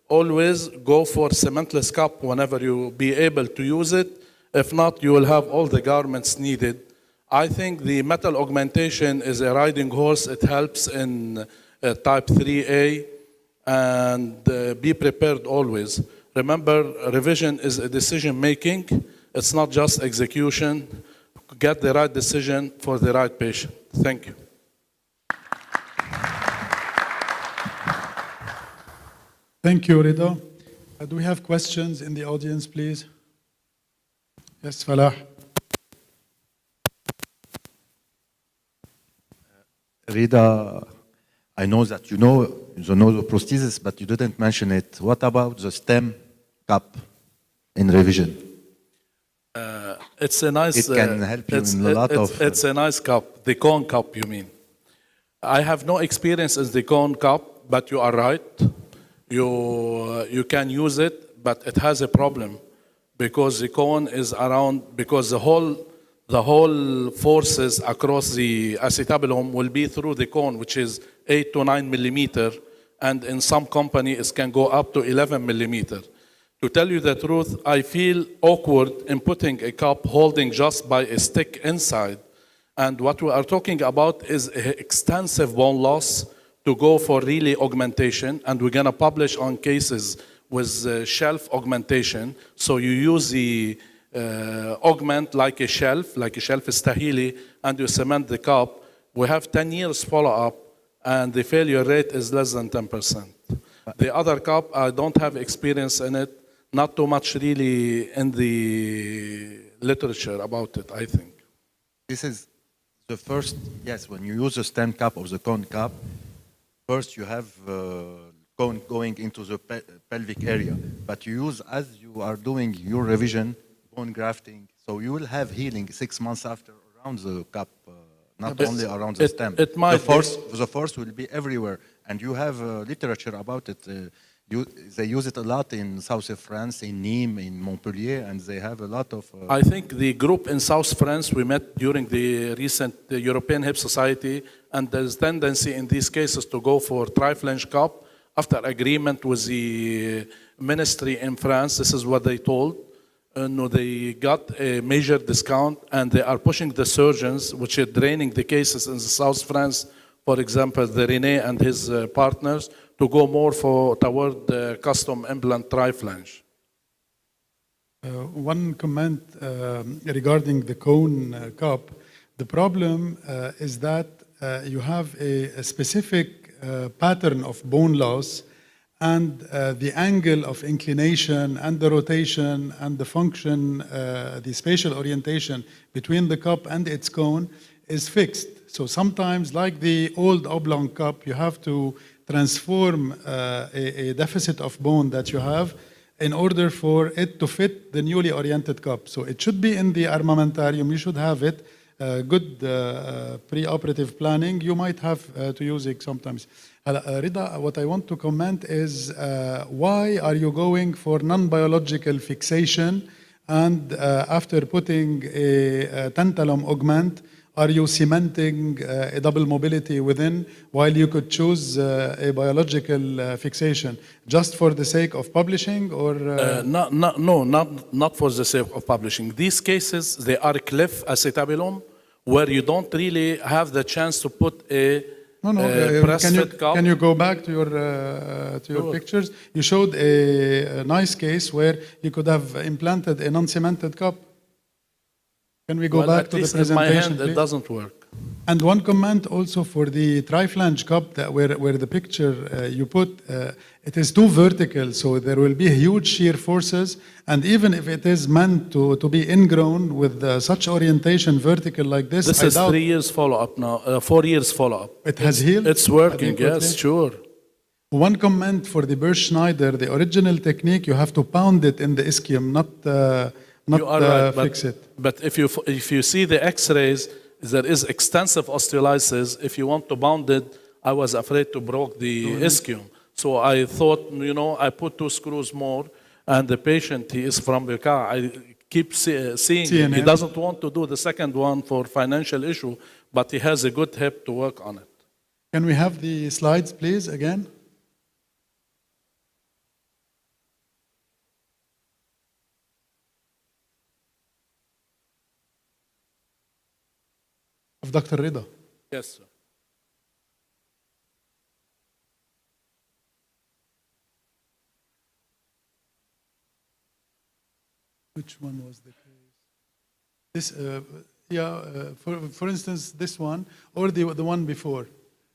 Always go for cementless cup whenever you be able to use it. If not, you will have all the garments needed. I think the metal augmentation is a riding horse. It helps in type 3A, and be prepared always. Remember, revision is a decision making. It's not just execution. Get the right decision for the right patient. Thank you. Thank you, Rida. Do we have questions in the audience, please? Yes, Falah. Rida, I know that you know the neuroprosthesis, but you didn't mention it. What about the stem cup in revision? It's a nice. It can help you in a lot of. It's a nice cup, the cone cup, you mean? I have no experience in the cone cup, but you are right. You can use it, but it has a problem because the cone is around, because the whole forces across the acetabulum will be through the cone, which is 8 to 9 millimeter, and in some companies it can go up to 11 millimeter. To tell you the truth, I feel awkward in putting a cup holding just by a stick inside. And what we are talking about is extensive bone loss to go for really augmentation. And we're going to publish on cases with shelf augmentation. So you use the augment like a shelf Stahili, and you cement the cup. We have 10 years follow-up, and the failure rate is less than 10%. The other cup, I don't have experience in it. Not too much really in the literature about it, I think. This is the first, yes, when you use the stem cup or the cone cup, first you have cone going into the pelvic area, but you use, as you are doing your revision, bone grafting, so you will have healing 6 months after around the cup, not only around the stem. It might the force will be everywhere, and you have literature about it. They use it a lot in south of France, in Nîmes, in Montpellier, and they have a lot of... I think the group in South France we met during the recent European Hip Society, and there's tendency in these cases to go for tri-flange cup after agreement with the ministry in France. This is what they told. They got a major discount, and they are pushing the surgeons, which are draining the cases in the South France, for example, the René and his partners, to go more toward the custom implant tri-flange. One comment regarding the cone cup. The problem is that you have a specific pattern of bone loss, and the angle of inclination and the rotation and the function, the spatial orientation between the cup and its cone is fixed. So sometimes, like the old oblong cup, you have to transform a deficit of bone that you have in order for it to fit the newly oriented cup. So it should be in the armamentarium. You should have it. Good pre-operative planning. You might have to use it sometimes. Rida, what I want to comment is why are you going for non-biological fixation, and after putting a tantalum augment, are you cementing a double mobility within, while you could choose a biological fixation just for the sake of publishing, or? Not for the sake of publishing. These cases, they are cleft acetabulum, where you don't really have the chance to put a press-fit cup. Can you go back to your pictures? You showed a nice case where you could have implanted a non-cemented cup. Can we go back to the presentation, At least in my hand, please? it doesn't work. And one comment also for the tri-flange cup, that where the picture you put, it is too vertical, so there will be huge shear forces. And even if it is meant to be ingrown with such orientation vertical like this, This I is doubt 3 years follow-up now, 4 years follow-up. it has healed. It's working, adequately. yes, sure. One comment for the Burr Schneider, the original technique, you have to pound it in the ischium, not You are right, fix it. but if you see the X-rays, there is extensive osteolysis. If you want to bound it, I was afraid to broke the ischium. So I thought, I put 2 screws more, and the patient, he is from the car. I keep seeing him. He doesn't want to do the second one for financial issue, but he has a good hip to work on it. Can we have the slides, please, again? Of Dr. Rida. Yes, sir. Which one was the case? This, for instance, this one or the one before.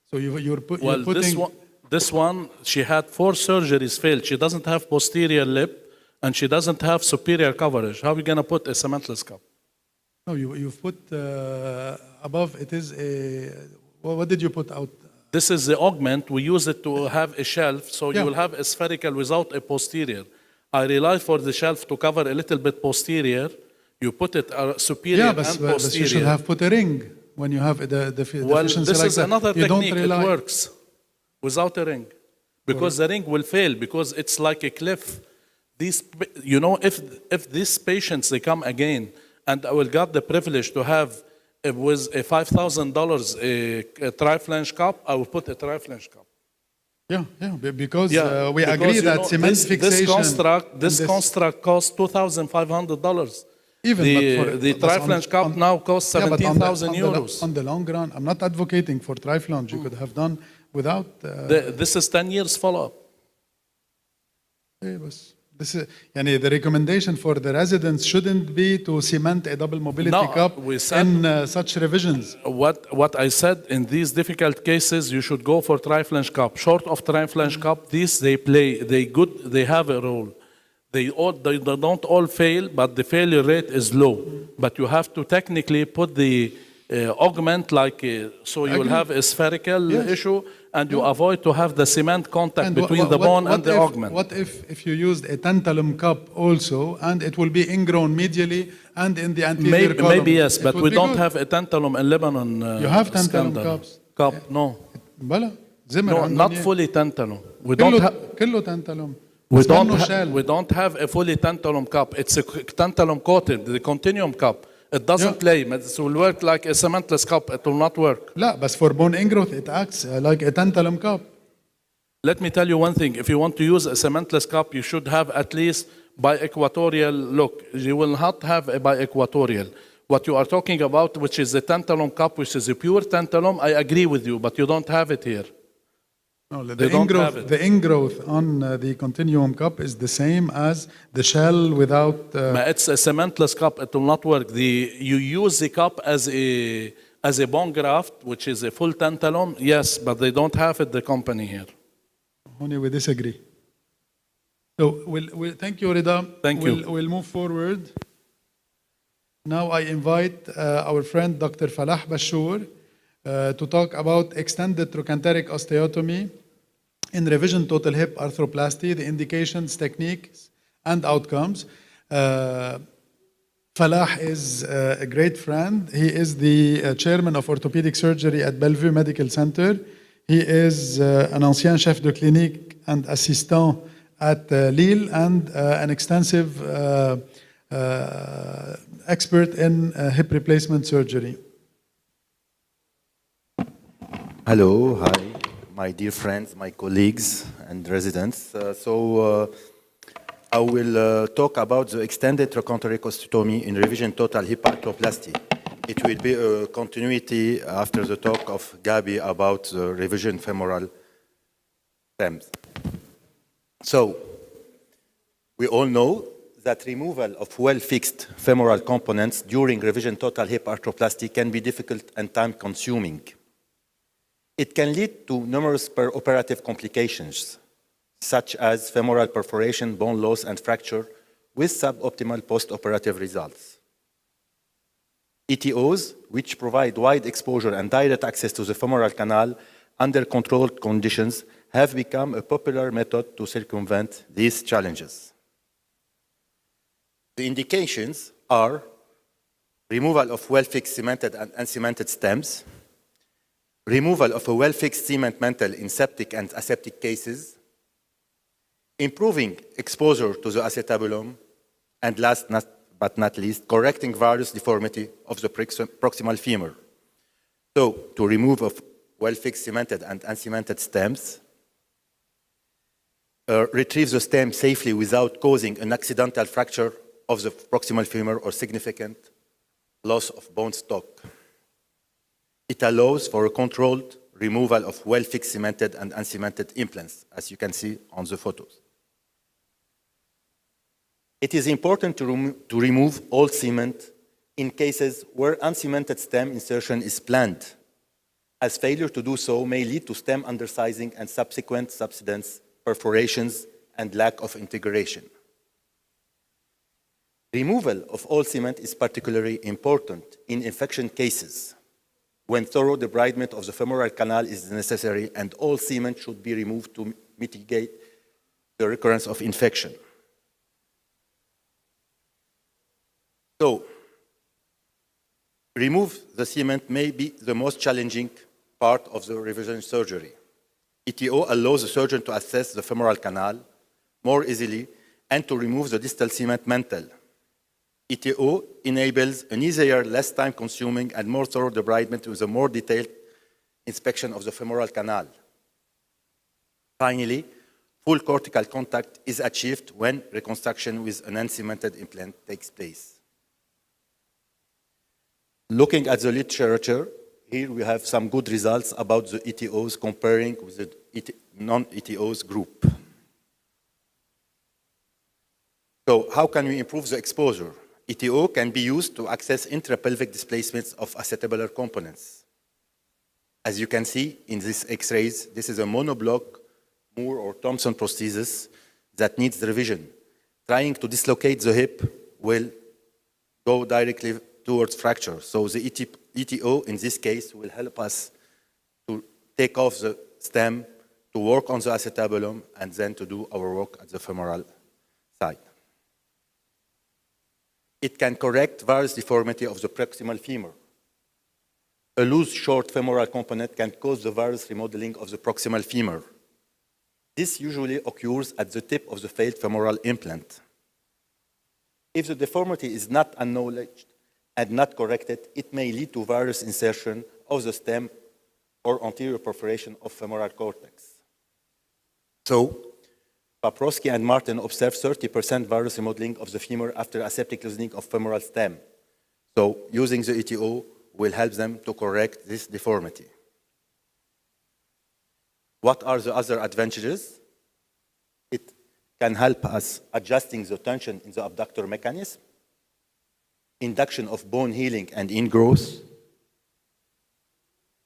So you're putting. This one, she had 4 surgeries failed. She doesn't have posterior lip, and she doesn't have superior coverage. How are we going to put a cementless cup? No, you've put above. It is a. What did you put out? This is the augment. We use it to have a shelf, so you will have a spherical without a posterior. I rely for the shelf to cover a little bit posterior. You put it superior and posterior. But you should have put a ring when you have the deficiency This like is that. another You technique. don't rely. It works without a ring, because the ring will fail because it's like a cliff. These, if these patients they come again, and I will get the privilege to have with a $5,000 a tri-flange cup, I will put a tri-flange cup. Because we agree that cement fixation. This construct costs $2,500. Even the tri-flange cup now costs 17,000 euros. On the long run, I'm not advocating for tri-flange. You could have done without. This is 10 years follow-up. The recommendation for the residents shouldn't be to cement a double mobility cup in such revisions. What I said, in these difficult cases, you should go for tri-flange cup. Short of tri-flange cup, they have a role. They don't all fail, but the failure rate is low. But you have to technically put the augment so you will have a spherical issue, and you avoid to have the cement contact between the bone and the augment. What if you used a tantalum cup also, and it will be ingrown medially and in the anterior column? Maybe yes, but we don't have a tantalum in Lebanon. You have tantalum cups? No. No, not fully tantalum. We don't have. كله tantalum. We don't have a fully tantalum cup. It's a tantalum coated, the continuum cup. It doesn't play. It will work like a cementless cup. It will not work. But for bone ingrowth, it acts like a tantalum cup. Let me tell you one thing. If you want to use a cementless cup, you should have at least bi-equatorial look. You will not have a bi-equatorial. What you are talking about, which is the tantalum cup, which is a pure tantalum, I agree with you, but you don't have it here. No, the ingrowth on the continuum cup is the same as the shell without. It's a cementless cup. It will not work. You use the cup as a bone graft, which is a full tantalum. Yes, but they don't have it. The company here. Only we disagree. So we'll thank you, Rida. Thank you. We'll move forward. Now I invite our friend Dr. Falah Bashour to talk about extended trochanteric osteotomy in revision total hip arthroplasty, the indications, techniques, and outcomes. Falah is a great friend. He is the chairman of orthopedic surgery at Bellevue Medical Center. He is an ancien chef de clinique and assistant at Lille, and an extensive expert in hip replacement surgery. Hello, hi, my dear friends, my colleagues and residents. I will talk about the extended trochanteric osteotomy in revision total hip arthroplasty. It will be a continuity after the talk of Gabi about the revision femoral stems. So, we all know that removal of well-fixed femoral components during revision total hip arthroplasty can be difficult and time-consuming. It can lead to numerous perioperative complications, such as femoral perforation, bone loss, and fracture, with suboptimal post-operative results. ETOs, which provide wide exposure and direct access to the femoral canal under controlled conditions, have become a popular method to circumvent these challenges. The indications are removal of well-fixed cemented and uncemented stems, removal of a well-fixed cement mantle in septic and aseptic cases, improving exposure to the acetabulum, and last but not least, correcting varus deformity of the proximal femur. So, to remove of well-fixed cemented and uncemented stems, retrieve the stem safely without causing an accidental fracture of the proximal femur or significant loss of bone stock. It allows for a controlled removal of well-fixed cemented and uncemented implants, as you can see on the photos. It is important to remove all cement in cases where uncemented stem insertion is planned, as failure to do so may lead to stem undersizing and subsequent subsidence, perforations, and lack of integration. Removal of all cement is particularly important in infection cases, when thorough debridement of the femoral canal is necessary and all cement should be removed to mitigate the recurrence of infection. So, remove the cement may be the most challenging part of the revision surgery. ETO allows the surgeon to assess the femoral canal more easily and to remove the distal cement mantle. ETO enables an easier, less time-consuming, and more thorough debridement with a more detailed inspection of the femoral canal. Finally, full cortical contact is achieved when reconstruction with an uncemented implant takes place. Looking at the literature, here we have some good results about the ETOs comparing with the non-ETOs group. So how can we improve the exposure? ETO can be used to access intrapelvic displacements of acetabular components. As you can see in these X-rays, this is a monoblock Moore or Thompson prosthesis that needs revision. Trying to dislocate the hip will go directly towards fracture. So the ETO in this case will help us to take off the stem, to work on the acetabulum, and then to do our work at the femoral side. It can correct varus deformity of the proximal femur. A loose, short femoral component can cause the varus remodeling of the proximal femur. This usually occurs at the tip of the failed femoral implant. If the deformity is not acknowledged and not corrected, it may lead to varus insertion of the stem or anterior perforation of femoral cortex. So, Paprosky and Martin observed 30% varus remodeling of the femur after aseptic loosening of femoral stem. So, using the ETO will help them to correct this deformity. What are the other advantages? It can help us adjusting the tension in the abductor mechanism, induction of bone healing and ingrowth,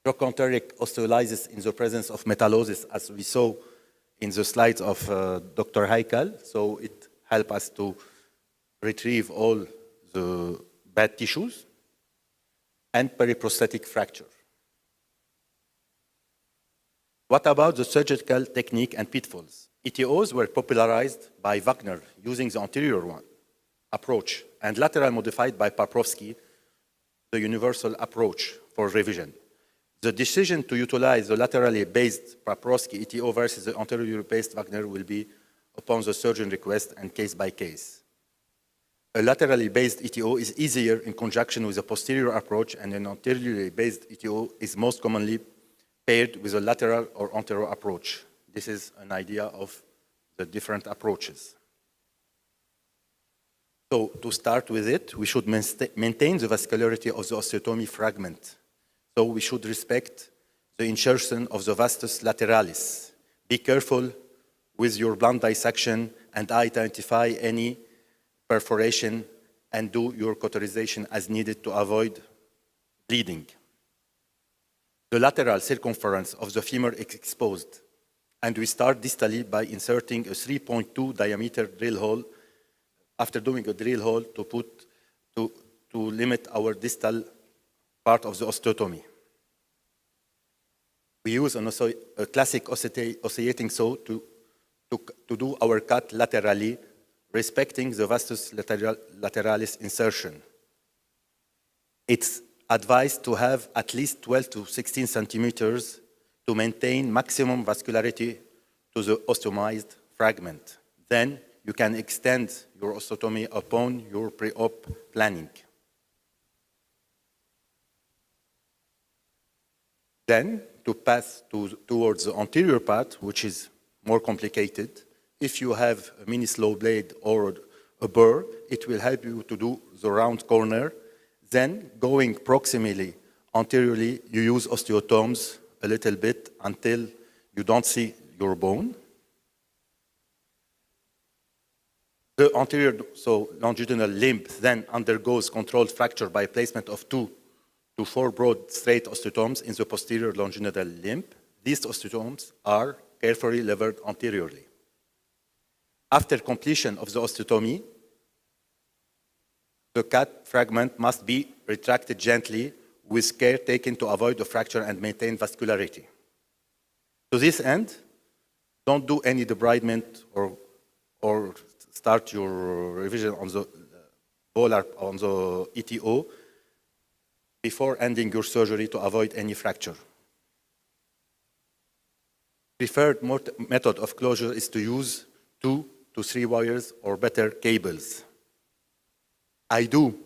trochanteric osteolysis in the presence of metallosis, as we saw in the slides of Dr. Haikal. So it helps us to retrieve all the bad tissues, and periprosthetic fracture. What about the surgical technique and pitfalls? ETOs were popularized by Wagner using the anterior one approach and lateral modified by Paprosky, the universal approach for revision. The decision to utilize the laterally based Paprosky ETO versus the anteriorly based Wagner will be upon the surgeon request and case by case. A laterally based ETO is easier in conjunction with a posterior approach, and an anteriorly based ETO is most commonly paired with a lateral or anterior approach. This is an idea of the different approaches. So to start with it, we should maintain the vascularity of the osteotomy fragment. So we should respect the insertion of the vastus lateralis. Be careful with your blunt dissection and identify any perforation and do your cauterization as needed to avoid bleeding. The lateral circumference of the femur is exposed, and we start distally by inserting a 3.2 diameter drill hole. After doing a drill hole to limit our distal part of the osteotomy. We use a classic oscillating saw to do our cut laterally, respecting the vastus lateralis insertion. It's advised to have at least 12 to 16 centimeters to maintain maximum vascularity to the osteomized fragment. Then you can extend your osteotomy upon your pre-op planning. Then, to pass towards the anterior part, which is more complicated, if you have a mini slow blade or a burr, it will help you to do the round corner. Then, going proximally, anteriorly, you use osteotomes a little bit until you don't see your bone. The anterior, so longitudinal limb, then undergoes controlled fracture by placement of 2 to 4 broad straight osteotomes in the posterior longitudinal limb. These osteotomes are carefully levered anteriorly. After completion of the osteotomy, the cut fragment must be retracted gently with care taken to avoid the fracture and maintain vascularity. To this end, don't do any debridement or start your revision on the on the ETO before ending your surgery to avoid any fracture. Preferred method of closure is to use 2 to 3 wires or better cables. I do,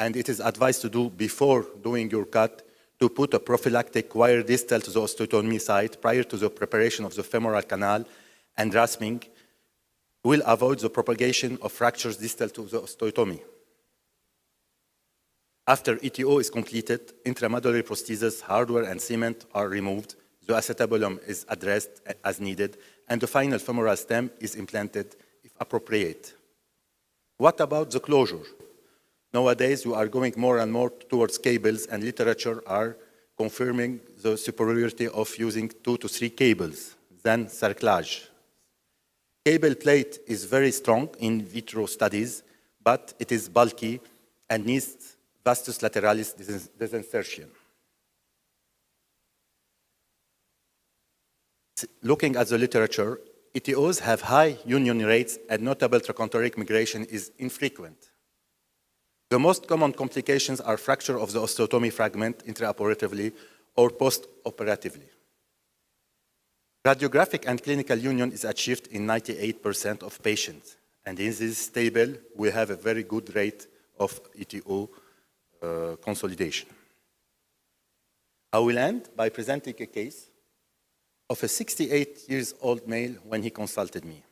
and it is advised to do before doing your cut, to put a prophylactic wire distal to the osteotomy site prior to the preparation of the femoral canal, and rasping will avoid the propagation of fractures distal to the osteotomy. After ETO is completed, intramedullary prosthesis, hardware, and cement are removed, the acetabulum is addressed as needed, and the final femoral stem is implanted if appropriate. What about the closure? Nowadays, you are going more and more towards cables, and literature are confirming the superiority of using 2 to 3 cables, then cerclage. Cable plate is very strong in vitro studies, but it is bulky and needs vastus lateralis disinsertion. Looking at the literature, ETOs have high union rates and notable trochanteric migration is infrequent. The most common complications are fracture of the osteotomy fragment intraoperatively or post-operatively. Radiographic and clinical union is achieved in 98% of patients, and in this table, we have a very good rate of ETO consolidation. I will end by presenting a case of a 68-year-old male when he consulted me.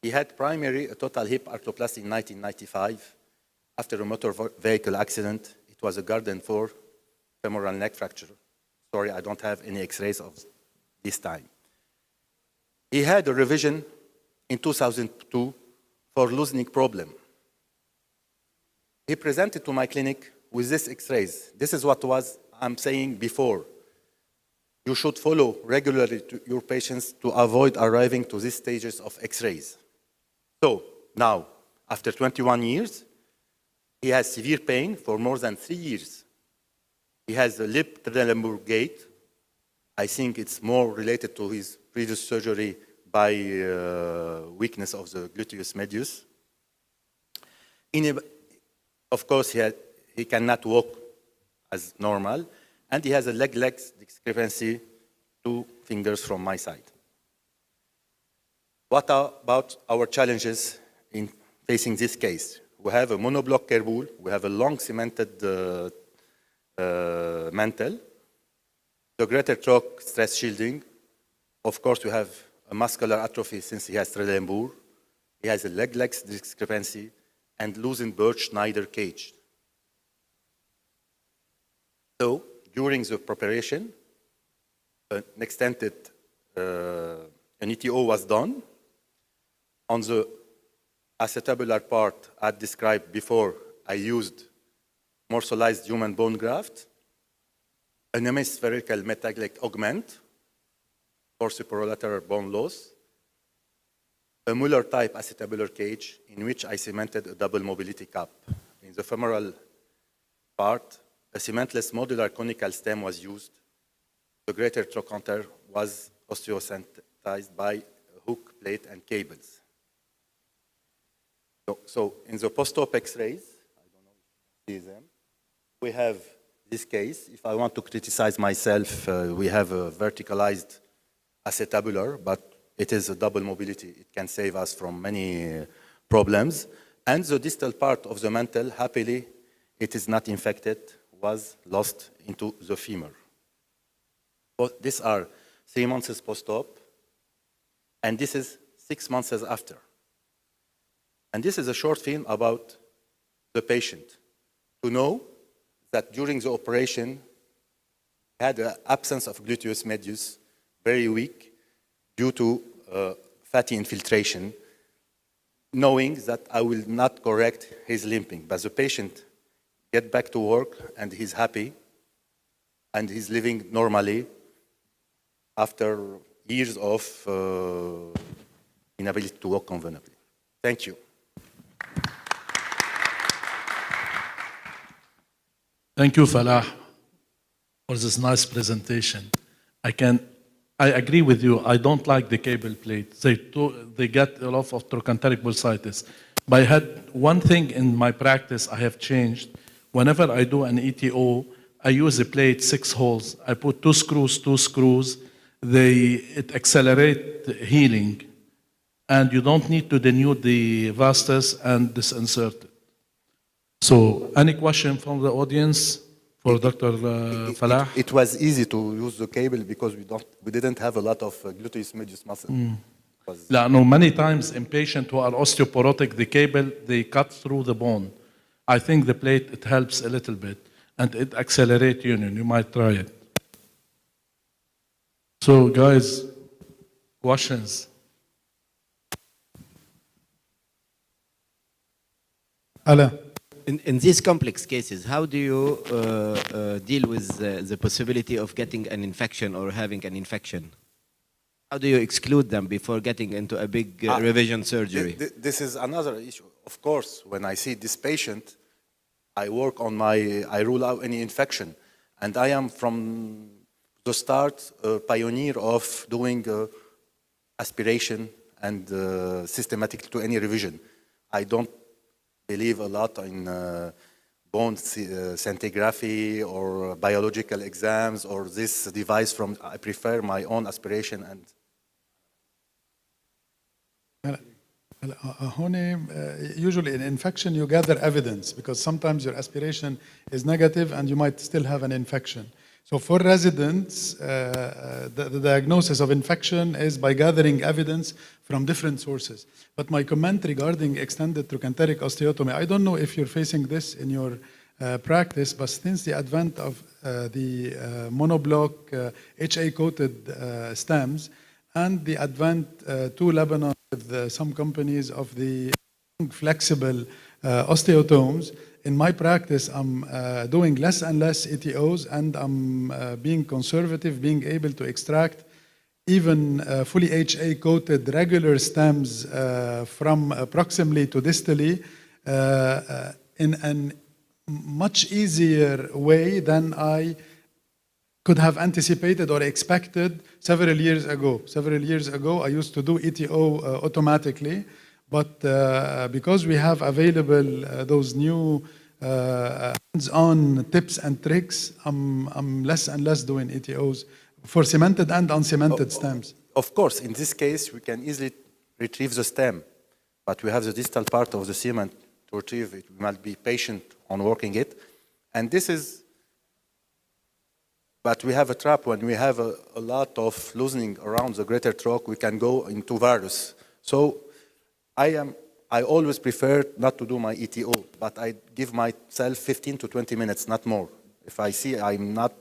He had primary total hip arthroplasty in 1995 after a motor vehicle accident. It was a Garden 4 femoral neck fracture. Sorry, I don't have any x-rays of this time. He had a revision in 2002 for loosening problem. He presented to my clinic with this x-rays. This is what I'm saying before. You should follow regularly to your patients to avoid arriving to these stages of x-rays. So now, after 21 years, he has severe pain for more than 3 years. He has a lip Trendelenburg gait. I think it's more related to his previous surgery by weakness of the gluteus medius. Of course, he cannot walk as normal, and he has a leg-legs discrepancy, 2 fingers from my side. What about our challenges in facing this case? We have a monoblock kerbule, we have a long cemented mantle, the greater troch stress shielding. Of course, we have a muscular atrophy since he has Trendelenburg. He has a leg-legs discrepancy and loosened Birch-Schneider cage. So, during the preparation, an extended an ETO was done. On the acetabular part I described before, I used morselized human bone graft, an hemispherical metaglic augment for superolateral bone loss, a Muller-type acetabular cage in which I cemented a double mobility cap. In the femoral part, a cementless modular conical stem was used. The greater trochanter was osteosensitized by a hook plate and cables. So in the post-op X-rays, I don't know if you see them, we have this case. If I want to criticize myself, we have a verticalized acetabular, but it is a double mobility. It can save us from many problems. And the distal part of the mantle, happily, it is not infected, was lost into the femur. Both these are 3 months post-op, and this is 6 months after. And this is a short film about the patient. To know that during the operation, he had an absence of gluteus medius, very weak, due to fatty infiltration, knowing that I will not correct his limping. But the patient get back to work and he's happy and he's living normally after years of inability to walk convenably. Thank you. Thank you, Falah, for this nice presentation. I agree with you. I don't like the cable plate. They get a lot of trochanteric bursitis. But I had one thing in my practice I have changed. Whenever I do an ETO, I use a plate, 6 holes. I put 2 screws. It accelerates healing. And you don't need to denude the vastus and disinsert it. So, any question from the audience for Dr. Falah? It was easy to use the cable because we didn't have a lot of gluteus medius muscle. No, many times in patients who are osteoporotic, the cable, they cut through the bone. I think the plate, it helps a little bit, and it accelerates union. You might try it. So, guys, questions? Ala. In these complex cases, how do you deal with the possibility of getting an infection or having an infection? How do you exclude them before getting into a big revision surgery? This is another issue. Of course, when I see this patient, I rule out any infection. And I am from the start a pioneer of doing aspiration and systematic to any revision. I don't believe a lot in bone scintigraphy or biological exams or this device I prefer my own aspiration and Usually in infection you gather evidence because sometimes your aspiration is negative and you might still have an infection. So for residents, the diagnosis of infection is by gathering evidence from different sources. But my comment regarding extended trochanteric osteotomy, I don't know if you're facing this in your practice, but since the advent of the monoblock HA-coated stems and the advent to Lebanon with some companies of the flexible osteotomes, in my practice, I'm doing less and less ETOs, and I'm being conservative, being able to extract even fully HA-coated regular stems from proximally to distally in a much easier way than I could have anticipated or expected several years ago. Several years ago, I used to do ETO automatically, but because we have available those new hands-on tips and tricks, I'm less and less doing ETOs for cemented and uncemented stems. Of course, in this case, we can easily retrieve the stem, but we have the distal part of the cement to retrieve it. We must be patient on working it. And this is, but we have a trap when we have a lot of loosening around the greater troch, we can go into varus. So I always prefer not to do my ETO, but I give myself 15 to 20 minutes, not more. If I see I'm not...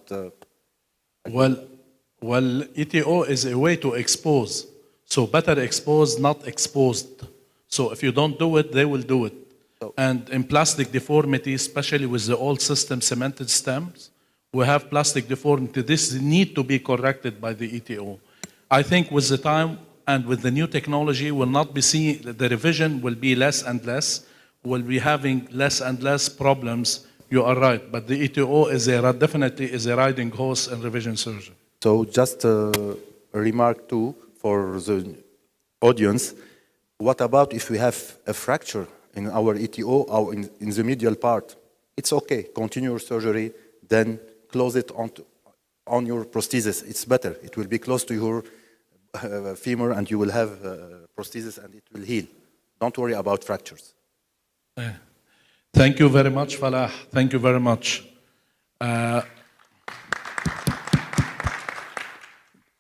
Well, ETO is a way to expose. So better exposed, not exposed. So if you don't do it, they will do it. And in plastic deformity, especially with the old system cemented stems, we have plastic deformity. This need to be corrected by the ETO. I think with the time and with the new technology, we'll not be seeing, the revision will be less and less. We'll be having less and less problems. You are right, but the ETO is definitely is a riding horse in revision surgery. So just a remark too for the audience. What about if we have a fracture in our ETO or in the medial part? It's okay, continue your surgery, then close it on your prosthesis. It's better. It will be close to your femur and you will have prosthesis and it will heal. Don't worry about fractures. Thank you very much, Falah. Thank you very much.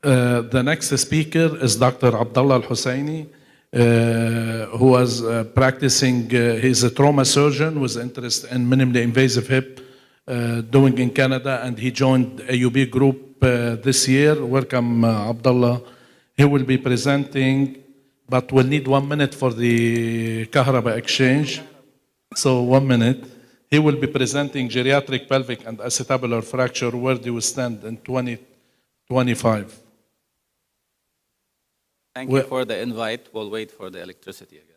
The next speaker is Dr. Abdullah Al-Husseini, who was practicing, he's a trauma surgeon with interest in minimally invasive hip, doing in Canada, and he joined AUB group this year. Welcome, Abdullah. He will be presenting, but we'll need 1 minute for the Kahraba exchange. So 1 minute. He will be presenting geriatric pelvic and acetabular fracture, where do we stand in 2025. Thank you for the invite. We'll wait for the electricity, I guess.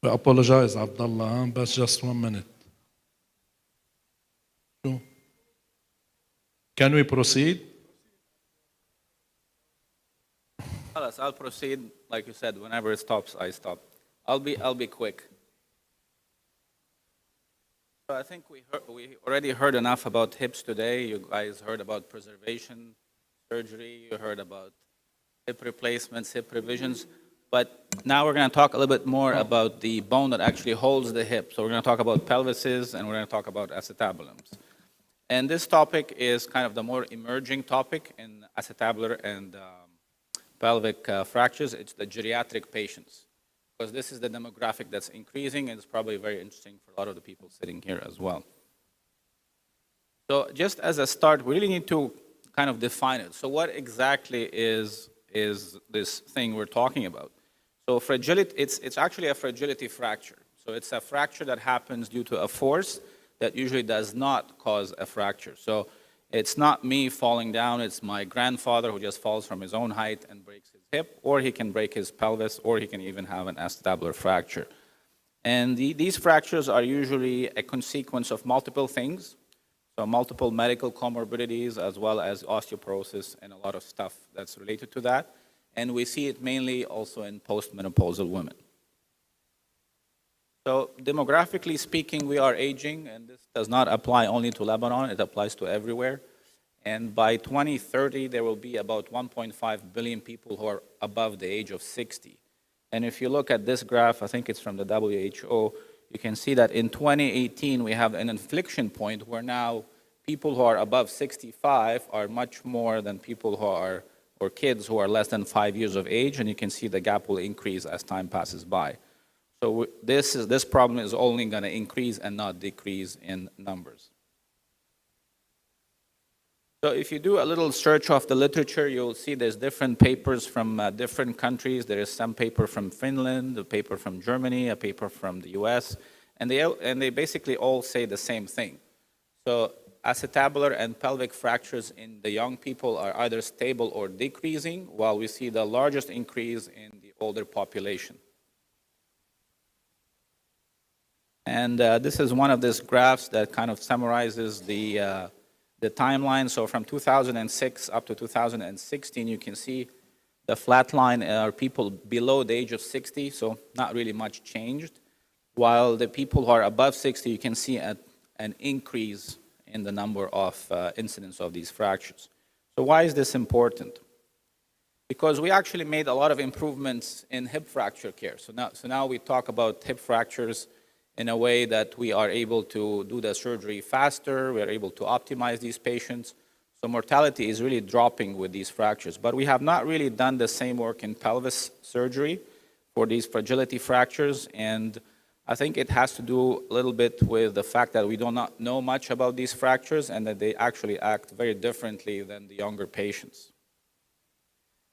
We apologize, Abdullah, but just 1 minute. Can we proceed? I'll proceed. Like you said, whenever it stops, I stop. I'll be quick. So I think we already heard enough about hips today. You guys heard about preservation surgery. You heard about hip replacements, hip revisions. But now we're going to talk a little bit more about the bone that actually holds the hip. So we're going to talk about pelvises and we're going to talk about acetabulums. And this topic is kind of the more emerging topic in acetabular and pelvic fractures. It's the geriatric patients, because this is the demographic that's increasing, and it's probably very interesting for a lot of the people sitting here as well. So just as a start, we really need to kind of define it. So what exactly is this thing we're talking about? So fragility, it's actually a fragility fracture. So it's a fracture that happens due to a force that usually does not cause a fracture. So it's not me falling down, it's my grandfather who just falls from his own height and breaks his hip, or he can break his pelvis, or he can even have an acetabular fracture. And these fractures are usually a consequence of multiple things, so multiple medical comorbidities as well as osteoporosis and a lot of stuff that's related to that. And we see it mainly also in postmenopausal women. So demographically speaking, we are aging, and this does not apply only to Lebanon, it applies to everywhere. And by 2030, there will be about 1.5 billion people who are above the age of 60. And if you look at this graph, I think it's from the WHO, you can see that in 2018, we have an inflection point where now people who are above 65 are much more than people who are, or kids who are less than 5 years of age, and you can see the gap will increase as time passes by. So this problem is only going to increase and not decrease in numbers. So if you do a little search of the literature, you'll see there's different papers from different countries. There is some paper from Finland, a paper from Germany, a paper from the US, and they basically all say the same thing. So acetabular and pelvic fractures in the young people are either stable or decreasing, while we see the largest increase in the older population. And this is one of these graphs that kind of summarizes the timeline. So from 2006 up to 2016, you can see the flat line are people below the age of 60, so not really much changed. While the people who are above 60, you can see an increase in the number of incidents of these fractures. So why is this important? Because we actually made a lot of improvements in hip fracture care. So now we talk about hip fractures in a way that we are able to do the surgery faster, we are able to optimize these patients. So mortality is really dropping with these fractures. But we have not really done the same work in pelvis surgery for these fragility fractures, and I think it has to do a little bit with the fact that we do not know much about these fractures and that they actually act very differently than the younger patients.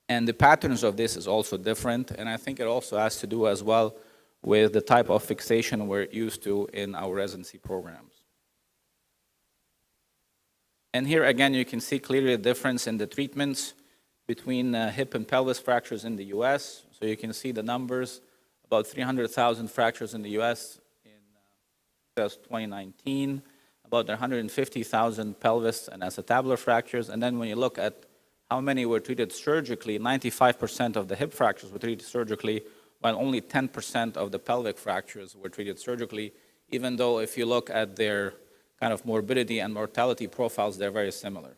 And the patterns of this is also different, and I think it also has to do as well with the type of fixation we're used to in our residency programs. And here again, you can see clearly the difference in the treatments between hip and pelvis fractures in the US. So you can see the numbers, about 300,000 fractures in the US in 2019, about 150,000 pelvis and acetabular fractures. And then when you look at how many were treated surgically, 95% of the hip fractures were treated surgically, while only 10% of the pelvic fractures were treated surgically, even though if you look at their kind of morbidity and mortality profiles, they're very similar.